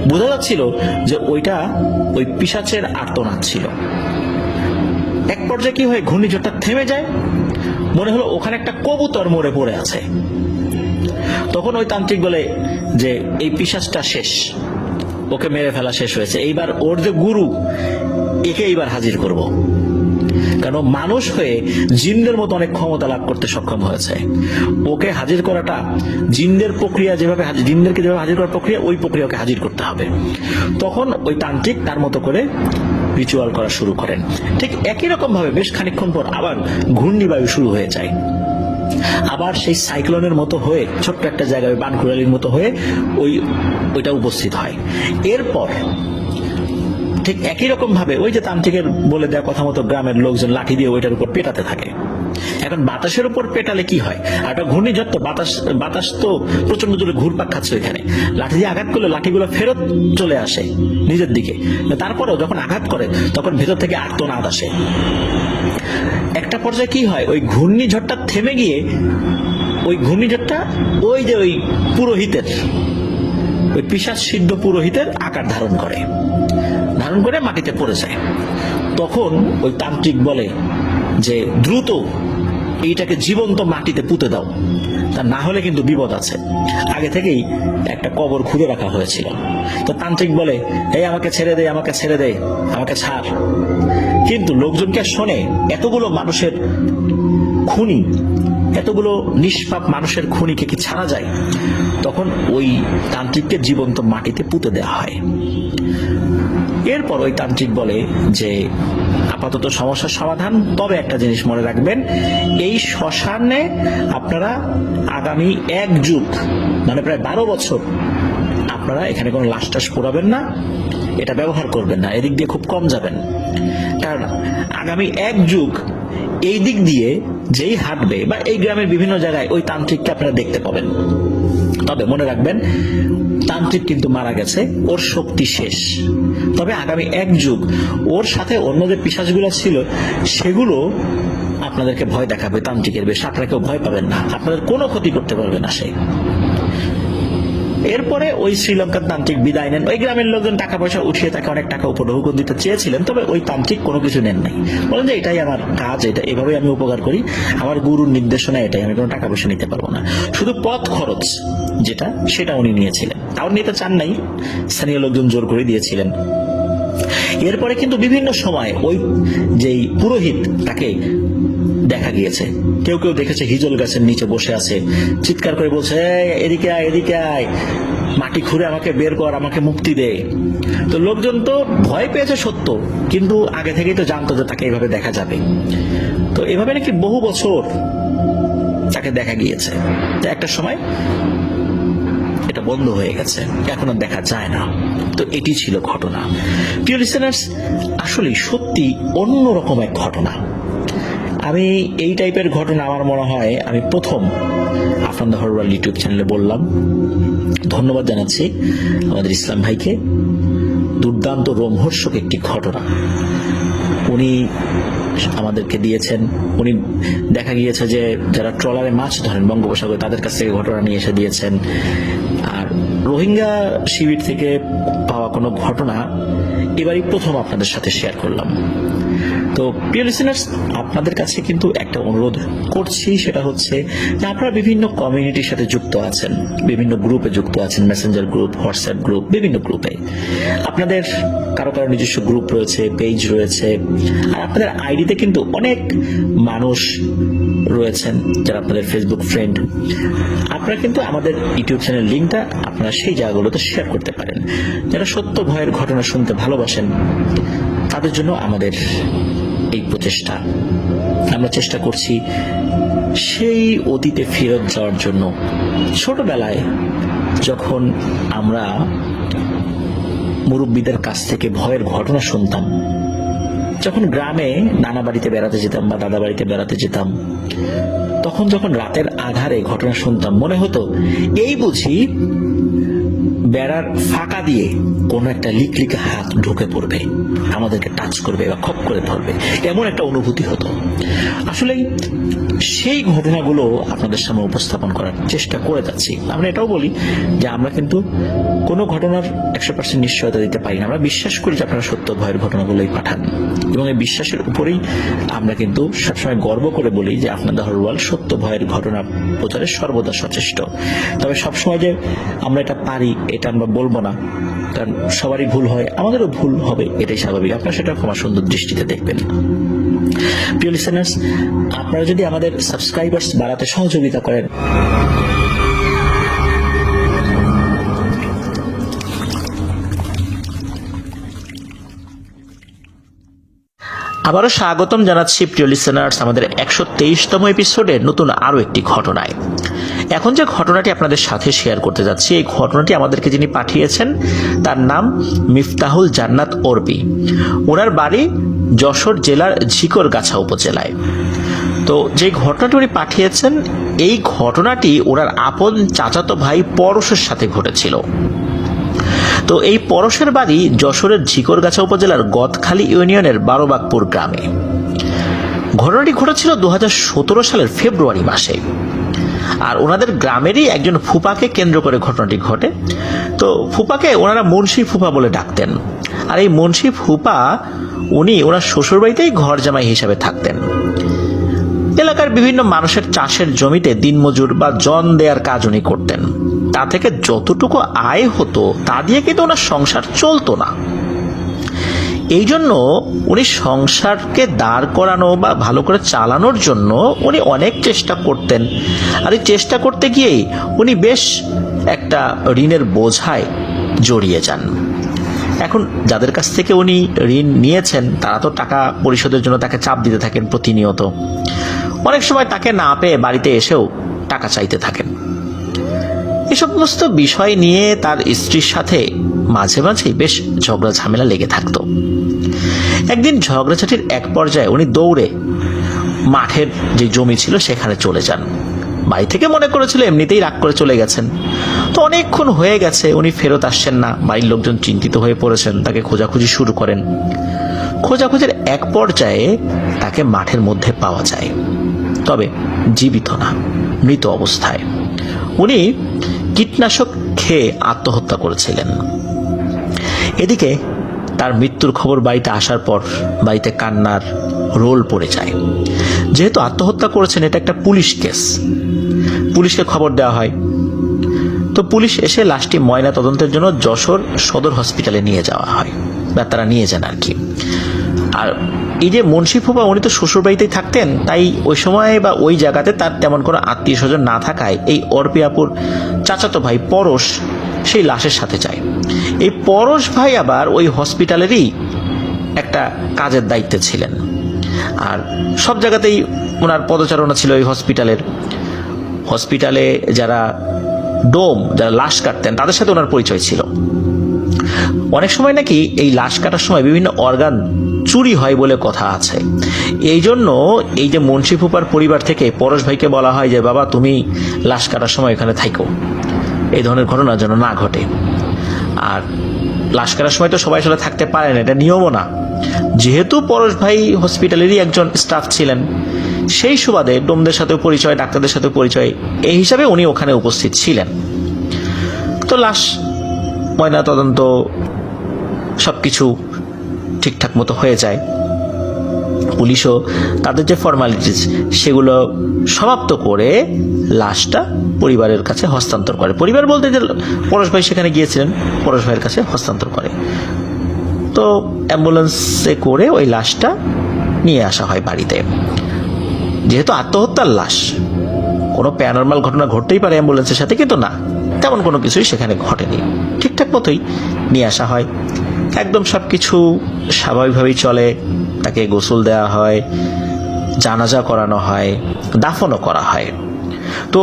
বোঝা যাচ্ছিল যে ওইটা ওই পিশাচের আর্তনাদ ছিল। এক পর্যায়ে কি হয়, ঘূর্ণিঝড়টা থেমে যায়, মনে হলো ওখানে একটা কবুতর মরে পড়ে আছে। তখন ওই তান্ত্রিক বলে যে এই পিশাচটা শেষ, ওকে মেরে ফেলা শেষ হয়েছে, এইবার ওর যে গুরু, একে এইবার হাজির করব। কারণ মানুষ হয়ে জিনদের মতো অনেক ক্ষমতা লাভ করতে সক্ষম হয়েছে। ওকে হাজির করাটা জিনদের প্রক্রিয়া, যেভাবে জিনদেরকে যেভাবে হাজির করার প্রক্রিয়া, ওই প্রক্রিয়া ওকে হাজির করতে হবে। তখন ওই তান্ত্রিক তার মতো করে রিচুয়াল করা শুরু করেন। ঠিক একই রকম ভাবে বেশ খানিকক্ষণ পর আবার ঘূর্ণিবায়ু শুরু হয়ে যায়। আবার সেই সাইক্লোনের মতো হয়ে ছোট্ট একটা জায়গায় বানকুরালির মতো হয়ে ওইটা উপস্থিত হয়। এরপর ঠিক একই রকম ভাবে ওই যে তান্ত্রিকের বলে দেওয়া কথা মতো গ্রামের লোকজন লাঠি দিয়ে ওইটার উপর পেটাতে থাকে। এখন বাতাসের উপর পেটালে কি হয়, আর একটা ঘূর্ণিঝড় তো, বাতাস তো প্রচন্ড জোরে ঘুরপাক খাচ্ছে ওইখানে। লাঠি দিয়ে আঘাত করলে লাঠিগুলো ফেরত চলে আসে নিজের দিকে। তারপরেও যখন আঘাত করে তখন ভেতর থেকে আর্তনাদ আসে। একটা পর্যায়ে কি হয়, ওই ঘূর্ণিঝড়টা থেমে গিয়ে ওই ঘূর্ণিঝড়টা ওই যে ওই পুরোহিতের, ওই পিশাচ সিদ্ধ পুরোহিতের আকার ধারণ করে মাটিতে পড়ে যায়। তখন ওই তান্ত্রিক বলে যে দ্রুত এইটাকে জীবন্ত মাটিতে পুঁতে দাও, তা না হলে কিন্তু বিপদ আছে। আগে থেকেই একটা কবর খুঁড়ে রাখা হয়েছিল। তো তান্ত্রিক বলে, এই আমাকে ছেড়ে দে, আমাকে ছেড়ে দে, আমাকে ছাড়। কিন্তু লোকজনকে শোনে, এতগুলো মানুষের খুনি, এতগুলো নিষ্পাপ মানুষের খুনিকে কি ছাড়া যায়? তখন ওই তান্ত্রিককে জীবন্ত মাটিতে পুঁতে দেওয়া হয়। এরপর ওই তান্ত্রিক বলে যে আপাতত সমস্যার সমাধান, তবে একটা জিনিস মনে রাখবেন, এই শ্মশানে আপনারা আগামী 1 যুগ, মানে প্রায় 12 বছর আপনারা এখানে কোনো লাশ টাশ পোড়াবেন না, এটা ব্যবহার করবেন না, এদিক দিয়ে খুব কম যাবেন। কারণ আগামী 1 যুগ এই দিক দিয়ে যেই হাঁটবে বা এই গ্রামের বিভিন্ন জায়গায় ওই তান্ত্রিককে আপনারা দেখতে পাবেন। তবে মনে রাখবেন, তান্ত্রিক কিন্তু মারা গেছে, ওর শক্তি শেষ। তবে আগামী 1 যুগ ওর সাথে অন্য যে পিশাচগুলো ছিল সেগুলো আপনাদেরকে ভয় দেখাবে তান্ত্রিকের বেশ। আপনারা কেউ ভয় পাবেন না, আপনাদের কোনো ক্ষতি করতে পারবে না সে। এরপরে ওই শ্রীলঙ্কার তান্ত্রিক বিদায় নেন। ওই গ্রামের লোকজন টাকা পয়সা উঠিয়ে তাকে অনেক টাকা উপঢৌকন দিতে চেয়েছিলেন, তবে ওই তান্ত্রিক কোনো কিছু নেন নাই। বলেন যে এটাই আমার কাজ, এটা এভাবেই আমি উপকার করি, আমার গুরুর নির্দেশনা এটাই, আমি কোনো টাকা পয়সা নিতে পারবো না, শুধু পথ খরচ যেটা সেটা উনি নিয়েছিলেন। তাও নিতে চান নাই, স্থানীয় লোকজন জোর করে দিয়েছিলেন। এরপরে কিন্তু বিভিন্ন সময় ওই যেই পুরোহিত তাকে দেখা গিয়েছে, কেউ কেউ দেখেছে হিজল গাছের নিচে বসে আছে, চিৎকার করে বলছে, এদিকে আয়, এদিকে আয়, মাটি খুঁড়ে আমাকে বের কর, আমাকে মুক্তি দে। তো লোকজন তো ভয় পেয়েছে সত্য, কিন্তু আগে থেকেই তো জানতো যে তাকে এইভাবে দেখা যাবে। তো এভাবে নাকি বহু বছর তাকে দেখা গিয়েছে। তো একটা সময় এটা বন্ধ হয়ে গেছে, এখন আর দেখা যায় না। তো এটি ছিল ঘটনা। প্রিয় লিসেনার্স, আসলে সত্যি অন্যরকম এক ঘটনা। আমি এই টাইপের ঘটনা আমার মনে হয় আমি প্রথম Afran the horror world YouTube চ্যানেলে বললাম। ধন্যবাদ জানাচ্ছি আমাদের ইসলাম ভাইকে। দুর্দান্ত রোমহর্ষক একটি ঘটনা উনি আমাদেরকে দিয়েছেন। উনি দেখা গিয়েছে যে যারা ট্রলারে মাছ ধরেন বঙ্গোপসাগরে, তাদের কাছ থেকে ঘটনা নিয়ে এসে দিয়েছেন। আর রোহিঙ্গা শিবির থেকে পাওয়া কোনো ঘটনা এবারই প্রথম আপনাদের সাথে শেয়ার করলাম। তো প্রিয় লিসেনার্স, আপনাদের কাছে কিন্তু একটা অনুরোধ করছি, সেটা হচ্ছে যে আপনারা বিভিন্ন কমিউনিটির সাথে যুক্ত আছেন, বিভিন্ন গ্রুপে যুক্ত আছেন, মেসেঞ্জার গ্রুপ, হোয়াটসঅ্যাপ গ্রুপ, বিভিন্ন গ্রুপে আপনাদের কারো কারো নিজস্ব গ্রুপ রয়েছে, পেজ রয়েছে। আর আপনাদের আইডিতে কিন্তু অনেক মানুষ রয়েছেন যারা আপনাদের ফেসবুক ফ্রেন্ড। আপনারা কিন্তু আমাদের ইউটিউব চ্যানেল লিঙ্কটা আপনারা সেই জায়গাগুলোতে শেয়ার করতে পারেন। যারা সত্য ভয়ের ঘটনা শুনতে ভালোবাসেন তাদের জন্য আমাদের এই প্রচেষ্টা। আমরা চেষ্টা করছি সেই অতীতে ফেরত যাওয়ার জন্য। ছোটবেলায় যখন আমরা মুরব্বীদের কাছ থেকে ভয়ের ঘটনা শুনতাম, যখন গ্রামে নানা বাড়িতে বেড়াতে যেতাম বা দাদা বাড়িতে বেড়াতে যেতাম, তখন যখন রাতের আধারে ঘটনা শুনতাম, মনে হতো এই বুঝি বেড়ার ফাঁকা দিয়ে কোনো একটা লিকলিকে হাত ঢুকে পড়বে, আমাদেরকে টাচ করবে বা খপ করে ধরবে, এমন একটা অনুভূতি হতো। আসলে সেই ঘটনাগুলো আপনাদের সামনে উপস্থাপন করার চেষ্টা করে যাচ্ছি। আমরা এটাও বলি যে আমরা কিন্তু কোনো ঘটনার 100% নিশ্চয়তা দিতে পারি না। আমরা বিশ্বাস করি যে আপনারা সত্য ভয়ের ঘটনাগুলোই পাঠান, এবং এই বিশ্বাসের উপরেই আমরা কিন্তু সবসময় গর্ব করে বলি যে আফরান দ্য হরর ওয়ার্ল্ড সত্য ভয়ের ঘটনা প্রচারে সর্বদা সচেষ্ট। তবে সবসময় যে আমরা এটা পারি এটা আমরা বলবো না, কারণ সবারই ভুল হয়, আমাদেরও ভুল হবে, এটাই স্বাভাবিক। আপনারা সেটা ক্ষমা সুন্দর দৃষ্টিতে দেখবেন। প্রিয় লিসেনার্স, আপনারা যদি আমাদের সাবস্ক্রাইবার্স বাড়াতে সহযোগিতা করেন, আবারও স্বাগতম জানাচ্ছি প্রিয় লিসেনার্স আমাদের 123তম এপিসোডের নতুন আরো একটি ঘটনায়। এখন যে ঘটনাটি আপনাদের সাথে শেয়ার করতে যাচ্ছি, এই ঘটনাটি আমাদেরকে যিনি পাঠিয়েছেন তার নাম মিফতাহুল জান্নাত অরবি। ওনার বাড়ি যশোর জেলার ঝিকরগাছা উপজেলায়। তো যে ঘটনাটি উনি পাঠিয়েছেন, এই ঘটনাটি ওনার আপন চাচাতো ভাই পরশের সাথে ঘটেছিল। তো এই পরশের বাড়ি যশোরের ঝিকরগাছা উপজেলার গদখালী ইউনিয়নের বারোবাগপুর গ্রামে। ঘটনাটি ঘটেছিল 2017 সালের ফেব্রুয়ারি মাসে। আর ওনাদের গ্রামেরই একজন ফুপাকে কেন্দ্র করে ঘটনাটি ঘটে। তো ফুপাকে ওনারা মুন্সি ফুপা বলে ডাকতেন। আর এই মুন্সি ফুপা উনি ওনার শ্বশুরবাড়িতেই ঘর জামাই হিসাবে থাকতেন। এলাকার বিভিন্ন মানুষের চাষের জমিতে দিনমজুর বা জন দেয়ার কাজ উনি করতেন। তা থেকে যতটুকু আয় হতো তা দিয়ে কিন্তু ওনার সংসার চলতো না। এই জন্য উনি সংসারকে দাঁড় করানো বা ভালো করে চালানোর জন্য উনি অনেক চেষ্টা করতেন। আর এই চেষ্টা করতে গিয়েই উনি বেশ একটা ঋণের বোঝায় জড়িয়ে যান। এখন যাদের কাছ থেকে উনি ঋণ নিয়েছেন তারা তো টাকা পরিশোধের জন্য তাকে চাপ দিতে থাকেন প্রতিনিয়ত। অনেক সময় তাকে না পেয়ে বাড়িতে এসেও টাকা চাইতে থাকেন। এই সমস্ত বিষয় নিয়ে তার স্ত্রীর সাথে মাঝে মাঝে বেশ ঝগড়া ঝামেলা লেগে থাকতো। একদিন ঝগড়াঝাটির এক পর্যায়ে উনি দৌড়ে মাঠের যে জমি ছিল সেখানে চলে যান। বাড়ি থেকে মনে করেছিল এমনিতেই রাগ করে চলে গেছেন। তো অনেকক্ষণ হয়ে গেছে, উনি ফেরত আসছেন না। বাড়ির লোকজন চিন্তিত হয়ে পড়েছেন, তাকে খোঁজাখুঁজি শুরু করেন। খোঁজাখুঁজির এক পর্যায়ে তাকে মাঠের মধ্যে পাওয়া যায়, তবে জীবিত না, মৃত অবস্থায়। উনি কীটনাশক খেয়ে আত্মহত্যা করেছিলেন। এদিকে তার মৃত্যুর খবর বাড়িতে আসার পর বাড়িতে কান্নার রোল পড়ে যায়। যেহেতু আত্মহত্যা করেছেন, এটা একটা পুলিশ কেস, পুলিশকে খবর দেওয়া হয়। তো পুলিশ এসে লাশটি ময়না তদন্তের জন্য যশোর সদর হসপিটালে নিয়ে যাওয়া হয়, বা তারা নিয়ে যান আর কি। আর এই যে মুন্সি ফুপা, উনি তো শ্বশুর বাড়িতেই থাকতেন, তাই ওই সময় বা ওই জায়গাতে তার তেমন কোনো আত্মীয় স্বজন না থাকায় এই অর্পি আপুর চাচাতো ভাই পরশ সেই লাশের সাথে যায়। এই পরশ ভাই আবার ওই হসপিটালেরই একটা কাজের দায়িত্বে ছিলেন, আর সব জায়গাতেই ওনার পদচারণা ছিল। এই হসপিটালে যারা যারা লাশ কাটতেন তাদের সাথে ওনার পরিচয় ছিল। অনেক সময় নাকি এই লাশ কাটার সময় বিভিন্ন অর্গান চুরি হয় বলে কথা আছে। এই জন্য এই যে মুন্সি ফুপার পরিবার থেকে পরশ ভাইকে বলা হয় যে বাবা, তুমি লাশ কাটার সময় এখানে থাকো, এই ধরনের ঘটনা যেন না ঘটে। আর লাশ কাটার সময় তো সবাই আসলে থাকতে পারে না, এটা নিয়মও না। যেহেতু পরশ ভাই হসপিটালেরই একজন স্টাফ ছিলেন, সেই সুবাদে ডোমদের সাথে পরিচয়, ডাক্তারদের সাথে পরিচয়, এই হিসাবে উনি ওখানে উপস্থিত ছিলেন। তো লাশ ময়না তদন্ত সবকিছু ঠিকঠাক মতো হয়ে যায়। পুলিশও তাদের যে ফর্মালিটিস সেগুলো সমাপ্ত করে লাশটা পরিবারের কাছে হস্তান্তর করে। পরিবার বলতে যে পরশ ভাই সেখানে গিয়েছিলেন, পরশ ভাইয়ের কাছে হস্তান্তর করে। তো অ্যাম্বুলেন্সে করে ওই লাশটা নিয়ে আসা হয় বাড়িতে। যেহেতু আত্মহত্যার লাশ, কোনো প্যারানরমাল ঘটনা ঘটতেই পারে অ্যাম্বুলেন্সের সাথে, কিন্তু না, তেমন কোনো কিছুই সেখানে ঘটেনি। ঠিকঠাক মতোই নিয়ে আসা হয়, একদম সবকিছু স্বাভাবিকভাবেই চলে। তাকে গোসল দেওয়া হয়, জানাজা করানো হয়, দাফনও করা হয়। তো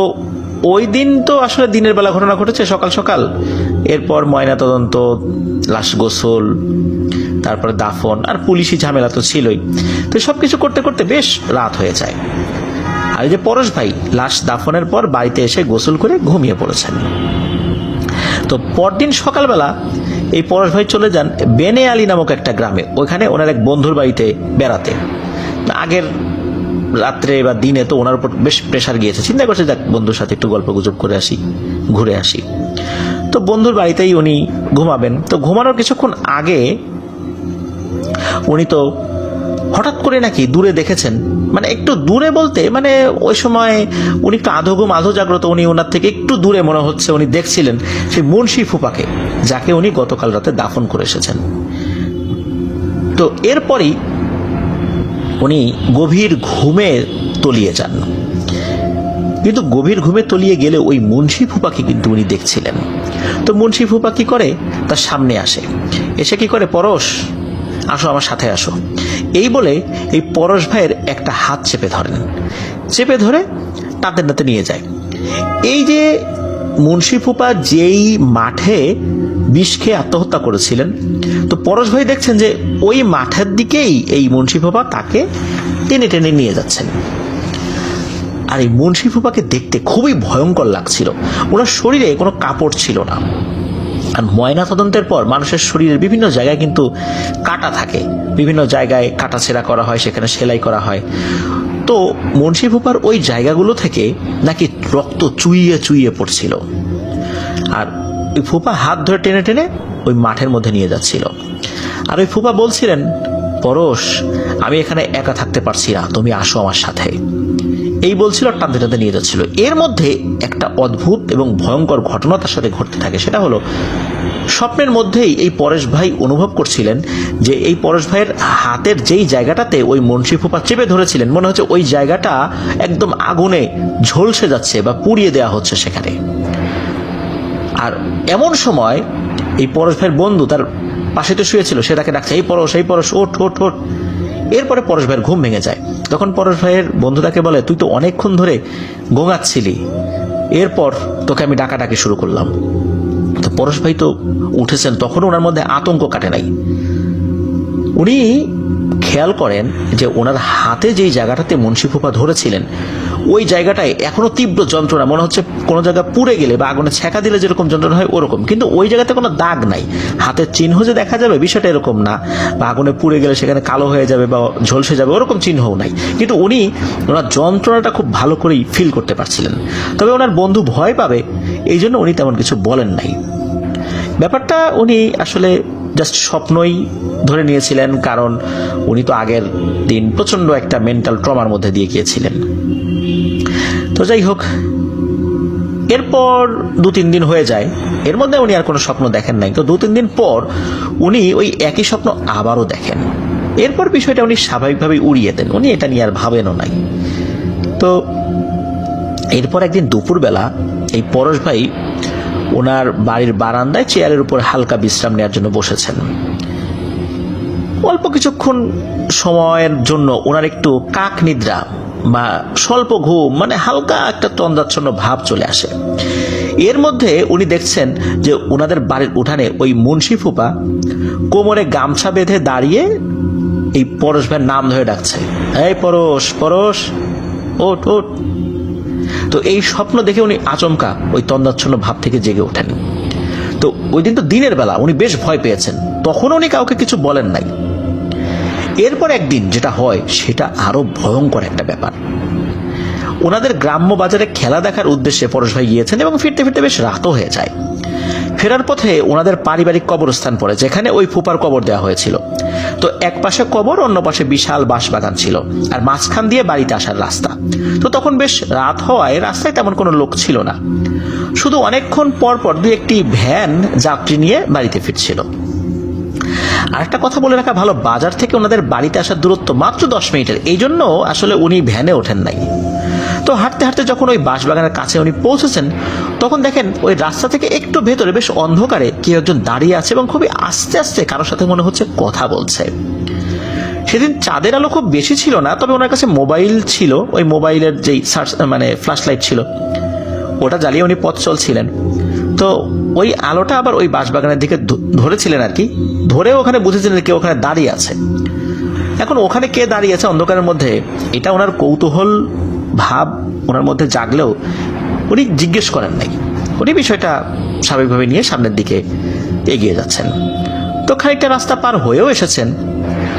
ওই দিন তো আসলে দিনের বেলা ঘটনা ঘটেছে, সকাল সকাল। এরপর ময়না তদন্ত, লাশ গোসল, তারপরে দাফন, আর পুলিশি ঝামেলা তো ছিলই। তো সবকিছু করতে করতে বেশ রাত হয়ে যায়। আর এই যে পরশ ভাই লাশ দাফনের পর বাড়িতে এসে গোসল করে ঘুমিয়ে পড়েছেন। তো পরদিন সকালবেলা এই পরশ ভাই চলে যান বেনে আলী নামক একটা গ্রামে। ওইখানে ওনার এক বন্ধুর বাড়িতে বেড়াতে। আগের রাত্রে বা দিনে তো ওনার উপর বেশ প্রেশার গিয়েছে, চিন্তা করছে যাক বন্ধুর সাথে একটু গল্প গুজব করে আসি, ঘুরে আসি। তো বন্ধুর বাড়িতেই উনি ঘুমাবেন। তো ঘুমানোর কিছুক্ষণ আগে উনি তো হঠাৎ করে নাকি দূরে দেখেছেন, মানে একটু দূরে বলতে মানে ওই সময় উনি একটু আধো ঘুম আধো জাগ্রত, উনি ওনার থেকে একটু দূরে মনে হচ্ছে উনি দেখছিলেন সেই মুন্সি ফুপাকে, যাকে উনি গতকাল রাতে দাফন করে এসেছেন। তো এরপরই উনি গভীর ঘুমে তলিয়ে যান। কিন্তু গভীর ঘুমে তলিয়ে গেলে ওই মুন্সি ফুপাকে কিন্তু উনি দেখছিলেন। তো মুন্সি ফুপা কি করে, তার সামনে আসে, এসে কি করে, পরশ আসো, আমার সাথে আসো, এই বলে এই পরশ ভাইয়ের একটা হাত চেপে ধরেন। চেপে ধরে টানতে টানতে নিয়ে যায়। এই যে মুন্সি ফুপা যেই মাঠে বিষ খেয়ে আত্মহত্যা করেছিলেন, তো পরশ ভাই দেখছেন যে ওই মাঠের দিকেই এই মুন্সি ফুপা তাকে টেনে টেনে নিয়ে যাচ্ছেন। আর এই মুন্সি ফুপাকে দেখতে খুবই ভয়ঙ্কর লাগছিল। ওনার শরীরে কোনো কাপড় ছিল না। আর ময়না তদন্তের পর মানুষের শরীরের বিভিন্ন জায়গায় কিন্তু কাটা থাকে, বিভিন্ন জায়গায় কাটা ছেঁড়া করা হয়, সেখানে সেলাই করা হয়। তো মুন্সি ফুপার ওই জায়গাগুলো থেকে নাকি রক্ত চুইয়ে চুইয়ে পড়ছিল। আর ওই ফুপা হাত ধরে টেনে টেনে ওই মাঠের মধ্যে নিয়ে যাচ্ছিল। আর ওই ফুপা বলছিলেন, পরশ, আমি এখানে একা থাকতে পারছি না, তুমি আসো আমার সাথে, এই বলছিল, টানতে টানতে নিয়ে যাচ্ছিল। এর মধ্যে একটা অদ্ভুত এবং ভয়ঙ্কর ঘটনা তার সাথে ঘটতে থাকে। সেটা হলো, স্বপ্নের মধ্যেই এই পরেশ ভাই অনুভব করছিলেন যে এই পরেশ ভাইয়ের হাতের যেই জায়গাটাতে ওই মুন্সি ফুপা চেপে ধরেছিলেন, মনে হচ্ছে ওই জায়গাটা একদম আগুনে ঝলসে যাচ্ছে বা পুড়িয়ে দেওয়া হচ্ছে সেখানে। আর এমন সময় এই পরেশ ভাইয়ের বন্ধু তার পাশে তো শুয়েছিল, সে তাকে ডাকছে, এই পরশ, ওঠ ওঠ ওঠ। এরপরে পরশ ভাইয়ের ঘুম ভেঙে যায়। তখন পরশ ভাইয়ের বন্ধু তাকে বলে, তুই তো অনেকক্ষণ ধরে গোঙাচ্ছিলি, এরপর তোকে আমি ডাকাডাকি শুরু করলাম। তো পরশ ভাই তো উঠেছেন, তখন ওনার মধ্যে আতঙ্ক কাটে নাই। উনি খেয়াল করেন যে ওনার হাতে যেই জায়গাটাতে মুন্সি ফুপা ধরেছিলেন ওই জায়গাটায় এখনো তীব্র যন্ত্রণা, মনে হচ্ছে কোনো জায়গা পুড়ে গেলে বা আগুনে ছেঁকা দিলে যেরকম যন্ত্রণা হয় ওরকম, কিন্তু ওই জায়গাতে কোনো দাগ নাই। হাতের চিহ্ন যে দেখা যাবে বিষয়টা এরকম না, বা আগুনে পুড়ে গেলে সেখানে কালো হয়ে যাবে বা ঝলসে যাবে ওরকম চিহ্নও নাই, কিন্তু উনি ওনার যন্ত্রণাটা খুব ভালো করেই ফিল করতে পারছিলেন। তবে ওনার বন্ধু ভয় পাবে এই জন্য উনি তেমন কিছু বলেন নাই। ব্যাপারটা উনি আসলে জাস্ট স্বপ্নই ধরে নিয়েছিলেন, কারণ উনি তো আগের দিন প্রচন্ড একটা মেন্টাল ট্রমার মধ্যে দিয়ে গিয়েছিলেন। তো যাই হোক, এরপর 2-3 দিন হয়ে যায়, এর মধ্যে উনি আর কোনো স্বপ্ন দেখেন নাই। তো 2-3 দিন পর উনি ওই একই স্বপ্ন আবারও দেখেন। এরপর বিষয়টা উনি স্বাভাবিকভাবেই উড়িয়ে দেন, উনি এটা নিয়ে আর ভাবেনও নাই। তো এরপর একদিন দুপুরবেলা এই পরশ ভাই ওনার বাড়ির বারান্দায় চেয়ারের উপর হালকা বিশ্রাম নেওয়ার জন্য বসেছেন। অল্প কিছুক্ষণ সময়ের জন্য ওনার একটু কাক নিদ্রা বা স্বল্প ঘুম, মানে হালকা একটা তন্দ্রাচ্ছন্ন ভাব চলে আসে। এর মধ্যে উনি দেখছেন যে ওনাদের বাড়ির উঠানে ওই মুন্সি ফুপা কোমরে গামছা বেঁধে দাঁড়িয়ে এই পরশ ভাইয়ের নাম ধরে ডাকছে, এই পরশ, পরশ, ওঠ ওঠ। তো এই স্বপ্ন দেখে উনি আচমকা ওই তন্দ্রাচ্ছন্ন ভাব থেকে জেগে ওঠেন। তো ওই দিন তো দিনের বেলা, উনি বেশ ভয় পেয়েছেন, তখন উনি কাউকে কিছু বলেন নাই। এরপর একদিন যেটা হয় সেটা আরো ভয়ঙ্কর একটা ব্যাপার। ওনাদের গ্রাম্য বাজারে খেলা দেখার উদ্দেশ্যে পরশ ভাই গিয়েছেন এবং ফিরতে ফিরতে বেশ রাতও হয়ে যায়। ফেরার পথে ওনাদের পারিবারিক কবরস্থান পড়ে, যেখানে ওই ফুপার কবর দেওয়া হয়েছিল। তো এক পাশে কবর, অন্য পাশে বিশাল বাঁশবাগান ছিল, আর মাঝখান দিয়ে বাড়িতে আসার রাস্তা। তো তখন বেশ রাত হওয়ায় রাস্তায় তেমন কোনো লোক ছিল না, শুধু অনেকক্ষণ পর পর 2-1টি ভ্যান যাত্রী নিয়ে বাড়িতে ফিরছিল। আর একটা কথা বলে রাখা ভালো, বাজার থেকে ওনাদের বাড়িতে আসার দূরত্ব মাত্র 10 মিনিটের, এই জন্য আসলে উনি ভ্যানে ওঠেন নাই। তো হাঁটতে হাঁটতে যখন ওই বাঁশবাগানের কাছে উনি পৌঁছেছেন, তখন দেখেন ওই রাস্তা থেকে একটু ভেতরে বেশ অন্ধকারে কেউ একজন দাঁড়িয়ে আছে এবং খুবই আস্তে আস্তে কারোর সাথে মনে হচ্ছে কথা বলছে। সেদিন চাঁদের আলো খুব বেশি ছিল না, তবে ওনার কাছে মোবাইল ছিল, ওই মোবাইলের যেই ফ্ল্যাশ লাইট ছিল ওটা জ্বালিয়ে উনি পথ চলছিলেন। তো ওই আলোটা আবার ওই বাঁশবাগানের দিকে ধরেছিলেন আর কি, ধরে ওখানে বুঝেছিলেন কেউ ওখানে দাঁড়িয়ে আছে। এখন ওখানে কে দাঁড়িয়ে আছে অন্ধকারের মধ্যে, এটা ওনার কৌতূহল ভাব ওনার মধ্যে জাগলেও উনি জিজ্ঞেস করেন নাই। উনি বিষয়টা স্বাভাবিকভাবে নিয়ে সামনের দিকে এগিয়ে যাচ্ছেন। তো খানিকটা রাস্তা পার হয়েও এসেছেন।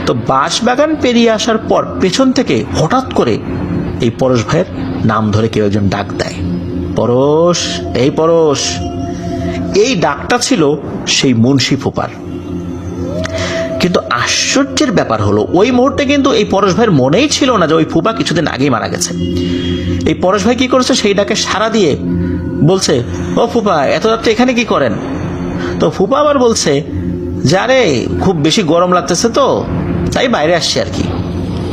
তো বাঁশবাগান পেরিয়ে আসার পর পেছন থেকে হঠাৎ করে এই পরশ ভাইয়ের নাম ধরে কেউ একজন ডাক দেয়, পরশ, এই পরশ। এই ডাকটা ছিল সেই মুন্সি ফুপার। কিন্তু আশ্চর্যের ব্যাপার হলো ওই মুহূর্তে কিন্তু এই পরশ ভাইয়ের মনেই ছিল না যে ওই ফুপা কিছুদিন আগেই মারা গেছে। এই পরশ ভাই কি করেছে, সেই ডাকে সাড়া দিয়ে বলছে, ও ফুপা, এত রাত্রে এখানে কি করেন? তো ফুপা আবার বলছে যে আরে খুব বেশি গরম লাগতেছে তো তাই বাইরে আসছি আর কি,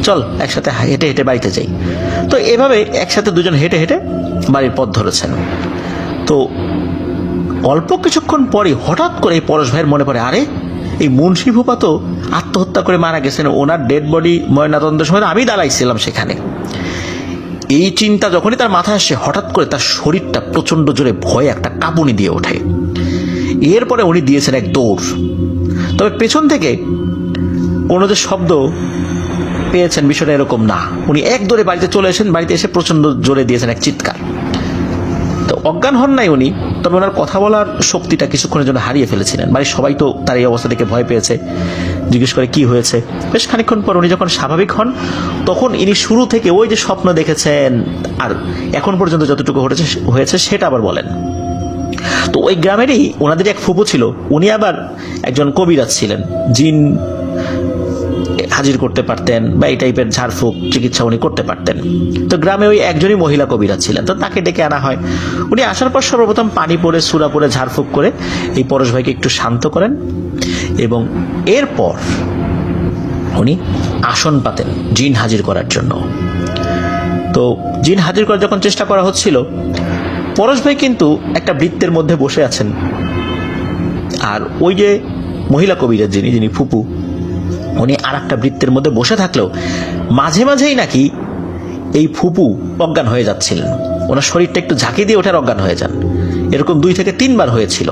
চল একসাথে হেঁটে হেঁটে বাড়িতে যাই। তো এভাবে একসাথে দুজন হেঁটে হেঁটে বাড়ির পথ ধরেছেন। তো অল্প কিছুক্ষণ পরে হঠাৎ করে এই পরশ ভাইয়ের মনে পড়ে, আরে এই মুন্সি ফুপা তো আত্মহত্যা করে মারা গেছেন, ওনার ডেড বডি ময়নাতদন্তের সময় আমি দাঁড়াইছিলাম সেখানে। এই চিন্তা যখনই তার মাথায় আসে, হঠাৎ করে তার শরীরটা প্রচন্ড জোরে ভয়ে একটা কাঁপুনি দিয়ে ওঠে। এরপরে উনি দিয়েছেন এক দৌড়। তবে পেছন থেকে কোনো যে শব্দ পেয়েছেন বিষয়টা এরকম না, উনি এক দৌড়ে বাড়িতে চলে এসেছেন। বাড়িতে এসে প্রচন্ড জোরে দিয়েছেন এক চিৎকার। তো অজ্ঞান হন নাই উনি, তবে ওনার কথা বলার শক্তিটা কিছুক্ষণের জন্য হারিয়ে ফেলেছিলেন। বাড়ির সবাই তো তার এই অবস্থা দেখে ভয় পেয়েছে, জিজ্ঞেস করে কি হয়েছে। বেশ খানিকক্ষণ পর উনি যখন স্বাভাবিক হন, তখন ইনি শুরু থেকে ওই যে স্বপ্ন দেখেছেন আর এখন পর্যন্ত যতটুকু হয়েছে সেটা আবার বলেন। তো ওই গ্রামেরই ওনাদের এক ফুপু ছিল, উনি আবার একজন কবিরাজ ছিলেন, জিন হাজির করতে পারতেন বা এই টাইপের ঝাড়ফুঁক চিকিৎসা উনি করতে পারতেন। তো গ্রামে ওই একজনই মহিলা কবিরাজ ছিলেন, তো তাকে ডেকে আনা হয়। উনি আসার পর সর্বপ্রথম পানি পরে সূরা পরে ঝাড়ফুঁক করে এই পরশ ভাইকে একটু শান্ত করেন এবং এরপর উনি আসন পাতেন জিন হাজির করার জন্য। তো জিন হাজির করার যখন চেষ্টা করা হচ্ছিল, পরশ ভাই কিন্তু একটা বৃত্তের মধ্যে বসে আছেন, আর ওই যে মহিলা কবিরাজ যিনি ফুপু, উনি আর একটা বৃত্তের মধ্যে বসে থাকলেও মাঝে মাঝেই নাকি এই ফুপু অজ্ঞান হয়ে যাচ্ছিলেন। ওনার শরীরটা একটু ঝাঁকি দিয়ে ওঠার অজ্ঞান হয়ে যান, এরকম 2 থেকে 3 বার হয়েছিল।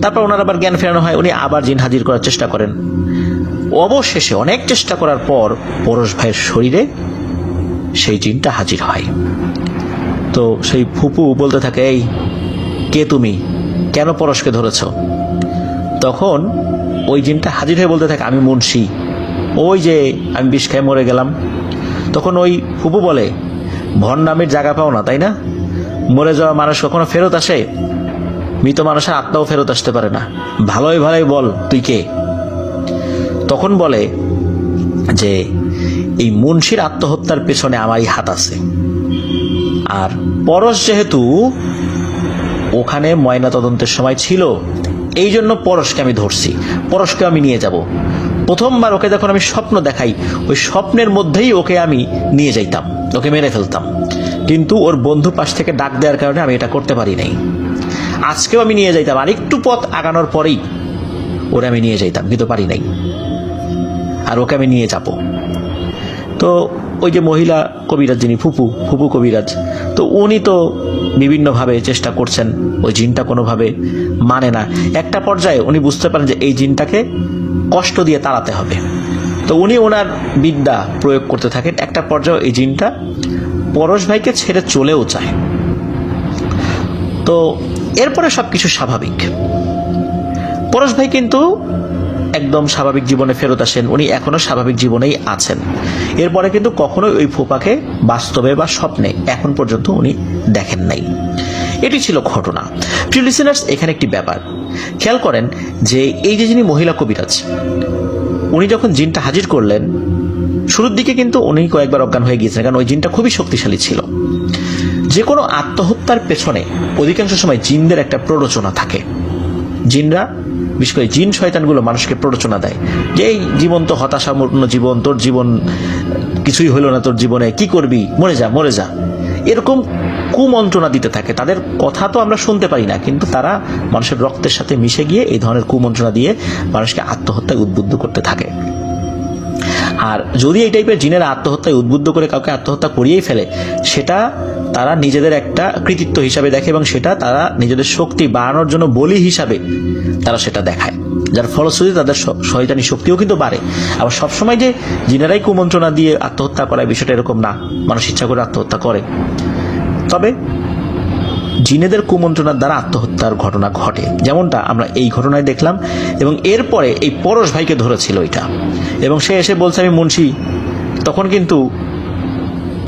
তারপর ওনার আবার জ্ঞান ফেরানো হয়, উনি আবার জিন হাজির করার চেষ্টা করেন। অবশেষে অনেক চেষ্টা করার পর পরশ ভাইয়ের শরীরে সেই জিনটা হাজির হয়। তো সেই ফুপু বলতে থাকে, এই কে তুমি, কেন পরশকে ধরেছ? তখন ওই জিনটা হাজির হয়ে বলতে থাকে, আমি মুন্সি, ওই যে আমি বিষ খেয়ে মরে গেলাম। তখন ওই ফুপু বলে, ভণ্ডামির জায়গা পাও না তাই না? মরে যাওয়া মানুষ কখনো ফেরত আসে? মৃত মানুষের আত্মাও ফেরত আসতে পারে না, ভালোই ভালোই বল তুই কে? তখন বলে যে এই মুন্সির আত্মহত্যার পেছনে আমারই হাত আছে, আর পরশ যেহেতু ওখানে ময়না তদন্তের সময় ছিল, এই জন্য পরশকে আমি ধরছি, পরশকে আমি নিয়ে যাব। প্রথমবার ওকে যখন আমি স্বপ্ন দেখাই, ওই স্বপ্নের মধ্যেই ওকে আমি নিয়ে যাইতাম, ওকে মেরে ফেলতাম, কিন্তু ওর বন্ধু পাশ থেকে ডাক দেওয়ার কারণে আমি এটা করতে পারি নাই। আজকেও আমি নিয়ে যাইতাম, আর একটু পথ আগানোর পরেই ওরে আমি নিয়ে যাইতাম, কিন্তু পারি নাই, আর ওকে আমি নিয়ে যাব। তো ওই যে মহিলা কবিরাজ, যিনি ফুপু কবিরাজ, তো উনি তো বিভিন্নভাবে চেষ্টা করছেন, ওই জিনটা কোনোভাবে মানে না। একটা পর্যায়ে উনি বুঝতে পারেন যে এই জিনটাকে কষ্ট দিয়ে তাড়াতে হবে, তো উনি ওনার বিদ্যা প্রয়োগ করতে থাকেন। একটা পর্যায়ে এই জিনটা পরশ ভাইকে ছেড়ে চলেও যায়। তো এরপরে সবকিছু স্বাভাবিক, পরশ ভাই কিন্তু একদম স্বাভাবিক জীবনে ফেরত আসেন, উনি এখনো স্বাভাবিক জীবনেই আছেন। এরপরে কিন্তু কখনোই ওই ফুপাকে বাস্তবে বা স্বপ্নে এখন পর্যন্ত উনি দেখেন নাই। এটি ছিল ঘটনা। প্রিয় লিসেনার্স, এখানে একটি ব্যাপার খেয়াল করেন যে এই যে যিনি মহিলা কবিরাজ, উনি যখন জিনটা হাজির করলেন, শুরুর দিকে কিন্তু উনি কয়েকবার অজ্ঞান হয়ে গিয়েছেন, কারণ ওই জিনটা খুবই শক্তিশালী ছিল। যে কোনো আত্মহত্যার পেছনে অধিকাংশ সময় জিনদের একটা প্ররোচনা থাকে। জিনরা, বিশেষ করে জিন শয়তানগুলো মানুষকে প্ররোচনা দেয় যে এই জীবন তো হতাশাপূর্ণ জীবন, তোর জীবন কিছুই হলো না, তোর জীবনে কি করবি, মরে যা মরে যা, এরকম কুমন্ত্রণা দিতে থাকে। তাদের কথা তো আমরা শুনতে পারি না, কিন্তু তারা মানুষের রক্তের সাথে মিশে গিয়ে এই ধরনের কুমন্ত্রণা দিয়ে মানুষকে আত্মহত্যায় উদ্বুদ্ধ করতে থাকে। আর যদি এই টাইপের জিনেরা আত্মহত্যায় উদ্বুদ্ধ করে কাউকে আত্মহত্যা করিয়েই ফেলে, সেটা তারা নিজেদের একটা কৃতিত্ব হিসাবে দেখে, এবং সেটা তারা নিজেদের শক্তি বাড়ানোর জন্য বলি হিসাবে তারা সেটা দেখায়, যার ফলশ্রুতি তাদের শয়তানি শক্তিও কিন্তু বাড়ে। আবার সবসময় যে জিনেরাই কুমন্ত্রণা দিয়ে আত্মহত্যা করায়, বিষয়টা এরকম না, মানুষ ইচ্ছা করে আত্মহত্যা করে। তবে জিনেদের কুমন্ত্রণার দ্বারা আত্মহত্যার ঘটনা ঘটে, যেমনটা আমরা এই ঘটনায় দেখলাম। এবং এরপরে এই পরশ ভাইকে ধরেছিল এটা, এবং সে এসে বলছে আমি মুন্সি। তখন কিন্তু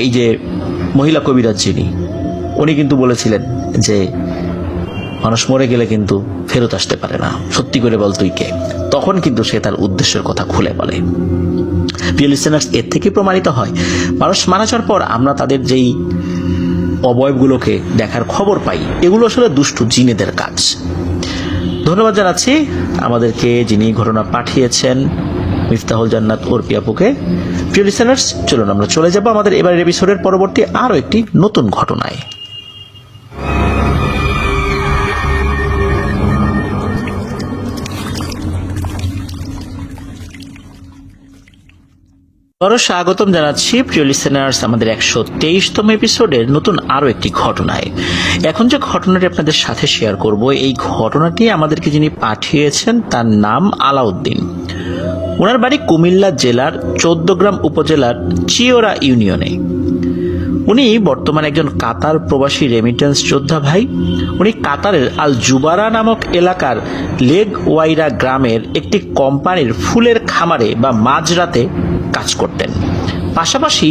এই যে মহিলা কবিরাজ যিনি, উনি কিন্তু বলেছিলেন যে মানুষ মরে গেলে কিন্তু ফেরত আসতে পারে না, সত্যি করে বল তুই কে। তখন কিন্তু সে তার উদ্দেশ্যের কথা খুলে বলে। প্রিয় লিসেনার্স, এর থেকে প্রমাণিত হয় মানুষ মারা যাওয়ার পর আমরা তাদের যেই অবয়বগুলোকে দেখার খবর পাই, এগুলো আসলে দুষ্টু জিনেদের কাজ। ধন্যবাদ জানাচ্ছি আমাদেরকে যিনি ঘটনা পাঠিয়েছেন, মিফতাহুল জান্নাত ওরপি আপুকে। প্রিয় লিসেনার্স, চলুন আমরা চলে যাব আমাদের এবারের এপিসোডের পরবর্তী আরো একটি নতুন ঘটনায়। আরো স্বাগতম জানাচ্ছি প্রিয় লিসেনার্স আমাদের 123তম এপিসোডের নতুন আরো একটি ঘটনায়। এখন যে ঘটনাটি আপনাদের সাথে শেয়ার করব, এই ঘটনাটি আমাদেরকে যিনি পাঠিয়েছেন তার নাম আলাউদ্দিন। ওনার বাড়ি কুমিল্লা জেলার 14গ্রাম উপজেলার চিওরা ইউনিয়নে। উনি বর্তমানে একজন কাতার প্রবাসী রেমিটেন্স যোদ্ধা ভাই। উনি কাতারের আল জুবারা নামক এলাকার লেগ ওয়াইরা গ্রামের একটি কোম্পানির ফুলের খামারে বা মাজরাতে কাজ করতেন। পাশাপাশি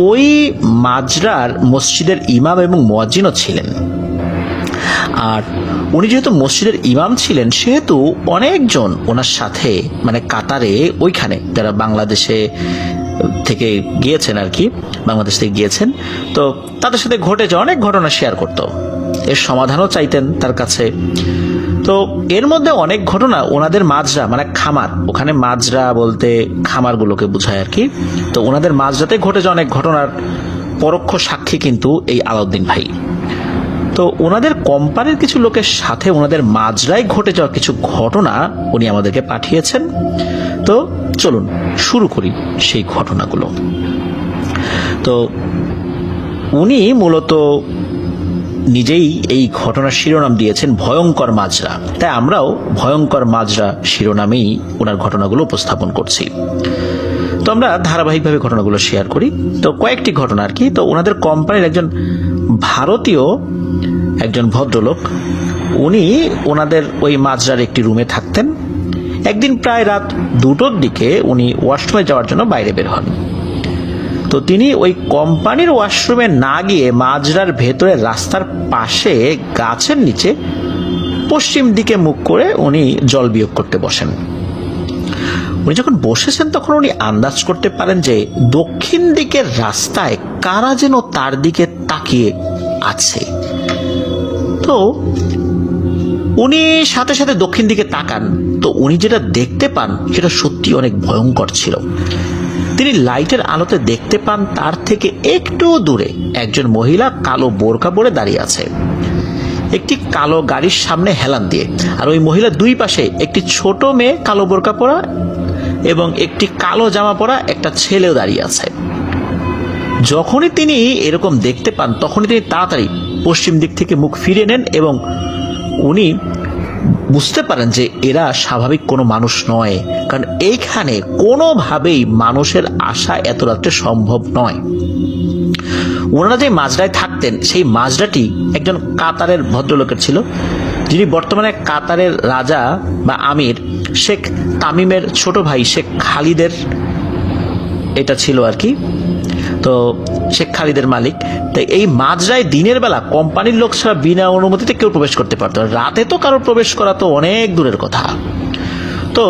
ওই মাজরার মসজিদের ইমাম এবং মুয়াজ্জিনও ছিলেন। আর উনি যেহেতু মসজিদের ইমাম ছিলেন, সেহেতু অনেকজন ওনার সাথে, মানে কাতারে ওইখানে যারা বাংলাদেশে থেকে গিয়েছেন আর কি, বাংলাদেশ থেকে গিয়েছেন, তো তাদের সাথে ঘটে যাওয়া অনেক ঘটনা শেয়ার করত, এর সমাধানও চাইতেন তার কাছে। তো এর মধ্যে অনেক ঘটনা ওনাদের মাজরা, মানে খামার, ওখানে মাজরা বলতে খামারগুলোকে বোঝায় আর কি, তো ওনাদের মাজরাতে ঘটে যাওয়া অনেক ঘটনার পরোক্ষ সাক্ষী কিন্তু এই আলাউদ্দিন ভাই। তো ওনাদের কোম্পানির কিছু লোকের সাথে ওনাদের মাজরায় ঘটে যাওয়া কিছু ঘটনা উনি আমাদেরকে পাঠিয়েছেন। তো চলুন শুরু করি সেই ঘটনাগুলো। তো উনি মূলত নিজেই এই ঘটনার শিরোনাম দিয়েছেন ভয়ঙ্কর মাজরা, তাই আমরাও ভয়ঙ্কর মাজরা শিরোনামেই ওনার ঘটনাগুলো উপস্থাপন করছি। তো আমরা ধারাবাহিকভাবে ঘটনাগুলো শেয়ার করি। তো কয়েকটি ঘটনা আর কি। তো ওনাদের কোম্পানির একজন ভারতীয় একজন ভদ্রলোক, উনি ওনাদের ওই মাজরার একটি রুমে থাকতেন। একদিন প্রায় রাত 2টোর দিকে উনি ওয়াশরুমে যাওয়ার জন্য বাইরে বের হন। তো তিনি ওই কোম্পানির ওয়াশরুমে না গিয়ে মাজরার ভেতরে রাস্তার পাশে গাছের নিচে পশ্চিম দিকে মুখ করে উনি জল বিয়োগ করতে বসেন। উনি যখন বসেছেন তখন উনি আন্দাজ করতে পারেন যে দক্ষিণ দিকের রাস্তায় কারা যেন তার দিকে তাকিয়ে আছে। তো উনি সাথে সাথে দক্ষিণ দিকে তাকান। তো উনি যেটা দেখতে পান সেটা সত্যি অনেক ভয়ঙ্কর ছিল। তিনি লাইটের আলোতে দেখতে পান তার থেকে একটু দূরে একজন মহিলা কালো বোরকা পরে দাঁড়িয়ে আছে একটি কালো গাড়ির সামনে হেলান দিয়ে। আর ওই মহিলা দুই পাশে একটি ছোট মেয়ে কালো বোরকা পরা এবং একটি কালো জামা পরা একটা ছেলেও দাঁড়িয়ে আছে। যখনই তিনি এরকম দেখতে পান তখনই তিনি তাড়াতাড়ি পশ্চিম দিক থেকে মুখ ফিরিয়ে নেন এবং উনি বুঝতে পারেন যে এরা স্বাভাবিক কোনো মানুষ নয়, কারণ এইখানে কোনোভাবেই মানুষের আসা এত রাত্রে সম্ভব নয়। ওনারা যে মাজরায় থাকতেন সেই মাজরাটি একজন কাতারের ভদ্রলোকের ছিল, যিনি বর্তমানে কাতারের রাজা বা আমির শেখ তামিমের ছোট ভাই শেখ খালিদের এটা ছিল আর কি। তো শেখ খালিদের মালিক। তাই এই মাজরায় দিনের বেলা কোম্পানির লোক ছাড়া বিনা অনুমতিতে কেউ প্রবেশ করতে পারত না। রাতে তো কারোর প্রবেশ করা তো অনেক দূরের কথা। তো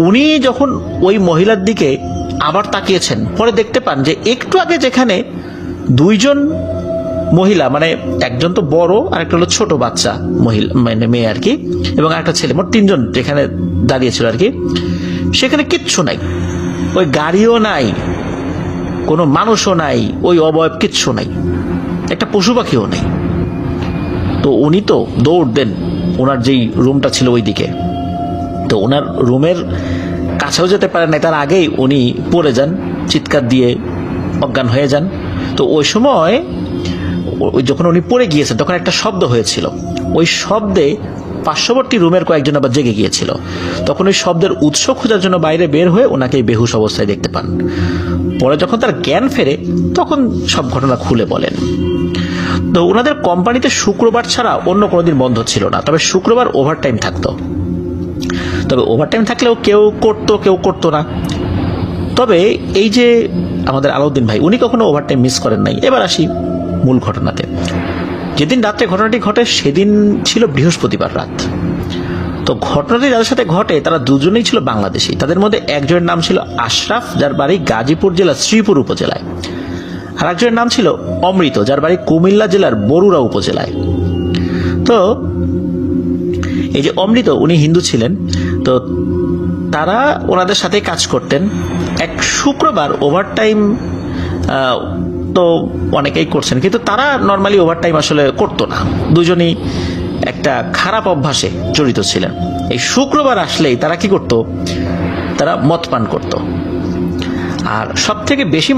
উনি যখন ওই মহিলার দিকে আবার তাকিয়েছেন, পরে দেখতে পান যে একটু আগে যেখানে দুইজন মহিলা, মানে একজন তো বড় আর একটা হলো ছোট বাচ্চা মহিলা, মানে মেয়ে আর কি, এবং একটা ছেলে, মোট 3জন যেখানে দাঁড়িয়েছিল আর কি, সেখানে কিচ্ছু নাই। ওই গাড়িও নাই, কোনো মানুষও নাই, ওই অবয়ব কিচ্ছু নাই, একটা পশু পাখিও নেই। তো উনি তো দৌড় দেন ওনার যেই রুমটা ছিল ওই দিকে। তো ওনার রুমের কাছেও যেতে পারেন না, তার আগেই উনি পড়ে যান, চিৎকার দিয়ে অজ্ঞান হয়ে যান। তো ওই সময় যখন উনি পড়ে গিয়েছেন তখন একটা শব্দ হয়েছিল। ওই শব্দে পার্শ্ববর্তী রুমের কয়েকজন আবার জেগে গিয়েছিল। তখন ওই শব্দের উৎস খোঁজার জন্য বাইরে বের হয়ে ওনাকে বেহুশ অবস্থায় দেখতে পান। পরে যখন তার জ্ঞান ফেরে তখন সব ঘটনা খুলে বলেন। তো ওনাদের কোম্পানিতে শুক্রবার ছাড়া অন্য কোনোদিন বন্ধ ছিল না, তবে শুক্রবার ওভারটাইম থাকতো। তবে ওভারটাইম থাকলেও কেউ করতো কেউ করতো না। তবে এই যে আমাদের আলাউদ্দিন ভাই, উনি কখনো ওভারটাইম মিস করেন নাই। এবার আসি মূল ঘটনাতে। যেদিন রাত্রে ঘটনাটি ঘটে সেদিন ছিল বৃহস্পতিবার রাত। তো ঘটনাটি যাদের সাথে ঘটে তারা দুজনেই ছিল বাংলাদেশি। তাদের মধ্যে একজনের নাম ছিল আশরাফ, যার বাড়ি গাজীপুর জেলার শ্রীপুর উপজেলায়, আর একজনের নাম ছিল অমৃত, যার বাড়ি কুমিল্লা জেলার বরুড়া উপজেলায়। তো এই যে অমৃত, উনি হিন্দু ছিলেন। তো তারা ওনাদের সাথে কাজ করতেন। এক শুক্রবার ওভারটাইম তো অনেকেই করছেন, কিন্তু তারা নর্মালি ওভারটাইম আসলে করতো না। দুজনেই একটা খারাপ অভ্যাসে জড়িত ছিলেন। এই শুক্রবার আসলেই তারা কি করত, তারা মদ পান করত। আর সব থেকে বেশি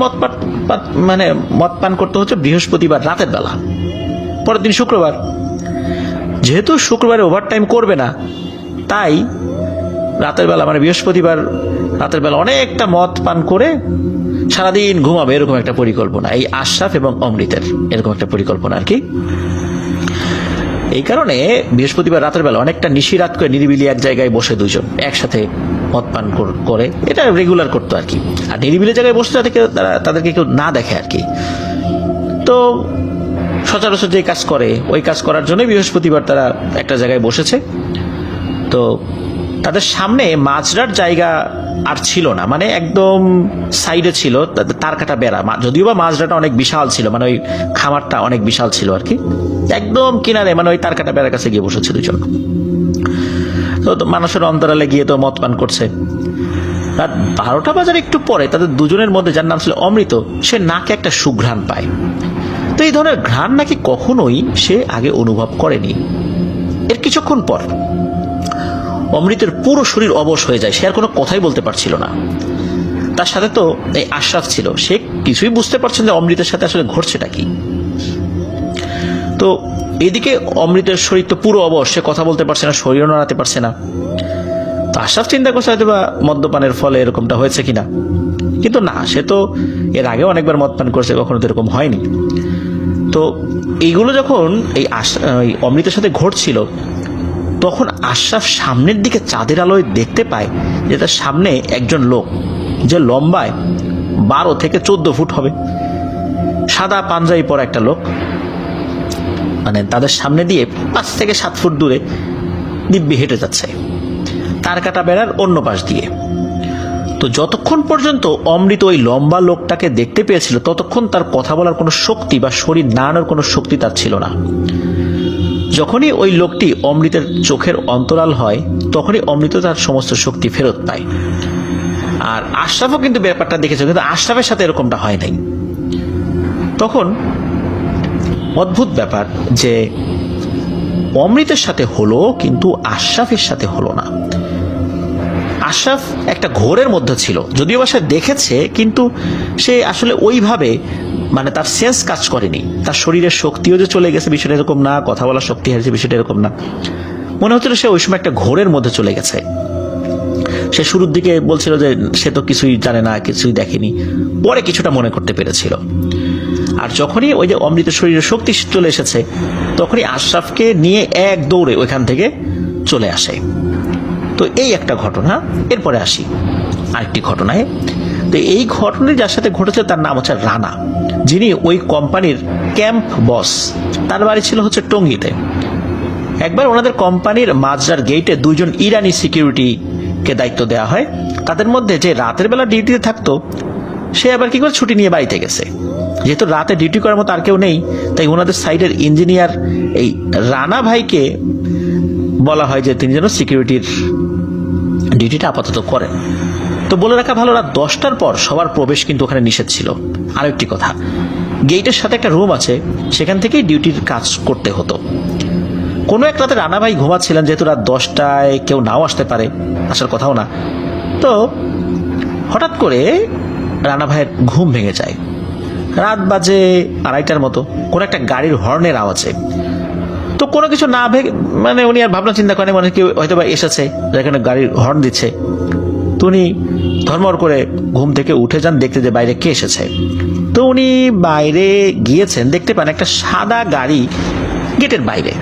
মদ পান করতে হচ্ছে বৃহস্পতিবার রাতের বেলা। পরের দিন শুক্রবার, যেহেতু শুক্রবারে ওভারটাইম করবে না, তাই রাতের বেলা মানে বৃহস্পতিবার রাতের বেলা অনেকটা মদ পান করে সারাদিন ঘুমাবে, এরকম একটা পরিকল্পনা এই আশরাফ এবং অমৃতের, এরকম একটা পরিকল্পনা আর কি। এই কারণে বৃহস্পতিবার রাতের বেলা অনেকটা নিশিরাত করে নিরিবিলি এক জায়গায় বসে দুজন একসাথে মদ পান করে, এটা রেগুলার করতো আর কি। আর নিরিবিলি জায়গায় বসে যাতে তাদেরকে কেউ না দেখে আর কি। তো সচরাচর যে কাজ করে ওই কাজ করার জন্য বৃহস্পতিবার তারা একটা জায়গায় বসেছে। তো তাদের সামনে মাজরার জায়গা আর ছিল না, মানে একদম সাইডে ছিল তার কাটা বেড়া। যদিও বা মাজরাটা অনেক বিশাল ছিল, মানে ওই খামারটা অনেক বিশাল ছিল আর কি, একদম কিনারে, মানে ওই তার কাটা বেড়ার কাছে গিয়ে বসেছে দুজন। তো মানুষের অন্তরালে গিয়ে তো মদ পান করছে। রাত 12টা বাজার একটু পরে তাদের দুজনের মধ্যে, যার নাম ছিল অমৃত, সে নাকে একটা সুঘ্রাণ পায়। তো এই ধরনের ঘ্রাণ নাকি কখনোই সে আগে অনুভব করেনি। এর কিছুক্ষণ পর অমৃতের পুরো শরীর অবশ হয়ে যায়, সে আর কোনো কথাই বলতে পারছিল না। তার সাথে তো এই আশরাফ ছিল, সে কিছুই বুঝতে পারছেন যে অমৃতের সাথে আসলে ঘটছেটা কি। তো এদিকে অমৃতের শরীর তো পুরো অবশ, সে কথা বলতে পারছে না, শরীরও নাড়াতে পারছে না। তো আশরাফ চিন্তা করছে হয়তো বা মদ্যপানের ফলে এরকমটা হয়েছে কিনা, কিন্তু না, সে তো এর আগে অনেকবার মদ পান করছে, কখনো তো এরকম হয়নি। তো এইগুলো যখন এই অমৃতের সাথে ঘটছিল, তখন আশরাফ সামনের দিকে চাঁদের আলোয় দেখতে পায় যে তার সামনে একজন লোক, যে লম্বায় 12 থেকে 14 ফুট হবে, সাদা পাঞ্জাবি পরা একটা লোক, মানে তাদের সামনে দিয়ে 5 থেকে 7 ফুট দূরে দিব্যি হেঁটে যাচ্ছে, তার কাটা বেড়ার অন্য পাশ দিয়ে। তো যতক্ষণ পর্যন্ত অমৃত ওই লম্বা লোকটাকে দেখতে পেয়েছিল, ততক্ষণ তার কথা বলার কোনো শক্তি বা শরীর নাড়ানোর কোনো শক্তি তার ছিল না। যখনই ওই লোকটি অমৃতের চোখের অন্তরাল হয়, তখনই অমৃত তার সমস্ত শক্তি ফেরত পায়। আর আশরাফও কিন্তু ব্যাপারটা দেখেছে, কিন্তু আশরাফের সাথে এরকমটা হয় নাই। তখন অদ্ভুত ব্যাপার যে অমৃতের সাথে হলো, কিন্তু আশরাফের সাথে হলো না। আশরাফ একটা ঘোরের মধ্যে ছিল, যদিও বা সে দেখেছে, কিন্তু সে আসলে ওইভাবে, মানে তার সেন্স কাজ করেনি, তার শরীরের শক্তিও যে চলে গেছে বিষয়টা এরকম না, কথা বলার শক্তি হারিয়েছে বিষয়টা এরকম না। মনে হচ্ছিল সে ওই সময় একটা ঘোরের মধ্যে চলে গেছে। সে শুরুর দিকে বলছিল যে সে তো কিছুই জানে না, কিছুই দেখেনি, পরে কিছুটা মনে করতে পেরেছিল। আর যখনই ওই যে অমৃত শরীরের শক্তি চলে এসেছে, তখনই আশরাফকে নিয়ে এক দৌড়ে ওইখান থেকে চলে আসে। তো এই একটা ঘটনা। এরপরে আসি আরেকটি ঘটনায়। তো এই ঘটনাটি যার সাথে ঘটেছে তার নাম হচ্ছে রানা, যিনি ওই কোম্পানির ক্যাম্প বস। তার বাড়ি ছিল হচ্ছে টঙ্গীতে। একবার ওনাদের কোম্পানির মাজরার গেটে 2 জন ইরানি সিকিউরিটিকে দায়িত্ব দেওয়া হয়। তাদের মধ্যে যে রাতের বেলা ডিউটিতে থাকতো, সে আবার কি করে ছুটি নিয়ে বাড়িতে গেছে। যেহেতু রাতে ডিউটি করার মতো আর কেউ নেই, তাই ওনাদের সাইডের ইঞ্জিনিয়ার এই রানা ভাইকে বলা হয় যে তিনি যেন সিকিউরিটির ডিউটিটা আপাতত করেন। তো বলে রাখা ভালো, রাত 10টার পর সবার প্রবেশ কিন্তু ওখানে নিষেধ ছিল। আর একটি কথা, গেটের সাথে একটা রুম আছে, সেখান থেকেই ডিউটির কাজ করতে হতো। কোনো এক রাতে রানা ভাই ঘুমাচ্ছিলেন, যেহেতু রাত 10টায় কেউ নাও আসতে পারে, আসার কথাও না। তো হঠাৎ করে রানা ভাইয়ের ঘুম ভেঙে যায়। রাত বাজে 2:30টার মতো, কোনো একটা গাড়ির হর্নের আওয়াজে। তো কোনো কিছু না ভেবে, মানে উনি আর ভাবনা চিন্তা করেন, মানে কেউ হয়তো বা এসেছে যেখানে গাড়ির হর্ন দিচ্ছে। তো উনি ধর্মর করে ঘুম থেকে উঠে যান, দেখতে যে বাইরে কে এসেছে। তো উনি বাইরে গিয়েছেন, দেখতে পান একটা সাদা গাড়ি গেটের বাইরে।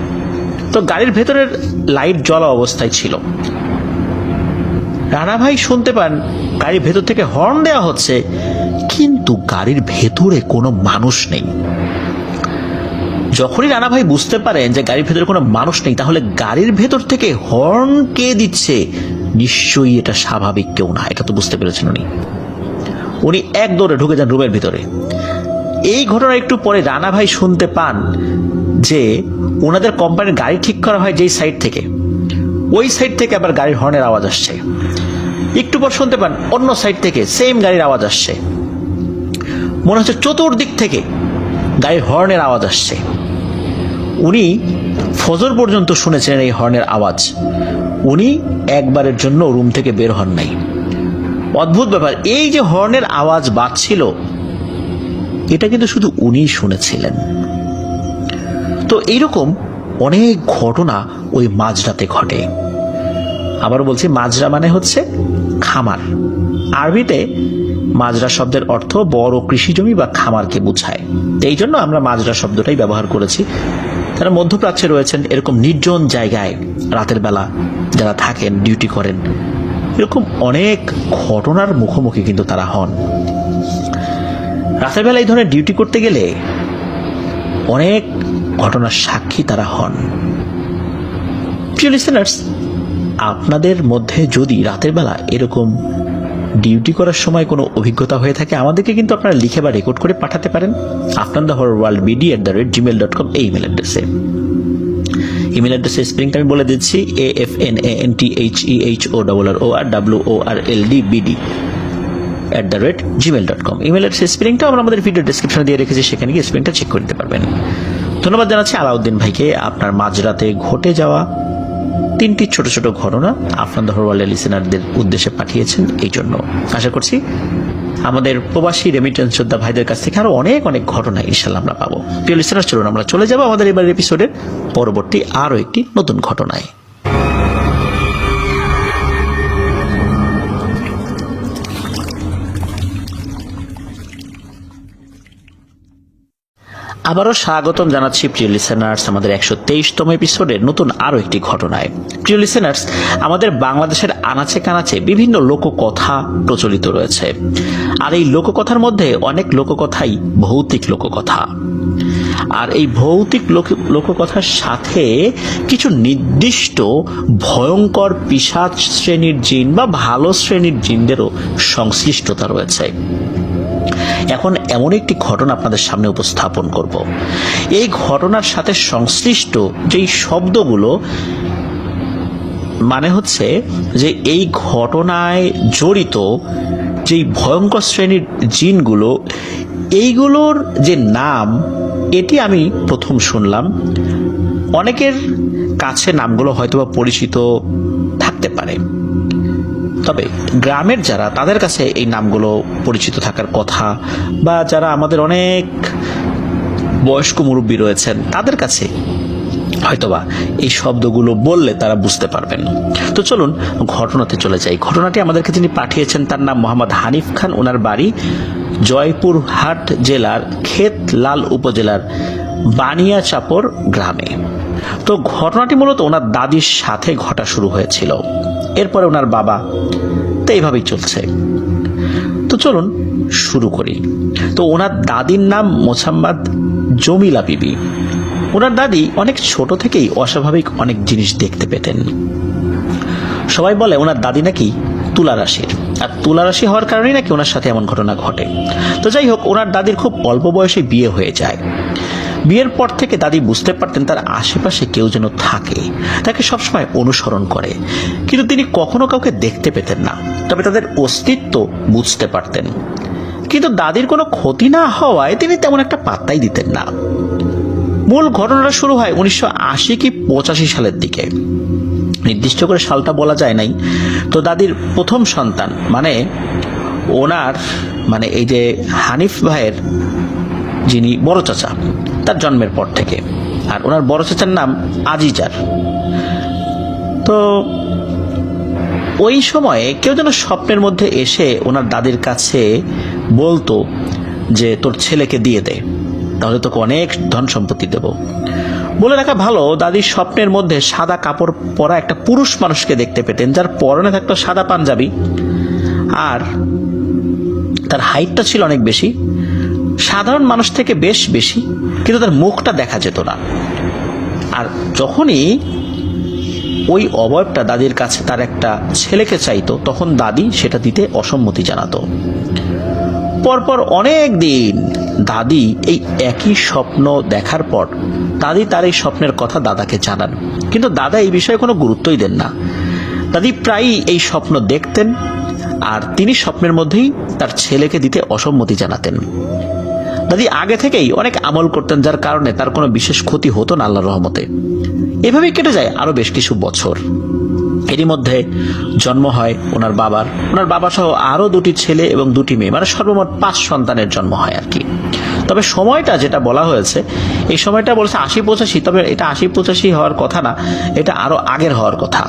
তো গাড়ির ভেতরের লাইট জ্বলা অবস্থায় ছিল। রানা ভাই শুনতে পান গাড়ির ভেতর থেকে হর্ন দেওয়া হচ্ছে, কিন্তু গাড়ির ভেতরে কোনো মানুষ নেই। যখনই রানা ভাই বুঝতে পারেন যে গাড়ির ভেতরে কোনো মানুষ নেই, তাহলে গাড়ির ভেতর থেকে হর্ন কে দিচ্ছে, নিশ্চয়ই এটা স্বাভাবিক কেউ না, এটা তো বুঝতে পেরেছেন উনি। উনি এক দৌড়ে ঢুকে যান রুমের ভিতরে। এই ঘটনা একটু পরে রানা ভাই শুনতে পান যে ওনাদের কোম্পানির গাড়ি ঠিক করা হয় যেই সাইড থেকে, ওই সাইড থেকে আবার গাড়ির হর্নের আওয়াজ আসছে। একটু পর শুনতে পান অন্য সাইড থেকে সেম গাড়ির আওয়াজ আসছে। মনে হচ্ছে চতুর্দিক থেকে গাড়ির হর্নের আওয়াজ আসছে। উনি ফজর পর্যন্ত শুনেছেন এই হর্নের আওয়াজ। উনি একবারের জন্য রুম থেকে বের হন নাই। অদ্ভুত ব্যাপার, এই যে হর্নের আওয়াজ বাজছিল, এটা কিন্তু শুধু উনিই শুনেছিলেন। তো এইরকম অনেক ঘটনা ওই মাঝরাতে ঘটে। আবার বলছি, মাজরা মানে হচ্ছে খামার। আরবিতে মাজরা শব্দের অর্থ বড় কৃষি জমি বা খামারকে বোঝায়। এই জন্য আমরা মাজরা শব্দটাই ব্যবহার করেছি। তারা মধ্যপ্রাচ্যে রয়েছেন, এরকম নির্জন জায়গায় রাতের বেলা যারা থাকেন, ডিউটি করেন, এরকম অনেক ঘটনার মুখোমুখি কিন্তু তারা হন। রাতের বেলা এই ধরনের ডিউটি করতে গেলে অনেক ঘটনার সাক্ষী তারা হন। প্রিয় লিসেনার্স, আপনাদের মধ্যে যদি রাতের বেলা এরকম ডিউটি করার সময় কোনো অভিজ্ঞতা হয়ে থাকে, আমাদেরকে কিন্তু আপনারা লিখে বা রেকর্ড করে পাঠাতে পারেন afnanthehorrorworldbd@gmail.com এই ইমেল অ্যাড্রেসে। ইমেল অ্যাড্রেসের স্পেলিংটা আমি বলে দিচ্ছি, afnanthehorrorwordbd@gmail.com। ইমেল অ্যাড্রেসের স্পেলিংটা আমরা আমাদের ভিডিও ডেসক্রিপশনে দিয়ে রেখেছি, সেখানে গিয়ে স্পেলিংটা চেক করে নিতে পারবেন। ধন্যবাদ জানাচ্ছি আলাউদ্দিন ভাইকে, আপনার মাঝরাতে ঘটে যাওয়া 3টি ছোট ছোট ঘটনা আফনান দ্য হরর ওয়ার্ল্ডের লিসেনারদের উদ্দেশ্যে পাঠিয়েছেন। এই জন্য আশা করছি আমাদের প্রবাসী রেমিটেন্স যোদ্ধা ভাইদের কাছ থেকে আরো অনেক অনেক ঘটনা ইনশাআল্লাহ আমরা পাবো। প্রিয় লিসেনার, চলুন আমরা চলে যাবো আমাদের এবারের এপিসোডের পরবর্তী আরো একটি নতুন ঘটনায়। আবারও স্বাগতম জানাচ্ছি প্রিয় লিসেনার্স আমাদের 123তম এপিসোডের নতুন আরো একটি ঘটনায়। প্রিয় লিসেনার্স, আমাদের বাংলাদেশের আনাচে কানাচে বিভিন্ন লোককথা প্রচলিত রয়েছে, আর এই লোককথার মধ্যে অনেক লোককথাই ভৌতিক লোককথা। আর এই ভৌতিক লোককথার সাথে কিছু নির্দিষ্ট ভয়ঙ্কর পিশাচ শ্রেণীর জিন বা ভালো শ্রেণীর জিনদেরও সংশ্লিষ্টতা রয়েছে। এখন এমন একটি ঘটনা আপনাদের সামনে উপস্থাপন করব। এই ঘটনার সাথে সংশ্লিষ্ট যেই শব্দগুলো, মানে হচ্ছে যে এই ঘটনায় জড়িত যেই ভয়ঙ্কর শ্রেণীর জিনগুলো, এইগুলোর যে নাম, এটি আমি প্রথম শুনলাম। অনেকের কাছে নামগুলো হয়তোবা পরিচিত থাকতে পারে, তবে গ্রামের যারা, তাদের কাছে এই নামগুলো পরিচিত থাকার কথা, বা যারা আমাদের অনেক বয়স্ক মুরব্বী রয়েছেন তাদের কাছে হয়তোবা এই শব্দগুলো বললে তারা বুঝতে পারবেন। তো চলুন ঘটনাতে চলে যাই। ঘটনাটি আমাদেরকে যিনি পাঠিয়েছেন তার নাম মোহাম্মদ হানিফ খান। ওনার বাড়ি জয়পুরহাট জেলার ক্ষেতলাল উপজেলার বানিয়াচাপর গ্রামে। তো ঘটনাটি মূলত ওনার দাদির সাথে ঘটা শুরু হয়েছিল, এরপরে ওনার বাবা, তো এইভাবেই চলছে। তো চলুন শুরু করি। তো ওনার দাদির নাম মোসাম্মদ জমিলা বিবি। ওনার দাদি অনেক ছোট থেকেই অস্বাভাবিক অনেক জিনিস দেখতে পেতেন। সবাই বলে ওনার দাদি নাকি তুলা রাশির, আর তুলা রাশি হওয়ার কারণেই নাকি ওনার সাথে এমন ঘটনা ঘটে। তো যাই হোক, ওনার দাদির খুব অল্প বয়সে বিয়ে হয়ে যায়। বিয়ের পর থেকে দাদি বুঝতে পারতেন তার আশেপাশে কেউ যেন থাকে, তাকে সবসময় অনুসরণ করে, কিন্তু তিনি কখনো কাউকে দেখতে পেতেন না, তবে তাদের অস্তিত্ব বুঝতে পারতেন। কিন্তু দাদির কোনো ক্ষতি না হওয়ায় তিনি তেমন একটা পাত্তাই দিতেন না। মূল ঘটনাটা শুরু হয় 1980 কি 85 সালের দিকে, নির্দিষ্ট করে সালটা বলা যায় নাই। তো দাদির প্রথম সন্তান, মানে ওনার, মানে এই যে হানিফ ভাইয়ের যিনি বড় চাচা, তার জন্মের পর থেকে, আর ওনার বড় চাচার নাম আজিজার। তো ওই সময়ে কেউ যেন স্বপ্নের মধ্যে এসে ওনার দাদির কাছে বলতো যে তোর ছেলেকে দিয়ে দে, তাহলে তোকে অনেক ধন সম্পত্তি দেব। বলে রাখা ভালো, দাদির স্বপ্নের মধ্যে সাদা কাপড় পরা একটা পুরুষ মানুষকে দেখতে পেতেন, যার পরনে থাকতো সাদা পাঞ্জাবি, আর তার হাইটটা ছিল অনেক বেশি, সাধারণ মানুষ থেকে বেশ বেশি, কিন্তু তার মুখটা দেখা যেত না। আর যখনই ওই অবয়বটা দাদির কাছে তার একটা ছেলেকে চাইতো, তখন দাদি সেটা দিতে অসম্মতি জানাতো। পরপর অনেক দিন দাদি এই একই স্বপ্ন দেখার পর দাদি তার এই স্বপ্নের কথা দাদাকে জানান, কিন্তু দাদা এই বিষয়ে কোনো গুরুত্বই দেন না। দাদি প্রায়ই এই স্বপ্ন দেখতেন, আর তিনি স্বপ্নের মধ্যেই তার ছেলেকে দিতে অসম্মতি জানাতেন। দাদি আগে থেকেই অনেক আমল করতেন, যার কারণে তার কোনো বিশেষ ক্ষতি হতো না আল্লাহর রহমতে। এভাবেই কেটে যায় আরো বেশ কিছু বছর। এরই মধ্যে জন্ম হয় ওনার বাবা সহ আরো 2টি ছেলে এবং 2টি মেয়ে, মানে সর্বমোট 5 সন্তানের জন্ম হয় আর কি। তবে সময়টা যেটা বলা হয়েছে, এই সময়টা বলছে 80-85, তবে এটা 80-85 হওয়ার কথা না, এটা আরো আগের হওয়ার কথা।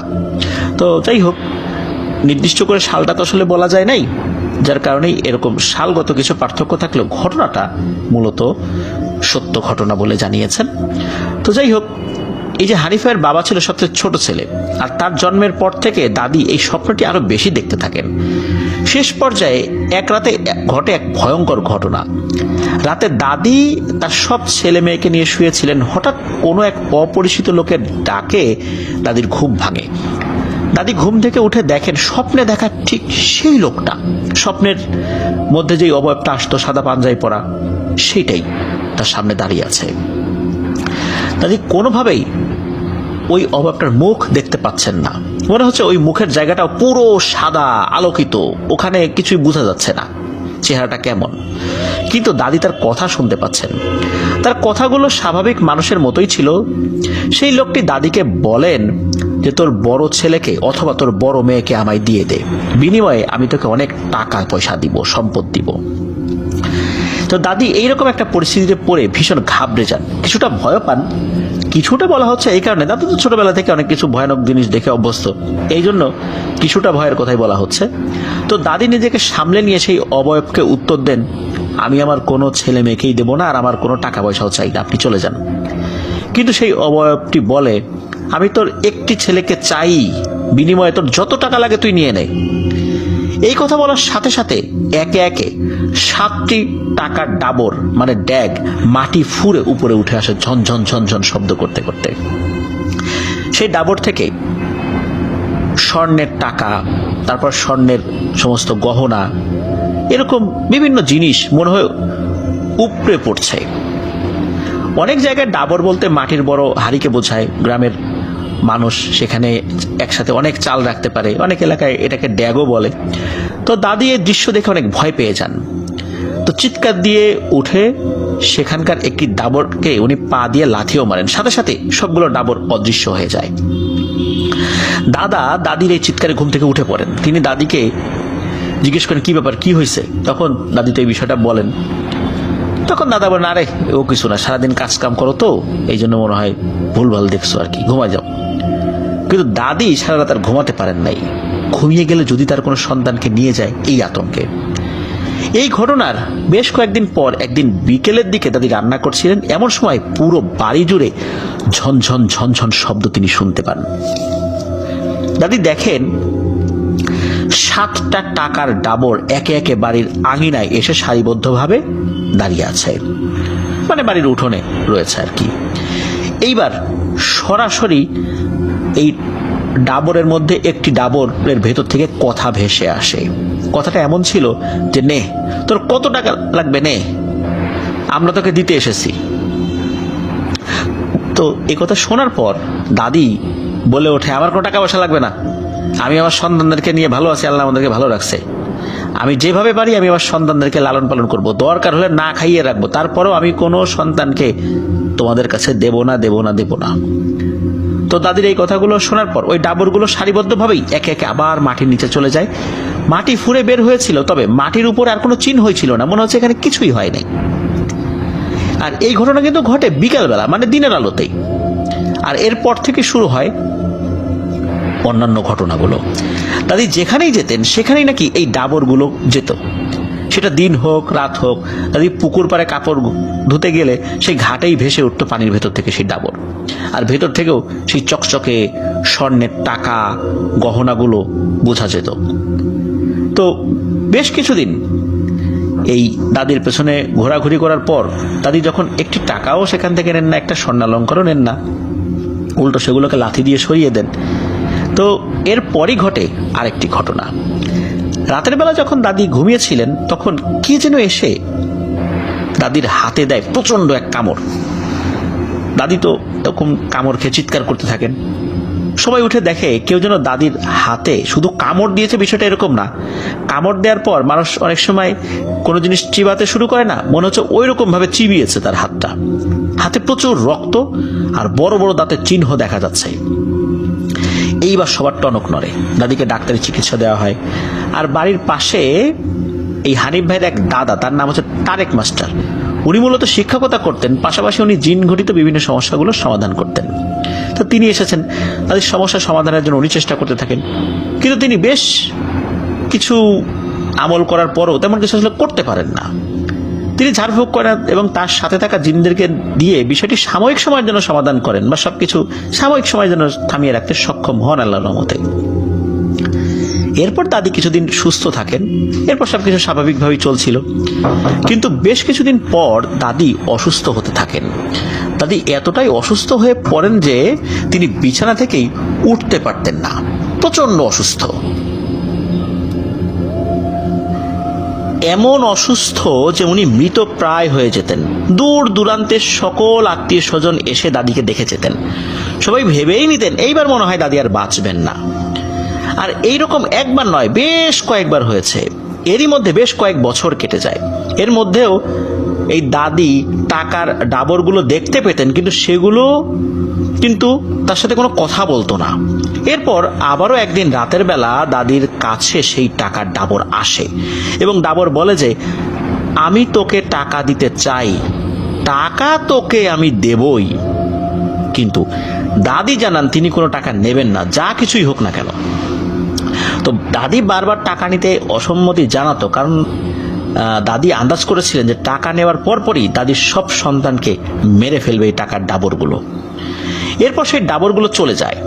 তো যাই হোক, নির্দিষ্ট করে সালটা তো আসলে বলা যায় নাই, যার কারণেই এরকম সালগত কিছু পার্থক্য থাকলেও ঘটনাটা মূলত সত্য ঘটনা বলে জানিয়েছেন। তো যাই হোক, এই যে হানিফের বাবা ছিল সবচেয়ে ছোট ছেলে, আর তার জন্মের পর থেকে দাদি এই স্বপ্নটি আরো বেশি দেখতে থাকেন। শেষ পর্যায়ে এক রাতে ঘটে এক ভয়ঙ্কর ঘটনা। রাতে দাদি তার সব ছেলে মেয়েকে নিয়ে শুয়েছিলেন, হঠাৎ কোনো এক অপরিচিত লোকের ডাকে দাদির ঘুম ভাঙে। দাদি ঘুম থেকে উঠে দেখেন স্বপ্নে দেখা ঠিক সেই লোকটা, স্বপ্নের মধ্যে যেই অবয়বটা আসতো সাদা পাঞ্জাবি পরা, সেইটাই তার সামনে দাঁড়িয়ে আছে। দাদি কোনোভাবেই ওই অবয়বটার মুখ দেখতে পাচ্ছেন না, মনে হচ্ছে ওই মুখের জায়গাটা পুরো সাদা আলোকিত, ওখানে কিছুই বোঝা যাচ্ছে না চেহারাটা কেমন। কিন্তু দাদি তার কথা শুনতে পাচ্ছেন, তার কথাগুলো স্বাভাবিক মানুষের মতোই ছিল। সেই লোকটি দাদিকে বলেন যে যে তোর বড় ছেলেকে অথবা তোর বড় মেয়েকে আমায় দিয়ে দে, বিনিময়ে আমি তোকে অনেক টাকা পয়সা দিব, সম্পদ দিব। তো দাদি এইরকম একটা পরিস্থিতিতে পড়ে ভীষণ ঘাবড়ে যান, কিছুটা ভয় পান। কিছুটা বলা হচ্ছে এই কারণে, দাদু তো ছোটবেলা থেকে অনেক কিছু ভয়ানক জিনিস দেখে অভ্যস্ত, এই জন্য কিছুটা ভয়ের কথাই বলা হচ্ছে। তো দাদি নিজেকে সামলে নিয়ে সেই অবয়বকে উত্তর দেন, আমি আমার কোনো ছেলে মেয়েকেই দেবো না, আর আমার কোনো টাকা পয়সাও চাই না, আপনি চলে যান। কিন্তু সেই অবয়বটি বলে, আমি তোর একটি ছেলেকে চাই, বিনিময়ে তোর যত টাকা লাগে তুই নিয়ে নে। এই কথা বলার সাথে সাথে একে একে 7টি টাকার ডাবর মানে ড্যাগ মাটি ফুঁড়ে উপরে উঠে আসে ঝনঝন ঝনঝন শব্দ করতে করতে। সেই ডাবর থেকে স্বর্ণের টাকা, তারপর স্বর্ণের সমস্ত গহনা, এরকম বিভিন্ন জিনিস মনে হয় উপড়ে পড়ছে। অনেক জায়গায় ডাবর বলতে মাটির বড় হাড়িকে বোঝায়, গ্রামের মানুষ সেখানে একসাথে অনেক চাল রাখতে পারে, অনেক এলাকায় এটাকে ড্যাগও বলে। তো দাদি এই দৃশ্য দেখে অনেক ভয় পেয়ে যান, তো চিৎকার দিয়ে উঠে সেখানকার একটি ডাবরকে উনি পা দিয়ে লাথিও মারেন, সাথে সাথে সবগুলো ডাবর অদৃশ্য হয়ে যায়। দাদা দাদির এই চিৎকারে ঘুম থেকে উঠে পড়েন। তিনি দাদিকে জিজ্ঞেস করেন, কি ব্যাপার, কি হয়েছে? তখন দাদি তো এই বিষয়টা বলেন। তখন দাদা বলেন, আরে ও কিছু না, সারাদিন কাজ কাম করো তো এই জন্য মনে হয় ভুলভাল দেখছো আর কি, ঘুমায় যাও। কিন্তু দাদি সারা রাত আর ঘুমাতে পারেন নাই, ঘুমিয়ে গেলে যদি তার কোনো সন্তানকে নিয়ে যায় এই আতঙ্কে। এই ঘটনার বেশ কয়েকদিন পর একদিন বিকেলের দিকে দাদি রান্না করছিলেন, এমন সময় পুরো বাড়ি জুড়ে ঝনঝন ঝনঝন শব্দ তিনি শুনতে পান। দাদি দেখেন 7টা টাকার ডাবর একে একে বাড়ির আঙিনায় এসে সারিবদ্ধভাবে দাঁড়িয়ে আছে, মানে বাড়ির উঠোনে রয়েছে আর কি। এইবার সরাসরি এই ডাবরের মধ্যে একটি ডাবরের ভেতর থেকে কথা ভেসে আসে। কথাটা এমন ছিল যে, নে তোর কত টাকা লাগবে, নে আমরা তোকে দিতে এসেছি। তো এই কথা শোনার পর দাদি বলে ওঠে, আমার কোনো টাকা পয়সা লাগবে না, আমি আমার সন্তানদেরকে নিয়ে ভালো আছি, আল্লাহ আমাদেরকে ভালো রাখছে, আমি যেভাবে পারি আমি আমার সন্তানদেরকে লালন পালন করব, দরকার হলে না খাইয়ে রাখবো, তারপরেও আমি কোনো সন্তানকে তোমাদের কাছে দেব না দেব না দেব না। তো দাদির এই কথাগুলো শোনার পর ওই ডাবরগুলো সারিবদ্ধভাবেই একে একে আবার মাটির নিচে চলে যায়। মাটি ফুঁড়ে বের হয়েছিল, তবে মাটির উপরে আর কোনো চিহ্ন ছিল না, মনে হচ্ছে এখানে কিছুই হয় নাই। আর এই ঘটনা কিন্তু ঘটে বিকালবেলা, মানে দিনের আলোতেই। আর এরপর থেকে শুরু হয় অন্যান্য ঘটনাগুলো। দাদি যেখানেই যেতেন সেখানেই নাকি এই ডাবরগুলো যেত, সেটা দিন হোক রাত হোক। দাদি পুকুর পাড়ে কাপড় ধুতে গেলে সেই ঘাটেই ভেসে উঠতো পানির ভেতর থেকে সেই ডাবর, আর ভেতর থেকেও সেই চকচকে স্বর্ণের টাকা গহনাগুলো বোঝা যেত। তো বেশ কিছুদিন এই দাদির পেছনে ঘোরাঘুরি করার পর দাদি যখন একটি টাকাও সেখান থেকে নেন না, একটা স্বর্ণালঙ্কারও নেন না, উল্টো সেগুলোকে লাথি দিয়ে সরিয়ে দেন। তো এরপরই ঘটে আরেকটি ঘটনা। রাতের বেলা যখন দাদি ঘুমিয়েছিলেন তখন কে যেন এসে দাদির হাতে দেয় প্রচন্ড এক কামড়। দাদি তো তখন কামড় খেয়ে চিৎকার করতে থাকেন। সবাই উঠে দেখে কেউ যেন দাদির হাতে শুধু কামড় দিয়েছে, বিষয়টা এরকম না, কামড় দেওয়ার পর মানুষ অনেক সময় কোনো জিনিস চিবাতে শুরু করে না, মনে হচ্ছে ওই রকম ভাবে চিবিয়েছে তার হাতটা। হাতে প্রচুর রক্ত আর বড় বড় দাঁতের চিহ্ন দেখা যাচ্ছে। এইবার সবার টনক নড়ে, দাদিকে ডাক্তারি চিকিৎসা দেওয়া হয়। আর বাড়ির পাশে এই হানিফ ভাইয়ের এক দাদা, তার নাম হচ্ছে তারেক মাস্টার, উনি মূলত শিক্ষকতা করতেন, পাশাপাশি উনি জিন ঘটিত বিভিন্ন সমস্যাগুলোর সমাধান করতেন। তো তিনি এসেছেন, তাদের সমস্যার সমাধানের জন্য উনি চেষ্টা করতে থাকেন, কিন্তু তিনি বেশ কিছু আমল করার পরও তেমন কিছু আসলে করতে পারেন না। তিনি ঝাড়ফুঁক করেন এবং তার সাথে থাকা জিনদেরকে দিয়ে বিষয়টি সাময়িক সময়ের জন্য সমাধান করেন, বা সবকিছু সাময়িক সময়ের জন্য থামিয়ে রাখতে সক্ষম হন আল্লাহর রহমতে। এরপর দাদি কিছুদিন সুস্থ থাকেন, এরপর সবকিছু স্বাভাবিকভাবেই চলছিল। কিন্তু বেশ কিছুদিন পর দাদি অসুস্থ হতে থাকেন। দাদি এতটাই অসুস্থ হয়ে পড়েন যে তিনি বিছানা থেকেই উঠতে পারতেন না, প্রচন্ড অসুস্থ। এমন অসুস্থ যে উনি মৃত প্রায় হয়ে যেতেন। দূর দূরান্তের সকল আত্মীয় স্বজন এসে দাদিকে দেখে যেতেন। সবাই ভেবেই নিতেন এইবার মনে হয় দাদি আর বাঁচবেন না। আর এইরকম একবার নয়, বেশ কয়েকবার হয়েছে। এরই মধ্যে বেশ কয়েক বছর কেটে যায়। এর মধ্যেও এই দাদি টাকার ডাবরগুলো দেখতে পেতেন, কিন্তু সেগুলো কিন্তু তার সাথে কোনো কথা বলতো না। এরপর আবারও একদিন রাতের বেলা দাদির কাছে সেই টাকার ডাবর আসে এবং ডাবর বলে যে, আমি তোকে টাকা দিতে চাই, টাকা তোকে আমি দেবই। কিন্তু দাদি জানান তিনি কোনো টাকা নেবেন না, যা কিছুই হোক না কেন। তো দাদি বারবার টাকা নিতে অসম্মতি জানাতো, কারণ দাদি আন্দাজ করেছিলেন যে টাকা নেওয়ার পরপরই দাদির সব সন্তানকে মেরে ফেলবে এই টাকার ডাবরগুলো। এরপর সেই ডাবরগুলো চলে যায়।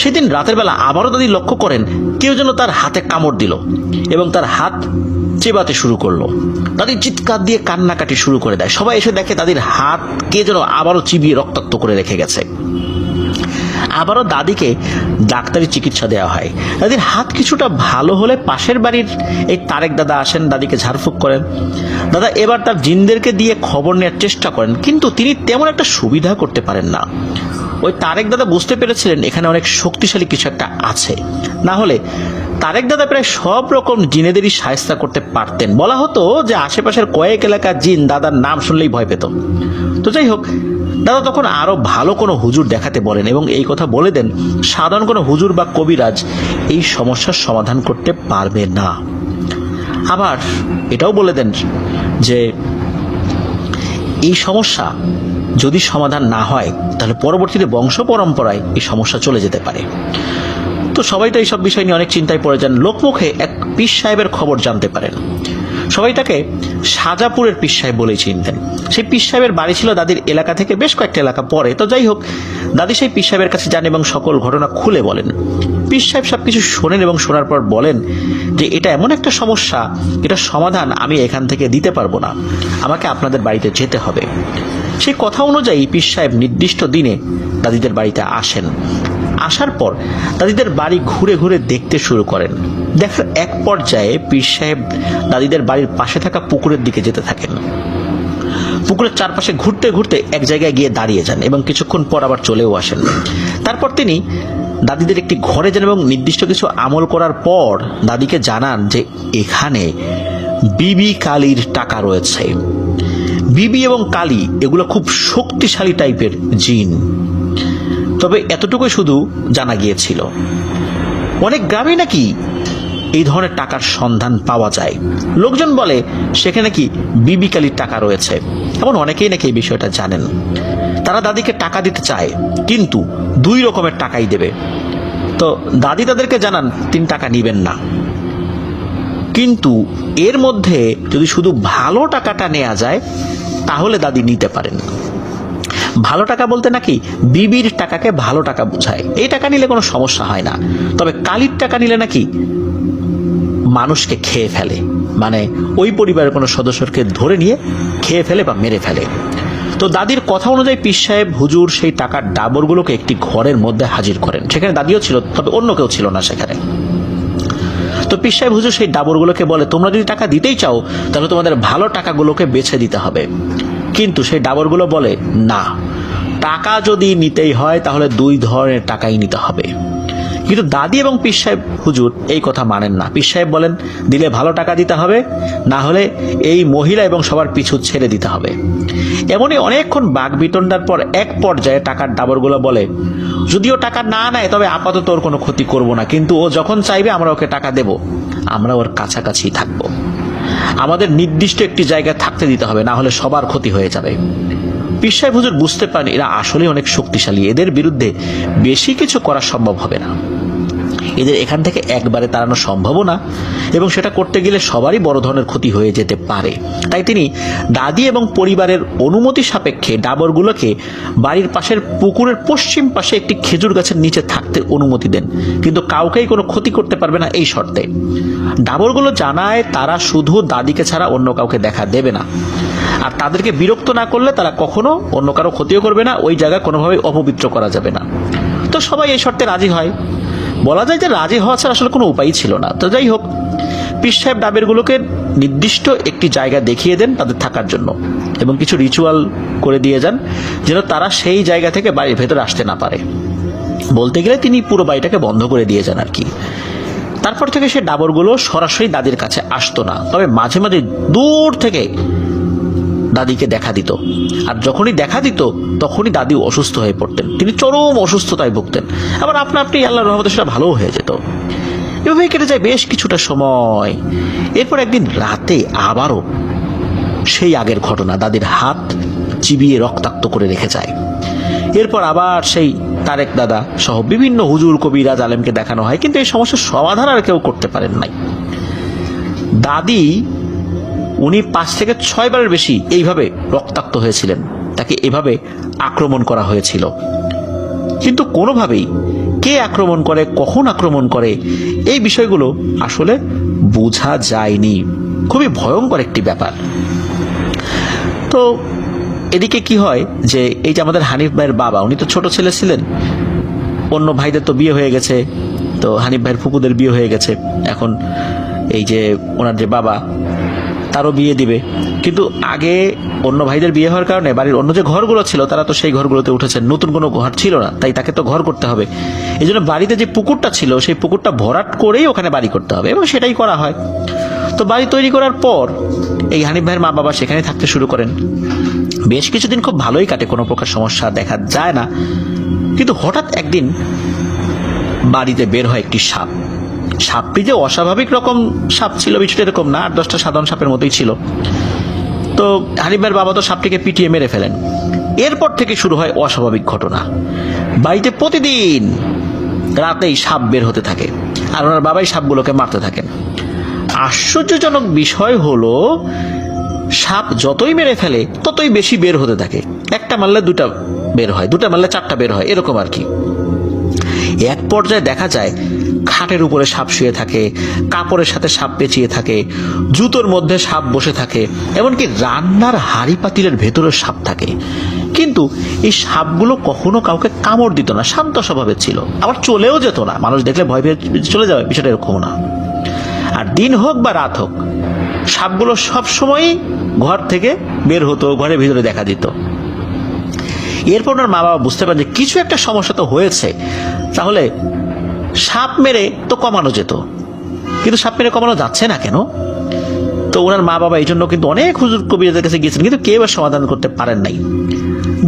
সেদিন রাতের বেলা আবারও দাদি লক্ষ্য করেন কেউ যেন তার হাতে কামড় দিল এবং তার হাত চেবাতে শুরু করলো। দাদি চিৎকার দিয়ে কান্নাকাটি শুরু করে দেয়। সবাই এসে দেখে দাদির হাত কে যেন আবারও চিবিয়ে রক্তাক্ত করে রেখে গেছে। আবারও দাদিকে ডাক্তারি চিকিৎসা দেওয়া হয়। দাদির হাত কিছুটা ভালো হলে পাশের বাড়ির এই তারেক দাদা আসেন, দাদিকে ঝাড়ফুঁক করেন। দাদা এবার তার জিনদেরকে দিয়ে খবর নেওয়ার চেষ্টা করেন, কিন্তু তিনি তেমন একটা সুবিধা করতে পারেন না। ওই তারেক দাদা বুঝতে পেরেছিলেন এখানে অনেক শক্তিশালী কিছু একটা আছে, না হলে তারেক দাদা প্রায় সব রকম জিনেদেরই সাহায্য করতে পারতেন। বলা হতো যে আশেপাশের কয়েক এলাকার জিন দাদার নাম শুনলেই ভয় পেত। তো যাই হোক, দাদা তখন আরো ভালো কোনো হুজুর দেখাতে বলেন এবং এই কথা বলে দেন সাধারণ কোনো হুজুর বা কবিরাজ এই সমস্যার সমাধান করতে পারবে না। আবার এটাও বলে দেন যে এই সমস্যা যদি সমাধান না হয় তাহলে পরবর্তীতে বংশ পরম্পরায় এই সমস্যা চলে যেতে পারে। তো সবাই তো এইসব বিষয় নিয়ে অনেক চিন্তায় পড়ে যান। লোকমুখে এক পীর সাহেবের খবর জানতে পারেন। সবাই তাকে সাজাপুরের পীর সাহেব বলেই চিনতেন। সেই পীর সাহেবের বাড়ি ছিল দাদির এলাকা থেকে বেশ কয়েকটা এলাকা পরে। তো যাই হোক, দাদি সেই পীর সাহেবের কাছে যান এবং সকল ঘটনা খুলে বলেন। পীর সাহেব সবকিছু শোনেন এবং শোনার পর বলেন যে এটা এমন একটা সমস্যা, এটা সমাধান আমি এখান থেকে দিতে পারবো না, আমাকে আপনাদের বাড়িতে যেতে হবে। সেই কথা অনুযায়ী পীর সাহেব নির্দিষ্ট দিনে দাদিদের বাড়িতে আসেন। আসার পর দাদিদের বাড়ি ঘুরে ঘুরে দেখতে শুরু করেন। দেখার এক পর্যায়ে পীর সাহেব দাদিদের বাড়ির পাশে থাকা পুকুরের দিকে যেতে থাকেন। পুকুরের চারপাশে ঘুরতে ঘুরতে এক জায়গায় গিয়ে দাঁড়িয়ে যান এবং কিছুক্ষণ পর আবার চলেও আসেন। তারপর তিনি দাদিদের একটি ঘরে যান এবং নির্দিষ্ট কিছু আমল করার পর দাদিকে জানান যে এখানে বিবি কালীর টাকা রয়েছে। বিবি এবং কালী এগুলো খুব শক্তিশালী টাইপের জিন। তবে এতটুকুই শুধু জানা গিয়েছিল। অনেক গ্রামে নাকি এই ধরনের টাকার সন্ধান পাওয়া যায়। লোকজন বলে সেখানে নাকি বিবি কালীর টাকা রয়েছে। এমন অনেকেই নাকি এই বিষয়টা জানেন। তারা দাদিকে টাকা দিতে চায়, কিন্তু 2 রকমের টাকাই দেবে। তো দাদি তাদেরকে জানান তিনি টাকা নিবেন না, কিন্তু এর মধ্যে যদি শুধু ভালো টাকাটা নেওয়া যায় তাহলে দাদি নিতে পারেন। ভালো টাকা বলতে নাকি বিবির টাকাকে ভালো টাকা বোঝায়। এই টাকা নিলে কোনো সমস্যা হয় না। তবে কালির টাকা নিলে নাকি মানুষকে খেয়ে ফেলে, মানে ওই পরিবারের কোনো সদস্যকে ধরে নিয়ে খেয়ে ফেলে বা মেরে ফেলে। তো দাদির কথা অনুযায়ী পীর সাহেব হুজুর সেই টাকার ডাবরগুলোকে একটি ঘরের মধ্যে হাজির করেন। সেখানে দাদিও ছিল, তবে অন্য কেউ ছিল না সেখানে। তো পীর সাহেব হুজুর সেই ডাবরগুলোকে বলে, তোমরা যদি টাকা দিতেই চাও তাহলে তোমাদের ভালো টাকাগুলোকে বেছে দিতে হবে। কিন্তু সেই ডাবরগুলো বলে, না, টাকা যদি নিতেই হয় তাহলে 2 ধরনের টাকাই নিতে হবে। কিন্তু দাদি এবং পীর সাহেব হুজুর এই কথা মানেন না। পীর সাহেব বলেন, দিলে ভালো টাকা দিতে হবে, না হলে এই মহিলা এবং সবার পিছু ছেড়ে দিতে হবে। এমনই অনেকক্ষণ বাক বিতণ্ডার পর এক পর্যায়ে টাকার ডাবরগুলো বলে, যদিও টাকা না নেয় তবে আপাতত ওর কোনো ক্ষতি করব না, কিন্তু ও যখন চাইবে আমরা ওকে টাকা দেব, আমরা ওর কাছাকাছি থাকবো। আমাদের নির্দিষ্ট একটি জায়গায় থাকতে দিতে হবে, না হলে সবার ক্ষতি হয়ে যাবে। পীর সাহেব হুজুর বুঝতে পারেন এরা আসলে অনেক শক্তিশালী, এদের বিরুদ্ধে বেশি কিছু করা সম্ভব হবে না। এদের এখান থেকে একবারে তাড়ানো সম্ভবও না, এবং সেটা করতে গেলে সবারই বড় ধরনের ক্ষতি হয়ে যেতে পারে। তাই তিনি দাদি এবং পরিবারের অনুমতি সাপেক্ষে ডাবরগুলোকে বাড়ির পাশের পুকুরের পশ্চিম পাশে একটি খেজুর গাছের নিচে থাকতে অনুমতি দেন, কিন্তু কাউকেই কোনো ক্ষতি করতে পারবে না এই শর্তে। ডাবরগুলো জানায় তারা শুধু দাদিকে ছাড়া অন্য কাউকে দেখা দেবে না, আর তাদেরকে বিরক্ত না করলে তারা কখনো অন্য কারো ক্ষতিও করবে না, ওই জায়গা কোনোভাবেই অপবিত্র করা যাবে না। তো সবাই এই শর্তে রাজি হয়। বলা যায় যে রাজি হওয়া ছাড়া আসলে কোনো উপায় ছিল না। তো যাই হোক, পীর সাহেব ডাবেরগুলোকে নির্দিষ্ট একটি জায়গা দেখিয়ে দেন তাদের থাকার জন্য, এবং কিছু রিচুয়াল করে দিয়ে যান যেন তারা সেই জায়গা থেকে বাড়ির ভেতরে আসতে না পারে। বলতে গেলে তিনি পুরো বাড়িটাকে বন্ধ করে দিয়ে যান আর কি। তারপর থেকে সে ডাবরগুলো সরাসরি দাদির কাছে আসতো না, তবে মাঝে মাঝে দূর থেকে দাদিকে দেখা দিত, আর যখনই দেখা দিত তখনই দাদি অসুস্থ হয়ে পড়তেন, তিনি চরম অসুস্থতায় ভুগতেন। আবার আপনা আপনি আল্লাহর রহমতে সেটা ভালো হয়ে যেত। এভাবেই কেটে যায় বেশ কিছুটা সময়। এরপর একদিন রাতে আবারও সেই আগের ঘটনা, দাদির হাত চিবিয়ে রক্তাক্ত করে রেখে যায়। এরপর আবার সেই তারেক দাদা সহ বিভিন্ন হুজুর কবিরাজ আলেমকে দেখানো হয়, কিন্তু এই সমস্যার সমাধান আর কেউ করতে পারেন নাই। দাদি উনি 5 থেকে 6 বারের বেশি এইভাবে রক্তাক্ত হয়েছিলেন, তাকে এভাবে আক্রমণ করা হয়েছিল, কিন্তু কোনোভাবেই কে আক্রমণ করে, কখন আক্রমণ করে, এই বিষয়গুলো আসলে বোঝা যায়নি। খুবই ভয়ঙ্কর একটি ব্যাপার। তো এদিকে কি হয় যে এই যে আমাদের হানিফ ভাইয়ের বাবা, উনি তো ছোট ছেলে ছিলেন, অন্য ভাইদের তো বিয়ে হয়ে গেছে, তো হানিফ ভাইয়ের ফুপুদের বিয়ে হয়ে গেছে, এখন এই যে ওনার যে বাবা তারও বিয়ে দিবে, কিন্তু আগে অন্য ভাইদের বিয়ে হওয়ার কারণে বাড়ির অন্য যে ঘরগুলো ছিল তারা তো সেই ঘরগুলোতে উঠেছেন, নতুন কোনো ঘর ছিল না, তাই তাকে তো ঘর করতে হবে। এই জন্য বাড়িতে যে পুকুরটা ছিল সেই পুকুরটা ভরাট করেই ওখানে বাড়ি করতে হবে, এবং সেটাই করা হয়। তো বাড়ি তৈরি করার পর এই হানিফ ভাইয়ের মা বাবা সেখানে থাকতে শুরু করেন। বেশ কিছুদিন খুব ভালোই কাটে, কোনো প্রকার সমস্যা দেখা যায় না, কিন্তু হঠাৎ একদিন বাড়িতে বের হয় একটি সাপ। সাপটি যে অস্বাভাবিক রকম সাপ ছিল বিষয়টা এরকম না, 8-10টা সাধারণ সাপের মতোই ছিল। তো হানিফ ভাইয়ের বাবা তো সাপটিকে পিটিয়ে মেরে ফেলেন। এরপর থেকে শুরু হয় অস্বাভাবিক ঘটনা। বাড়িতে প্রতিদিন রাতেই সাপ বের হতে থাকে, আর ওনার বাবাই সাপগুলোকে মারতে থাকেন। আশ্চর্যজনক বিষয় হলো, সাপ যতই মেরে ফেলে ততই বেশি বের হতে থাকে। একটা মারলে 2টা বের হয়, 2টা মারলে 4টা বের হয়, এরকম আর কি। এক পর্যায়ে দেখা যায় খাটের উপরে সাপ শুয়ে থাকে, কাপড়ের সাথে সাপ পেঁচিয়ে থাকে, জুতোর মধ্যে সাপ বসে থাকে, এমনকি রান্নার হাঁড়ি পাতিলের ভেতরে সাপ থাকে। কিন্তু এই সাপগুলো কখনো কাউকে কামড় দিত না, শান্ত স্বভাবের ছিল, আবার চলেও যেত না, মানুষ দেখলে ভয় পেয়ে চলে যাবে, বিষয়টা এরকম না। আর দিন হোক বা রাত হোক, সাপগুলো সবসময়ই ঘর থেকে বের হতো, ঘরের ভিতরে দেখা দিত। এরপর ওনার মা বাবা বুঝতে পারেন যে কিছু একটা সমস্যা তো হয়েছে, তাহলে সাপ মেরে তো কমানো যেত, কিন্তু সাপ মেরে কমানো যাচ্ছে না কেন? তো ওনার মা বাবা এই জন্য কিন্তু অনেক হুজুর কবিরাজের কাছে গিয়েছেন, কিন্তু কেউ আর সমাধান করতে পারেন নাই।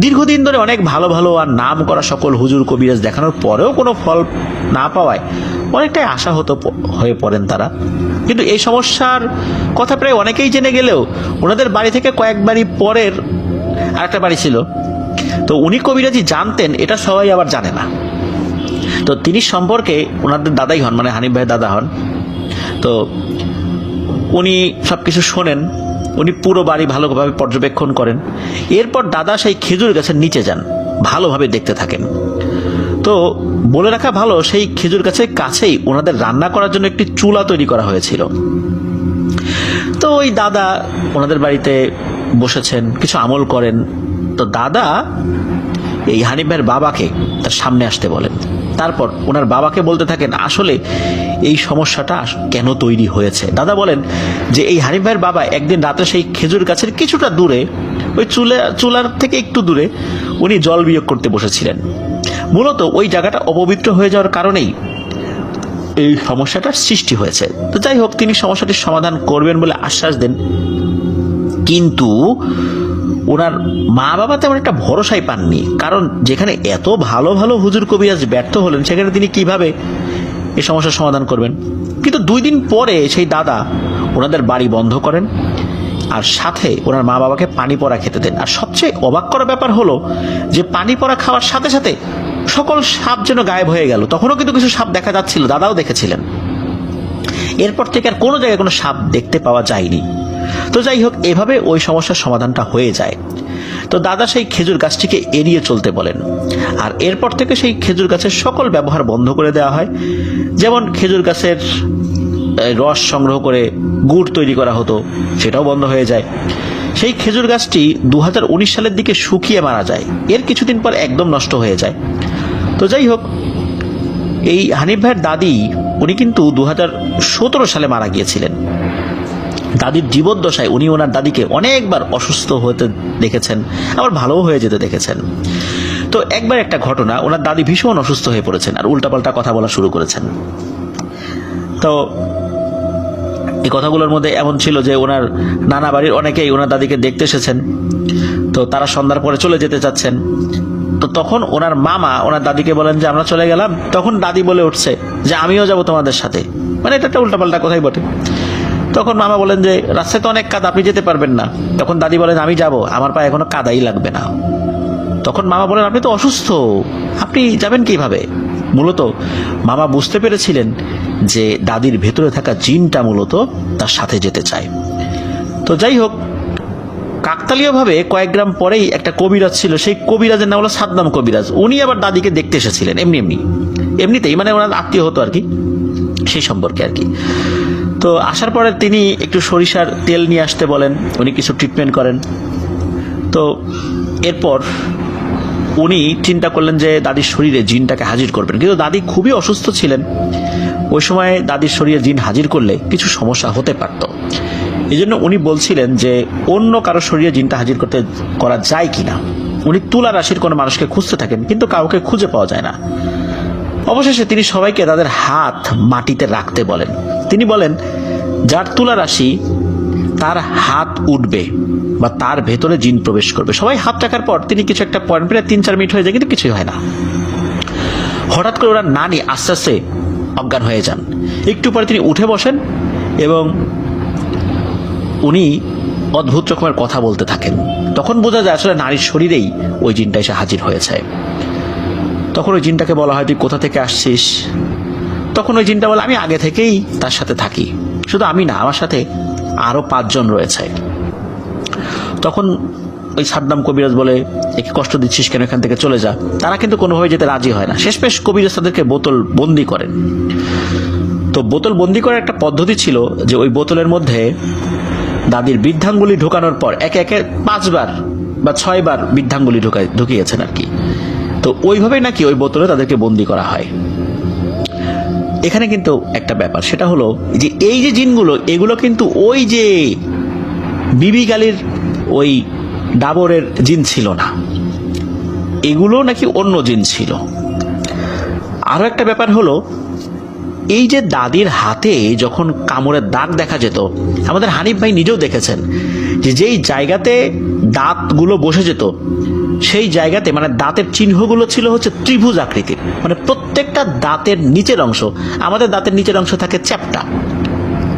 দীর্ঘদিন ধরে অনেক ভালো ভালো আর নাম করা সকল হুজুর কবিরাজ দেখানোর পরেও কোনো ফল না পাওয়ায় অনেকটাই আশাহত হয়ে পড়েন তারা। কিন্তু এই সমস্যার কথা প্রায় অনেকেই জেনে গেলেও ওনাদের বাড়ি থেকে কয়েক বাড়ি পরের আরেকটা বাড়ি ছিল, তো উনি কবিরাজি জানতেন, এটা সবাই আবার জানে না। তো তিনি সম্পর্কে ওনাদের দাদাই হন, মানে হানিফ ভাইয়ের দাদা হন। তো উনি সবকিছু শোনেন, উনি পুরো বাড়ি ভালোভাবে পর্যবেক্ষণ করেন। এরপর দাদা সেই খেজুর গাছের নিচে যান, ভালোভাবে দেখতে থাকেন। তো বলে রাখা ভালো, সেই খেজুর গাছের কাছেই ওনাদের রান্না করার জন্য একটি চুলা তৈরি করা হয়েছিল। তো ওই দাদা ওনাদের বাড়িতে বসেছেন, কিছু আমল করেন। তো দাদা এই হানিফ ভাইয়ের বাবাকে তার সামনে আসতে বলেন। তারপর ওনার বাবাকে বলতে থাকেন আসলে এই সমস্যাটা কেন তৈরি হয়েছে। দাদা বলেন যে এই হানিফ ভাইয়ের বাবা একদিন রাতে সেই খেজুর গাছের কিছুটা দূরে, ওই চুলার থেকে একটু দূরে উনি জল বিয়োগ করতে বসেছিলেন। মূলত ওই জায়গাটা অপবিত্র হয়ে যাওয়ার কারণেই এই সমস্যাটার সৃষ্টি হয়েছে। তো যাই হোক, তিনি সমস্যাটির সমাধান করবেন বলে আশ্বাস দেন, কিন্তু ওনার মা বাবা তেমন একটা ভরসাই পাননি, কারণ যেখানে এত ভালো ভালো হুজুর কবিরাজ ব্যর্থ হলেন, সেখানে তিনি কিভাবে এই সমস্যার সমাধান করবেন। কিন্তু 2 দিন পরে সেই দাদা ওনাদের বাড়ি বন্ধ করেন, আর সাথে ওনার মা বাবাকে পানি পড়া খেতে দেন। আর সবচেয়ে অবাক করা ব্যাপার হলো যে পানি পড়া খাওয়ার সাথে সাথে সকল সাপ যেন গায়েব হয়ে গেল। তখনও কিন্তু কিছু সাপ দেখা যাচ্ছিল, দাদাও দেখেছিলেন। এরপর থেকে আর কোনো জায়গায় কোনো সাপ দেখতে পাওয়া যায়নি। তো যাই হোক, এভাবে ওই সমস্যার সমাধানটা হয়ে যায়। তো দাদা সেই খেজুর গাছটিকে এড়িয়ে চলতে বলেন, আর এরপর থেকে সেই খেজুর গাছের সকল ব্যবহার বন্ধ করে দেওয়া হয়। যেমন খেজুর গাছের রস সংগ্রহ করে গুড় তৈরি করা হতো, সেটাও বন্ধ হয়ে যায়। সেই খেজুর গাছটি 2019 সালের দিকে শুকিয়ে মারা যায়, এর কিছুদিন পর একদম নষ্ট হয়ে যায়। তো যাই হোক, এই হানিফ ভাইয়ের দাদি উনি কিন্তু 2017 সালে মারা গিয়েছিলেন। দাদির জীবদ্দশায় উনি ওনার দাদিকে অনেকবার অসুস্থ হতে দেখেছেন, আবার ভালোও হয়ে যেতে দেখেছেন। তো একবার একটা ঘটনা, ওনার দাদি ভীষণ অসুস্থ হয়ে পড়েছেন আর উল্টাপাল্টা কথা বলা শুরু করেছেন। তো এই কথাগুলোর মধ্যে এমন ছিল যে ওনার নানা বাড়ির অনেকেই ওনার দাদিকে দেখতে এসেছেন, তো তারা সন্ধ্যার পরে চলে যেতে চাচ্ছেন। তো তখন ওনার মামা ওনার দাদিকে বলেন যে আমরা চলে গেলাম। তখন দাদি বলে উঠছে যে আমিও যাব তোমাদের সাথে, মানে এটা একটা উল্টাপাল্টা কথাই বটে। তখন মামা বলেন যে রাস্তায় তো অনেক কাদা, আপনি যেতে পারবেন না। তখন দাদি বলেন আমি যাব, আমার পায়ে এখনো কাদাই লাগবে না। তখন মামা বলেন আপনি তো অসুস্থ, আপনি যাবেন কিভাবে? মূলত মামা বুঝতে পেরেছিলেন যে দাদির ভেতরে থাকা জিনটা মূলত তার সাথে যেতে চায়। তো যাই হোক, কাকতালীয়ভাবে কয়েক গ্রাম পরেই একটা কবিরাজ ছিল, সেই কবিরাজের নাম হলো সাদ্দাম কবিরাজ। উনি আবার দাদিকে দেখতে এসেছিলেন এমনিতেই, মানে ওনার আত্মীয় হতো আর কি, সেই সম্পর্কে আর কি। তো আসার পরে তিনি একটু সরিষার তেল নিয়ে আসতে বলেন, উনি কিছু ট্রিটমেন্ট করেন। তো এরপর উনি চিন্তা করলেন যে দাদির শরীরে জিনটাকে হাজির করবেন, কিন্তু দাদি খুবই অসুস্থ ছিলেন। ওই সময় দাদির শরীরে জিন হাজির করলে কিছু সমস্যা হতে পারত। এই জন্য উনি বলছিলেন যে অন্য কারো শরীরে জিনটা হাজির করা যায় কিনা। উনি তুলা রাশির কোনো মানুষকে খুঁজতে থাকেন, কিন্তু কাউকে খুঁজে পাওয়া যায় না। অবশেষে তিনি সবাইকে তাদের হাত মাটিতে রাখতে বলেন। তিনি বলেন যার তুলা রাশি তার হাত উঠবে বা তার ভেতরে জিন প্রবেশ করবে। সবাই হাত রাখার পর তিনি কিছু একটা পয়েন্ট প্রায় 3-4 মিনিট হয়ে যায়, কিন্তু কিছুই হয় না। হঠাৎ করে ওরা নানি আস্তে আস্তে অজ্ঞান হয়ে যান। একটু পরে তিনি উঠে বসেন এবং উনি অদ্ভুত রকমের কথা বলতে থাকেন। তখন বোঝা যায় আসলে নারীর শরীরেই ওই জিনটা এসে হাজির হয়েছে। তখন ওই জিনটাকে বলা হয় তুই কোথা থেকে আসছিস? তখন ওই জিনটা বলে আমি আগে থেকেই তার সাথে থাকি, শুধু আমি না, আমার সাথে আরো 5 জন রয়েছে। তখন ওই সাদ্দাম কবিরাজ বলে একে কষ্ট দিচ্ছিস কেন, এখান থেকে চলে যা। তারা কিন্তু কোনোভাবে যেতে রাজি হয় না। শেষমেশ কবিরাজ তাদেরকে বোতল বন্দি করেন। তো বোতল বন্দি করার একটা পদ্ধতি ছিল যে ওই বোতলের মধ্যে দাদির বৃদ্ধাঙ্গুলি ঢোকানোর পর একে একে 5 বার বা 6 বার বৃদ্ধাঙ্গুলি ঢুকিয়েছেন আর কি। তো ওইভাবেই নাকি ওই বোতলে তাদেরকে বন্দি করা হয়। এখানে কিন্তু একটা ব্যাপার, সেটা হলো যে এই যে জিনগুলো, এগুলো কিন্তু ওই যে বিবি গালির ওই ডাবরের জিন ছিল না, এগুলো নাকি অন্য জিন ছিল। আরো একটা ব্যাপার হলো এই যে দাদির হাতে যখন কামড়ের দাগ দেখা যেত, আমাদের হানিফ ভাই নিজেও দেখেছেন যে যেই জায়গাতে দাঁতগুলো বসে যেত সেই জায়গাতে মানে দাঁতের চিহ্নগুলো ছিল হচ্ছে ত্রিভুজ আকৃতির। মানে প্রত্যেকটা দাঁতের নিচের অংশ, আমাদের দাঁতের নিচের অংশ থাকে চ্যাপ্টা,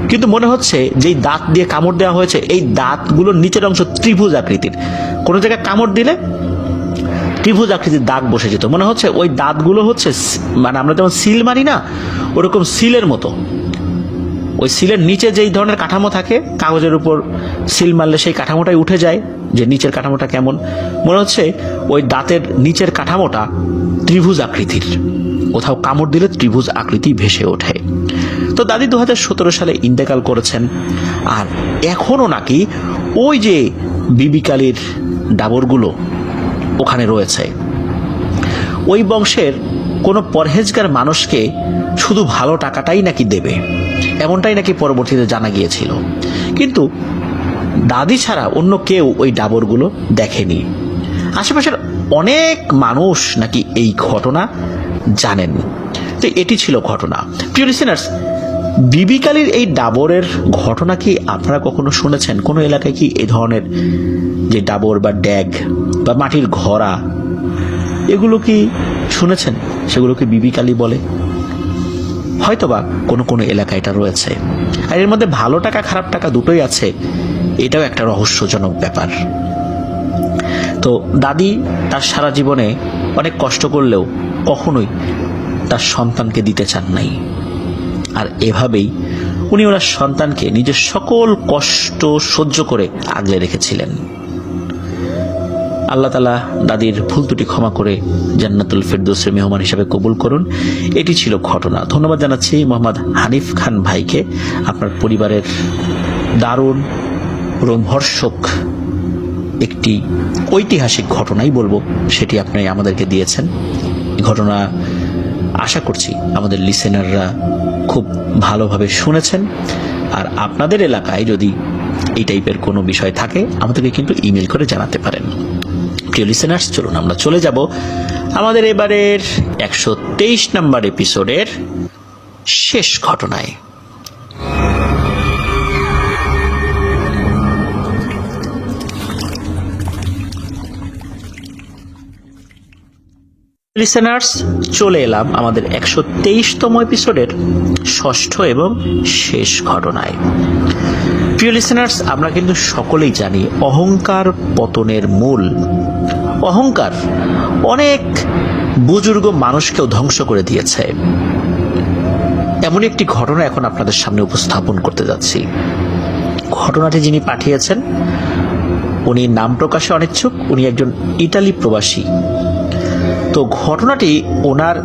কিন্তু মনে হচ্ছে যেই দাঁত দিয়ে কামড় দেওয়া হয়েছে এই দাঁতগুলোর নিচের অংশ ত্রিভুজ আকৃতির। কোনো জায়গায় কামড় দিলে ত্রিভুজ আকৃতির দাগ বসে যেত। মনে হচ্ছে ওই দাঁতগুলো হচ্ছে মানে আমরা যেমন সিল মারি না, ওরকম সিলের মতো। ওই সিলের নিচে যেই ধরনের কাঠামো থাকে, কাগজের উপর সিল মারলে সেই কাঠামোটাই উঠে যায়, যে নিচের কাঠামোটা কেমন, মনে হচ্ছে ওই দাঁতের নিচের কাঠামোটা ত্রিভুজ আকৃতির। কোথাও কামড় দিলে ত্রিভুজ আকৃতি ভেসে ওঠে। তো দাদি 2017 সালে ইন্তেকাল করেছেন। আর এখনো নাকি ওই যে বিবিকালির ডাবরগুলো ওখানে রয়েছে। ওই বংশের কোনো পরহেজগার মানুষকে শুধু ভালো টাকাটাই নাকি দেবে, এমনটাই নাকি পরবর্তীতে জানা গিয়েছিল। কিন্তু দাদি ছাড়া অন্য কেউ ওই ডাবরগুলো দেখেনি। আশেপাশের অনেক মানুষ নাকি এই ঘটনা জানেন। তো এটি ছিল ঘটনা। প্রিয় লিসেনার্স, বিবিকালির এই ডাবরের ঘটনা কি আপনারা কখনো শুনেছেন? কোনো এলাকায় কি এই ধরনের যে ডাবর বা ড্যাগ বা মাটির ঘড়া, এগুলো কি শুনেছেন? সেগুলোকে বিবিকালি বলে। হয়তোবা কোনো কোনো এলাকায় এটা রয়েছে। আর এর মধ্যে ভালো টাকা খারাপ টাকা দুটোই আছে, এটাও একটা রহস্যজনক ব্যাপার। তো দাদি তার সারা জীবনে অনেক কষ্ট করলেও কখনোই তার সন্তানকে দিতে চান নাই। আর এভাবেই উনি ওনার সন্তানকে নিজের সকল কষ্ট সহ্য করে আগলে রেখেছিলেন। আল্লাহ তাআলা দাদির ভুল ত্রুটি ক্ষমা করে জান্নাতুল ফেরদৌসের মেহমান হিসেবে কবুল করুন। এটি ছিল ঘটনা। ধন্যবাদ জানাচ্ছি মোহাম্মদ হানিফ খান ভাইকে। আপনার পরিবারের দারুণ রোমহর্ষক একটি ঐতিহাসিক ঘটনাই বলবো, সেটি আপনি আমাদেরকে দিয়েছেন। এই ঘটনা আশা করছি আমাদের লিসেনাররা খুব ভালোভাবে শুনেছেন। আর আপনাদের এলাকায় যদি এই টাইপের কোনো বিষয় থাকে আমাদেরকে কিন্তু ইমেল করে জানাতে পারেন। প্রিয় লিসেনার্স, চলুন আমরা চলে যাব আমাদের এবারের 123 নম্বর এপিসোডের শেষ ঘটনায়। লিসেনার্স, চলে এলাম আমাদের 123তম এপিসোডের ষষ্ঠ এবং শেষ ঘটনায়। প্রিয় লিসেনার্স, আমরা কিন্তু সকলেই জানি অহংকার পতনের মূল। অহংকার অনেক বুজুর্গ মানুষকেও ধ্বংস করে দিয়েছে। এমন একটি ঘটনা এখন আপনাদের সামনে উপস্থাপন করতে যাচ্ছি। ঘটনাটি যিনি পাঠিয়েছেন উনি নাম প্রকাশে অনিচ্ছুক। উনি একজন ইটালি প্রবাসী। তো ঘটনাটি ওনার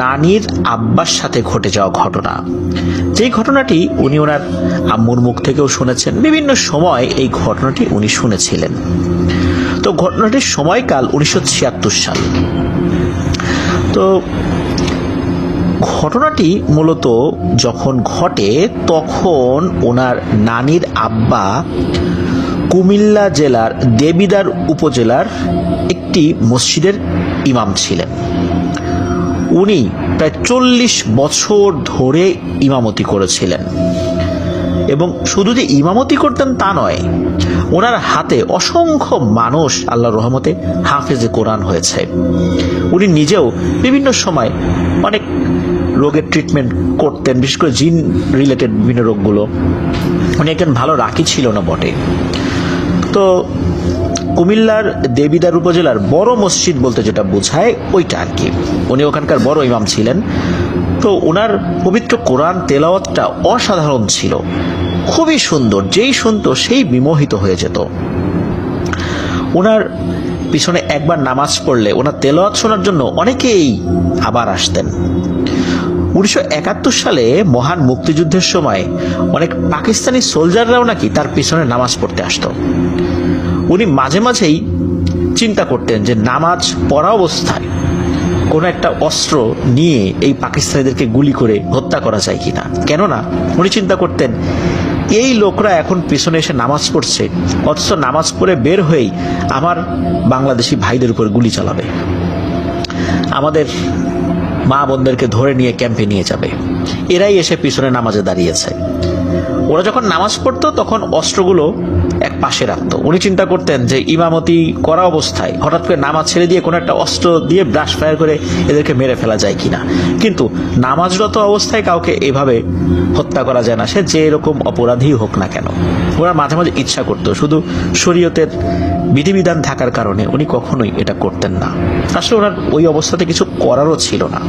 নানির আব্বার সাথে ঘটে যাওয়া ঘটনা। যেই ঘটনাটি উনি ওনার আম্মুর মুখ থেকেও শুনেছেন। বিভিন্ন সময় এই ঘটনাটি উনি শুনেছিলেন। তো ঘটনাটির সময়কাল 1976 সাল। তো ঘটনাটি মূলত যখন ঘটে তখন ওনার নানির আব্বা কুমিল্লা জেলার দেবিদ্বার উপজেলার একটি মসজিদের ইমাম ছিলেন। উনি প্রায় 40 বছর ধরে ইমামতি করেছিলেন এবং শুধু যে ইমামতি করতেন তা নয়, ওনার হাতে অসংখ্য মানুষ আল্লাহর রহমতে হাফেজে কোরআন হয়েছে। উনি নিজেও বিভিন্ন সময় অনেক রোগের ট্রিটমেন্ট করতেন, বিশেষ করে জিন রিলেটেড বিভিন্ন রোগগুলো। উনি একজন ভালো রাকি ছিল না বটে। তো কুমিল্লার দেবিদ্বার উপজেলার বড় মসজিদ বলতে যেটা বোঝায় ওইটা আর কি, উনি ওখানকার বড় ইমাম ছিলেন। তো ওনার পবিত্র কোরআন তেলাওয়াতটা অসাধারণ ছিল, খুবই সুন্দর। যেই শুনতো সেই বিমোহিত হয়ে যেত। ওনার পিছনে একবার নামাজ পড়লে ওনার তেলাওয়াত শোনার জন্য অনেকেই আবার আসতেন। 1971 সালে মহান মুক্তিযুদ্ধের সময় অনেক পাকিস্তানি সোলজাররাও নাকি তার পিছনে নামাজ পড়তে আসতো। উনি মাঝে মাঝেই চিন্তা করতেন যে নামাজ পড়া অবস্থায় কোনো একটা অস্ত্র নিয়ে এই পাকিস্তানিদেরকে গুলি করে হত্যা করা যায় কিনা। কেননা উনি চিন্তা করতেন এই লোকরা এখন পিছনে এসে নামাজ পড়ছে, অথচ নামাজ পড়ে বের হয়েই আমার বাংলাদেশি ভাইদের উপর গুলি চালাবে, আমাদের মা বোনদেরকে ধরে নিয়ে ক্যাম্পে নিয়ে যাবে। এরাই এসে পিছনে নামাজে দাঁড়িয়েছে। ওরা যখন নামাজ পড়তো তখন অস্ত্রগুলো এক পাশে রাখতো। উনি চিন্তা করতেন যে ইমামতি করা অবস্থায় হঠাৎ করে নামাজ ছেড়ে দিয়ে কোনো একটা অস্ত্র দিয়ে ব্রাশ ফায়ার করে এদেরকে মেরে ফেলা যায় কিনা। কিন্তু নামাজরত অবস্থায় কাউকে এভাবে হত্যা করা যায় না, সে যে এরকম অপরাধী হোক না কেন। ওরা মাঝে মাঝে ইচ্ছা করতো, শুধু শরীয়তের বিধিবিধান থাকার কারণে উনি কখনোই এটা করতেন না। আসলে ওনার ওই অবস্থাতে কিছু করারও ছিল না।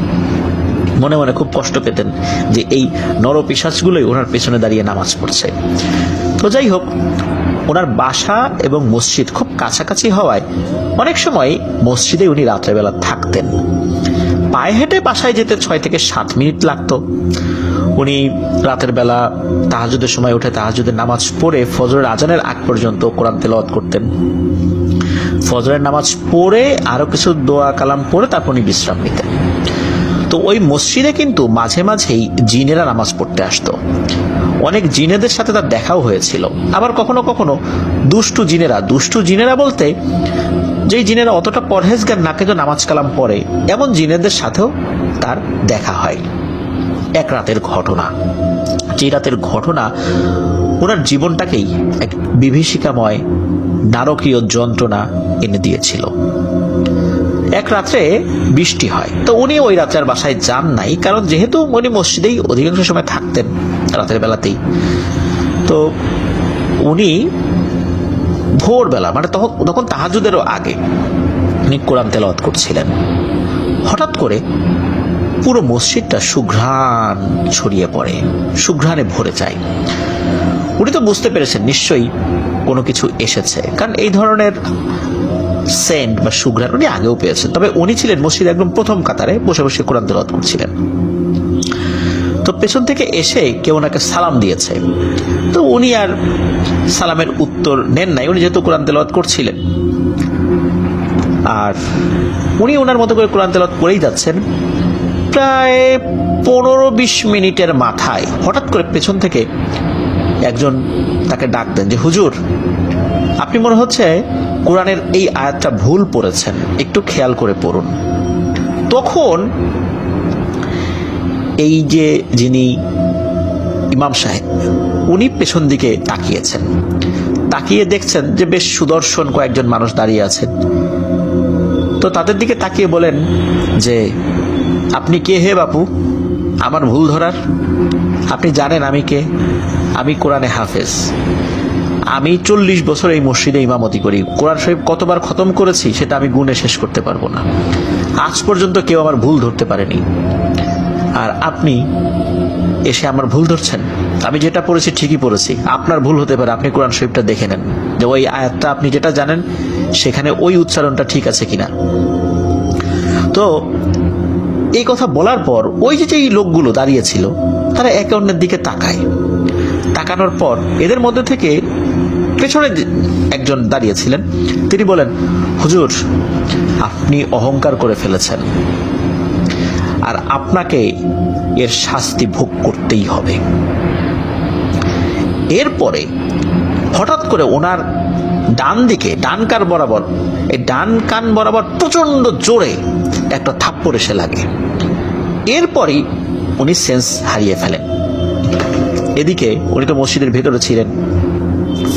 মনে মনে খুব কষ্ট পেতেন যে এই নরপিশাচগুলোই ওনার পেছনে দাঁড়িয়ে নামাজ পড়ছে। তো যাই হোক, ওনার বাসা এবং মসজিদ খুব কাছাকাছি হওয়ায় অনেক সময় মসজিদে উনি রাত্রেবেলা থাকতেন। পায়ে হেঁটে বাসায় যেতে 6 থেকে 7 মিনিট লাগতো। উনি রাতের বেলা তাহাজ্জুদের সময় উঠে তাহাজ্জুদের নামাজ পড়ে ফজরের আজানের আগ পর্যন্ত কোরআন তেলাওয়াত করতেন। ফজরের নামাজ পড়ে আরো কিছু দোয়া কালাম পড়ে তারপর উনি বিশ্রাম নিতেন। তো ওই মসজিদে কিন্তু মাঝে মাঝেই জিনেরা নামাজ পড়তে আসতো। অনেক জিনেদের সাথে তার দেখাও হয়েছিল। আবার কখনো কখনো দুষ্টু জিনেরা বলতে যেই জিনেরা অতটা পরহেজগার না কিন্তু নামাজ কালাম পড়ে, এমন জিনেদের সাথেও তার দেখা হয়। এক রাতের ঘটনা, যে রাতের ঘটনা ওনার জীবনটাকেই এক বিভীষিকাময় নারকীয় যন্ত্রণা এনে দিয়েছিল। এক রাত্রে বৃষ্টি হয়। তো উনি ওই রাত্রে আর বাসায় যান নাই, কারণ যেহেতু উনি মসজিদেই অধিকাংশ সময় থাকতেন রাতের বেলাতেই। তো উনি ভোরবেলা, মানে তখন তাহাজ্জুদেরও আগে উনি কোরআন তেলাওয়াত করছিলেন। হঠাৎ করে পুরো মসজিদটা সুঘ্রাণ ছড়িয়ে পড়ে, সুঘ্রাণে ভরে যায়। উনি তো বুঝতে পেরেছেন নিশ্চয়ই কোনো কিছু এসেছে, কারণ এই ধরনের সেন্ট বা সুঘ্রাণ উনি আগেও পেয়েছেন। তবে উনি ছিলেন মসজিদে একদম প্রথম কাতারে বসে বসে কোরআন তেলাওয়াত করছিলেন। তো পেছন থেকে এসে কেউ ওনাকে সালাম দিয়েছে। তো উনি আর সালামের উত্তর নেন নাই, উনি যেহেতু কোরআন তেলাওয়াত করছিলেন। আর উনি ওনার মতো করে কোরআন তেলাওয়াত করেই যাচ্ছেন। প্রায় 15-20 মিনিটের মাথায় হঠাৎ করে পেছন থেকে একজন তাকে ডাক দেন যে, হুজুর, আপনি মনে হচ্ছে কোরআনের এই আয়াতটা ভুল পড়েছেন, একটু খেয়াল করে পড়ুন। তখন এই যে যিনি ইমাম সাহেব, উনি পেছন দিকে তাকিয়েছেন, তাকিয়ে দেখছেন যে বেশ সুদর্শন কয়েকজন মানুষ দাঁড়িয়ে আছেন। তো তাদের দিকে তাকিয়ে বলেন যে আপনি কে হে বাপু আমার ভুল ধরার? আপনি জানেন আমি কে? আমি কোরআনে হাফেজ। আমি 40 বছর এই মসজিদে ইমামতি করি। কোরআন শরীফ কতবার খতম করেছি সেটা আমি গুণে শেষ করতে পারবো না। আজ পর্যন্ত কেউ আমার ভুল ধরতে পারেনি। আর আপনি এসে আমার ভুল ধরছেন? আমি যেটা পড়েছি ঠিকই পড়েছি। আপনার ভুল হতে পারে, আপনি কোরআন শরীফটা দেখে নেন যে ওই আয়াতটা আপনি যেটা জানেন সেখানে ওই উচ্চারণটা ঠিক আছে কিনা। তো এই কথা বলার পর ওই যে লোকগুলো দাঁড়িয়েছিল তারা একে অন্যের দিকে তাকায়। তাকানোর পর এদের মধ্যে থেকে পেছনে একজন দাঁড়িয়েছিলেন, তিনি বলেন, হুজুর আপনি অহংকার করে ফেলেছেন আর আপনাকে এর শাস্তি ভোগ করতেই হবে। এরপরে হঠাৎ করে ওনার ডান দিকে ডান কান বরাবর প্রচন্ড জোরে একটা থাপ্পড় এসে লাগে। এরপরই উনি সেন্স হারিয়ে ফেলেন। এদিকে উনি তো মসজিদের ভেতরে ছিলেন।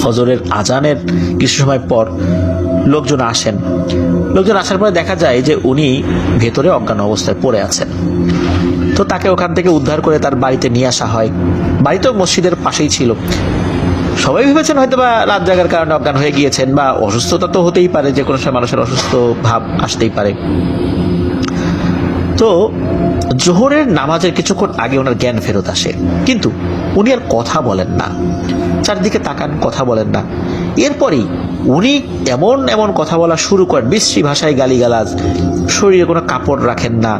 ফজরের আজানের কিছু সময় পর লোকজন আসার পরে দেখা যায় যে উনি ভেতরে অজ্ঞান অবস্থায় পড়ে আছেন। তো তাকে ওখান থেকে উদ্ধার করে তার বাড়িতে নিয়ে আসা হয়। বাড়িতেও মসজিদের পাশেই ছিল। সবাই ভেবেছেন হয়তো বা রাত জাগার কারণে অজ্ঞান হয়ে গিয়েছেন, বা অসুস্থতা তো হতেই পারে, যে কোনো সময় মানুষের অসুস্থ ভাব আসতেই পারে। তো জোহরের নামাজের কিছুক্ষণ আগে ওনার জ্ঞান ফেরত আসে, কিন্তু উনি আর কথা বলেন না, চারদিকে তাকান, কথা বলেন না। এরপরই উনি এমন কথা বলা শুরু করেন, বিশ্রী ভাষায় গালিগালাজ, শরীরে কোনো কাপড় রাখেন না,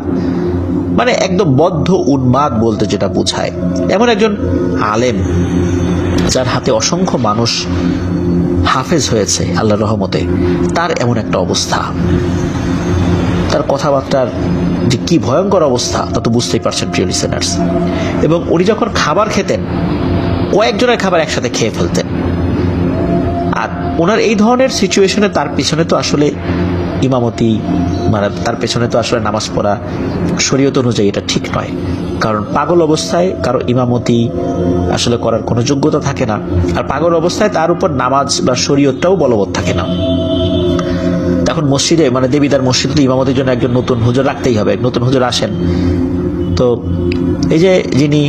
মানে একদম বদ্ধ উন্মাদ বলতে যেটা বোঝায়। এমন একজন আলেম যার হাতে অসংখ্য মানুষ হাফেজ হয়েছে আল্লাহর রহমতে, তার এমন একটা অবস্থা, তার কথাবার্তার যে কি ভয়ঙ্কর অবস্থা তা তো বুঝতেই পারছেন প্রিয় লিসেনার্স। এবং উনি যখন খাবার খেতেন কয়েকজনের খাবার একসাথে খেয়ে ফেলতেন। আর ওনার এই ধরনের সিচুয়েশনে তার পিছনে তো আসলে ইমামতি, মানে তার পেছনে তো আসলে নামাজ পড়া শরীয়ত অনুযায়ী এটা ঠিক নয়, কারণ পাগল অবস্থায় কারো ইমামতি আসলে করার কোনো যোগ্যতা থাকে না। আর পাগল অবস্থায় তার উপর নামাজ বা শরীয়তটাও বলবৎ থাকে না। তখন মসজিদে, মানে দেবীদার মসজিদে ইমামতির জন্য একজন নতুন হুজুর রাখতেই হবে। নতুন হুজুর আসেন, তো এই যে যিনি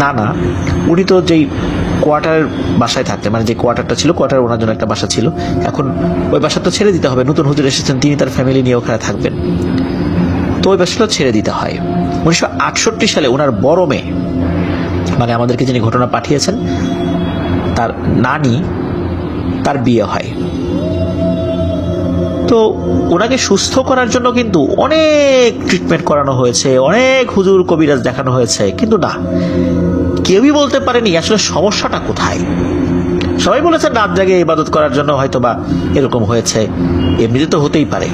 নানা, উনি তো যেই কোয়ার্টারের বাসায় থাকতেন, মানে যে কোয়ার্টারটা ছিল, কোয়ার্টার ওনার জন্য একটা বাসা ছিল, এখন ওই বাসা তো ছেড়ে দিতে হবে। নতুন হুজুর এসেছেন, তিনি তার ফ্যামিলি নিয়ে ওখানে থাকবেন, তো ওই বাসাটা ছেড়ে দিতে হয়। 1968 সালে ওনার বড় মেয়ে, মানে আমাদেরকে যিনি ঘটনা পাঠিয়েছেন তার নানি, তার বিয়ে হয়। তো ওনাকে সুস্থ করার জন্য কিন্তু অনেক ট্রিটমেন্ট করানো হয়েছে, অনেক হুজুর কবিরাজ দেখানো হয়েছে, কিন্তু না, কেউই বলতে পারেনি আসলে সমস্যাটা কোথায়। সবাই বলেছেন রাত জাগে ইবাদত করার জন্য হয়তো বা এরকম হয়েছে, এমনিতে তো হতেই পারে।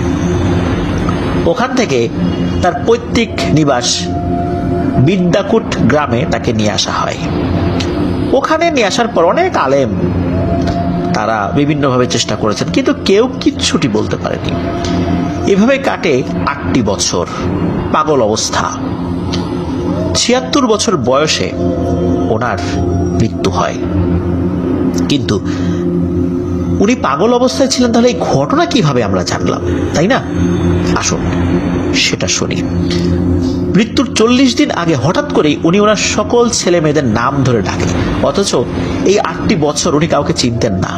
ওখান থেকে তার পৈতৃক নিবাস বিদ্যাকুট গ্রামে তাকে নিয়ে আসা হয়। ওখানে নিয়ে আসার পর অনেক আলেম তারা বিভিন্নভাবে চেষ্টা করেছেন, কিন্তু কেউ কিচ্ছুটি বলতে পারেনি। এভাবে কাটে 8টি বছর পাগল অবস্থা। 76 বছর বয়সে ওনার মৃত্যু হয়। কিন্তু উনি পাগল অবস্থায় ছিলেন, তাহলে এই ঘটনা কিভাবে আমরা জানলাম, তাই না? আসুন সেটা শুনি। মৃত্যুর 40 দিন আগে হঠাৎ করেই উনি ওনার সকল ছেলে মেয়েদের নাম ধরে ডাকেন, অথচ এই 8টি বছর উনি কাউকে চিনতেন না।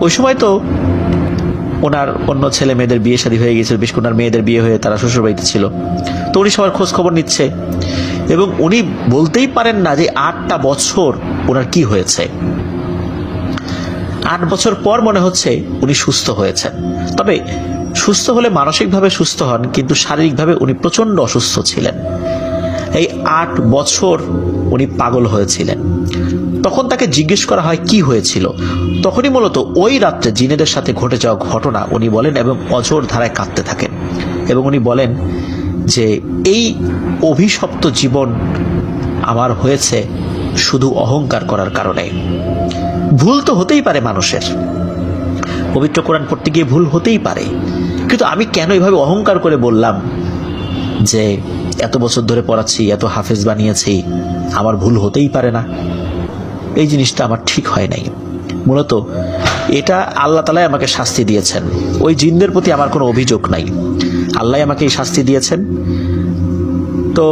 ওই সময় তো ওনার অন্য ছেলে মেয়েদের বিয়ে শাদী হয়ে গিয়েছিল, বিশেষ করে ওনার মেয়েদের বিয়ে হয়ে তারা শ্বশুর বাড়িতে ছিল। তো উনি সবার খোঁজ খবর নিচ্ছে, এবং উনি বলতেই পারেন না যে 8টা বছর ওনার কি হয়েছে। 8 বছর পর মনে হচ্ছে উনি সুস্থ হয়েছেন। তবে সুস্থ হলে মানসিকভাবে সুস্থ হন, কিন্তু শারীরিকভাবে উনি প্রচন্ড অসুস্থ ছিলেন। এই 8 বছর উনি পাগল হয়েছিলেন। তখন তাকে জিজ্ঞেস করা হয় কি হয়েছিল, তখনই মূলত ওই রাত্রে জিনেদের সাথে ঘটে যাওয়া ঘটনা উনি বলেন, এবং অঝোর ধারায় কাঁদতে থাকেন। এবং উনি বলেন যে এই অভিশপ্ত জীবন আমার হয়েছে শুধু অহংকার করার কারণে। ভুল তো হতেই পারে মানুষের, পবিত্র কোরআন পড়তে গিয়ে ভুল হতেই পারে, কিন্তু আমি কেন এভাবে অহংকার করে বললাম যে এত বছর ধরে পড়াচ্ছি, এত হাফেজ বানিয়েছি, আমার ভুল হতেই পারে না? এই জিনিসটা আমার ঠিক হয় নাই। মূলত এটা আল্লাহ তাআলাই আমাকে শাস্তি দিয়েছেন, ওই জিনদের প্রতি আমার কোনো অভিযোগ নাই, আল্লাহ আমাকে এই শাস্তি দিয়েছেন। তো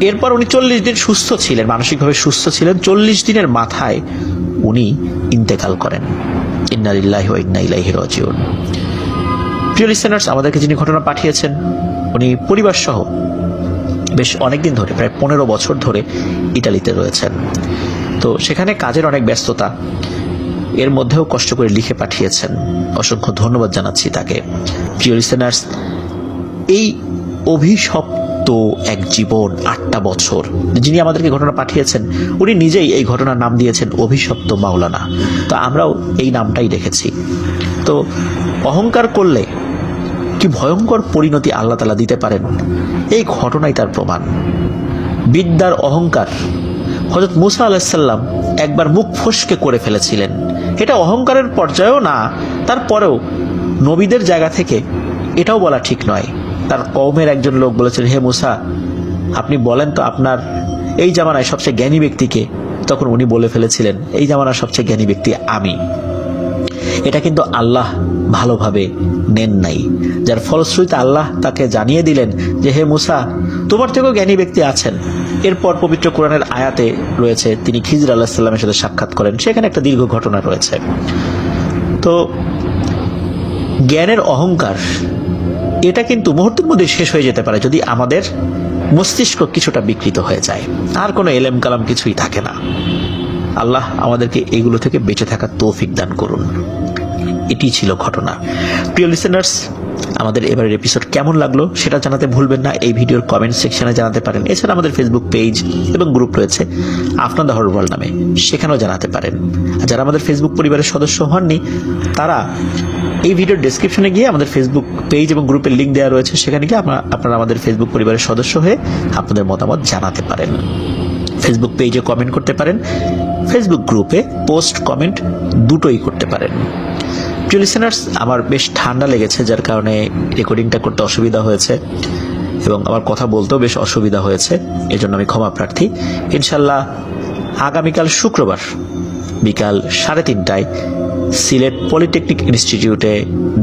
এরপর উনি 40 দিন সুস্থ ছিলেন, মানসিকভাবে সুস্থ ছিলেন। 40 দিনের মাথায় উনি ইন্তেকাল করেন। ইন্না লিল্লাহি ওয়া ইন্না ইলাইহি রাজিউন। প্রিয় লিসেনার্স, আমাদেরকে যিনি ঘটনা পাঠিয়েছেন উনি পরিবার সহ বেশ অনেকদিন ধরে, প্রায় 15 বছর ধরে ইটালিতে রয়েছেন। তো সেখানে কাজের অনেক ব্যস্ততা, এর মধ্যেও কষ্ট করে লিখে পাঠিয়েছেন। অসংখ্য ধন্যবাদ জানাচ্ছি তাকে। প্রিয় লিসেনার্স, এই অভিশপ্ত এক জীবন, 8টা বছর, যিনি আমাদেরকে ঘটনা পাঠিয়েছেন উনি নিজেই এই ঘটনার নাম দিয়েছেন অভিশপ্ত মাওলানা। তো আমরাও এই নামটাই রেখেছি। তো অহংকার করলে কি ভয়ঙ্কর পরিণতি আল্লাহ তাআলা দিতে পারেন, এই ঘটনাই তার প্রমাণ। বিদ্যার অহংকার, হযরত মুসা আলাইহিস সালাম একবার মুখ ফসকে করে ফেলেছিলেন। এটা অহংকারের পর্যায়েও না, তারপরেও নবীদের জায়গা থেকে এটাও বলা ঠিক নয়। তার কওমের একজন লোক বলেছেন, হে মুসা, আপনি বলেন তো আপনার এই জামানায় সবচেয়ে জ্ঞানী ব্যক্তিকে? তখন উনি বলে ফেলেছিলেন, এই জামানার সবচেয়ে জ্ঞানী ব্যক্তি আমি। এটা কিন্তু আল্লাহ ভালোভাবে নেন নাই, যার ফলশ্রুতিতে আল্লাহ তাকে জানিয়ে দিলেন যে হে মুসা, তোমার থেকেও জ্ঞানী ব্যক্তি আছেন। এরপর পবিত্র কোরআনের আয়াতে রয়েছে তিনি খিজর আলাইহিস সালামের সাথে সাক্ষাৎ করেন, সেখানে একটা দীর্ঘ ঘটনা রয়েছে। তো জ্ঞানের অহংকার এটা কিন্তু মুহূর্তের মধ্যে শেষ হয়ে যেতে পারে যদি আমাদের মস্তিষ্ক কিছুটা বিকৃত হয়ে যায়, আর কোনো এলেম কালাম কিছুই থাকে না। আল্লাহ আমাদেরকে এগুলো থেকে বেঁচে থাকার তৌফিক দান করুন। এটি ছিল ঘটনা। প্রিয় লিসেনার্স, আমাদের এবারের এপিসোড কেমন লাগলো সেটা জানাতে ভুলবেন না, এই ভিডিওর কমেন্ট সেকশনে জানাতে পারেন। এছাড়া আমাদের ফেসবুক পেজ এবং গ্রুপ রয়েছে আফনান দ্য হরর ওয়ার্ল্ড নামে, সেখানেও জানাতে পারেন। আর যারা আমাদের ফেসবুক পরিবারের সদস্য হননি তারা এই ভিডিওর ডেসক্রিপশনে গিয়ে আমাদের ফেসবুক পেজ এবং গ্রুপের লিঙ্ক দেওয়া রয়েছে, সেখানে গিয়ে আপনারা আমাদের ফেসবুক পরিবারের সদস্য হয়ে আপনাদের মতামত জানাতে পারেন। ফেসবুক পেজে কমেন্ট করতে পারেন, ফেসবুক গ্রুপে পোস্ট কমেন্ট দুটোই করতে পারেন। প্রিয় লিসেনার্স, আমার বেশ ঠান্ডা লেগেছে, যার কারণে রেকর্ডিংটা করতে অসুবিধা হয়েছে এবং আমার কথা বলতেও বেশ অসুবিধা হয়েছে, এজন্য আমি ক্ষমা প্রার্থী। ইনশাল্লাহ আগামীকাল শুক্রবার বিকাল 3:30টায় সিলেট পলিটেকনিক ইনস্টিটিউটে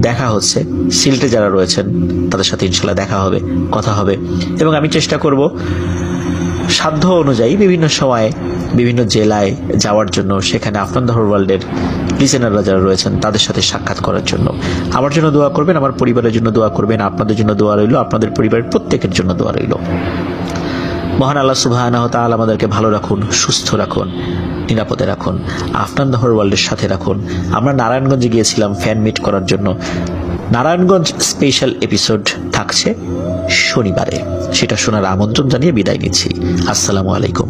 দেখা হচ্ছে। সিলেটে যারা রয়েছেন তাদের সাথে ইনশাল্লাহ দেখা হবে, কথা হবে, এবং আমি চেষ্টা করব সাধ্য অনুযায়ী বিভিন্ন সময়ে বিভিন্ন জেলায় যাওয়ার জন্য, সেখানে আফনান দ্য হরর ওয়ার্ল্ডের লিসেনাররা যারা রয়েছেন তাদের সাথে সাক্ষাৎ করার জন্য। আমার জন্য দোয়া করবেন, আমার পরিবারের জন্য দোয়া করবেন, আপনাদের জন্য দোয়া রইল, আপনাদের পরিবারের প্রত্যেকের জন্য দোয়া রইল। মহান আল্লাহ সুবহানাহু ওয়া তাআলা আমাদেরকে ভালো রাখুন, সুস্থ রাখুন, নিরাপদে রাখুন, আফনান দ্য হরর ওয়ার্ল্ডের সাথে রাখুন। আমরা নারায়ণগঞ্জে গিয়েছিলাম ফ্যান মিট করার জন্য। নারায়ণগঞ্জ স্পেশাল এপিসোড থাকছে শনিবারে, সেটা শোনার আমন্ত্রণ জানিয়ে বিদায় নিচ্ছি। আসসালামু আলাইকুম।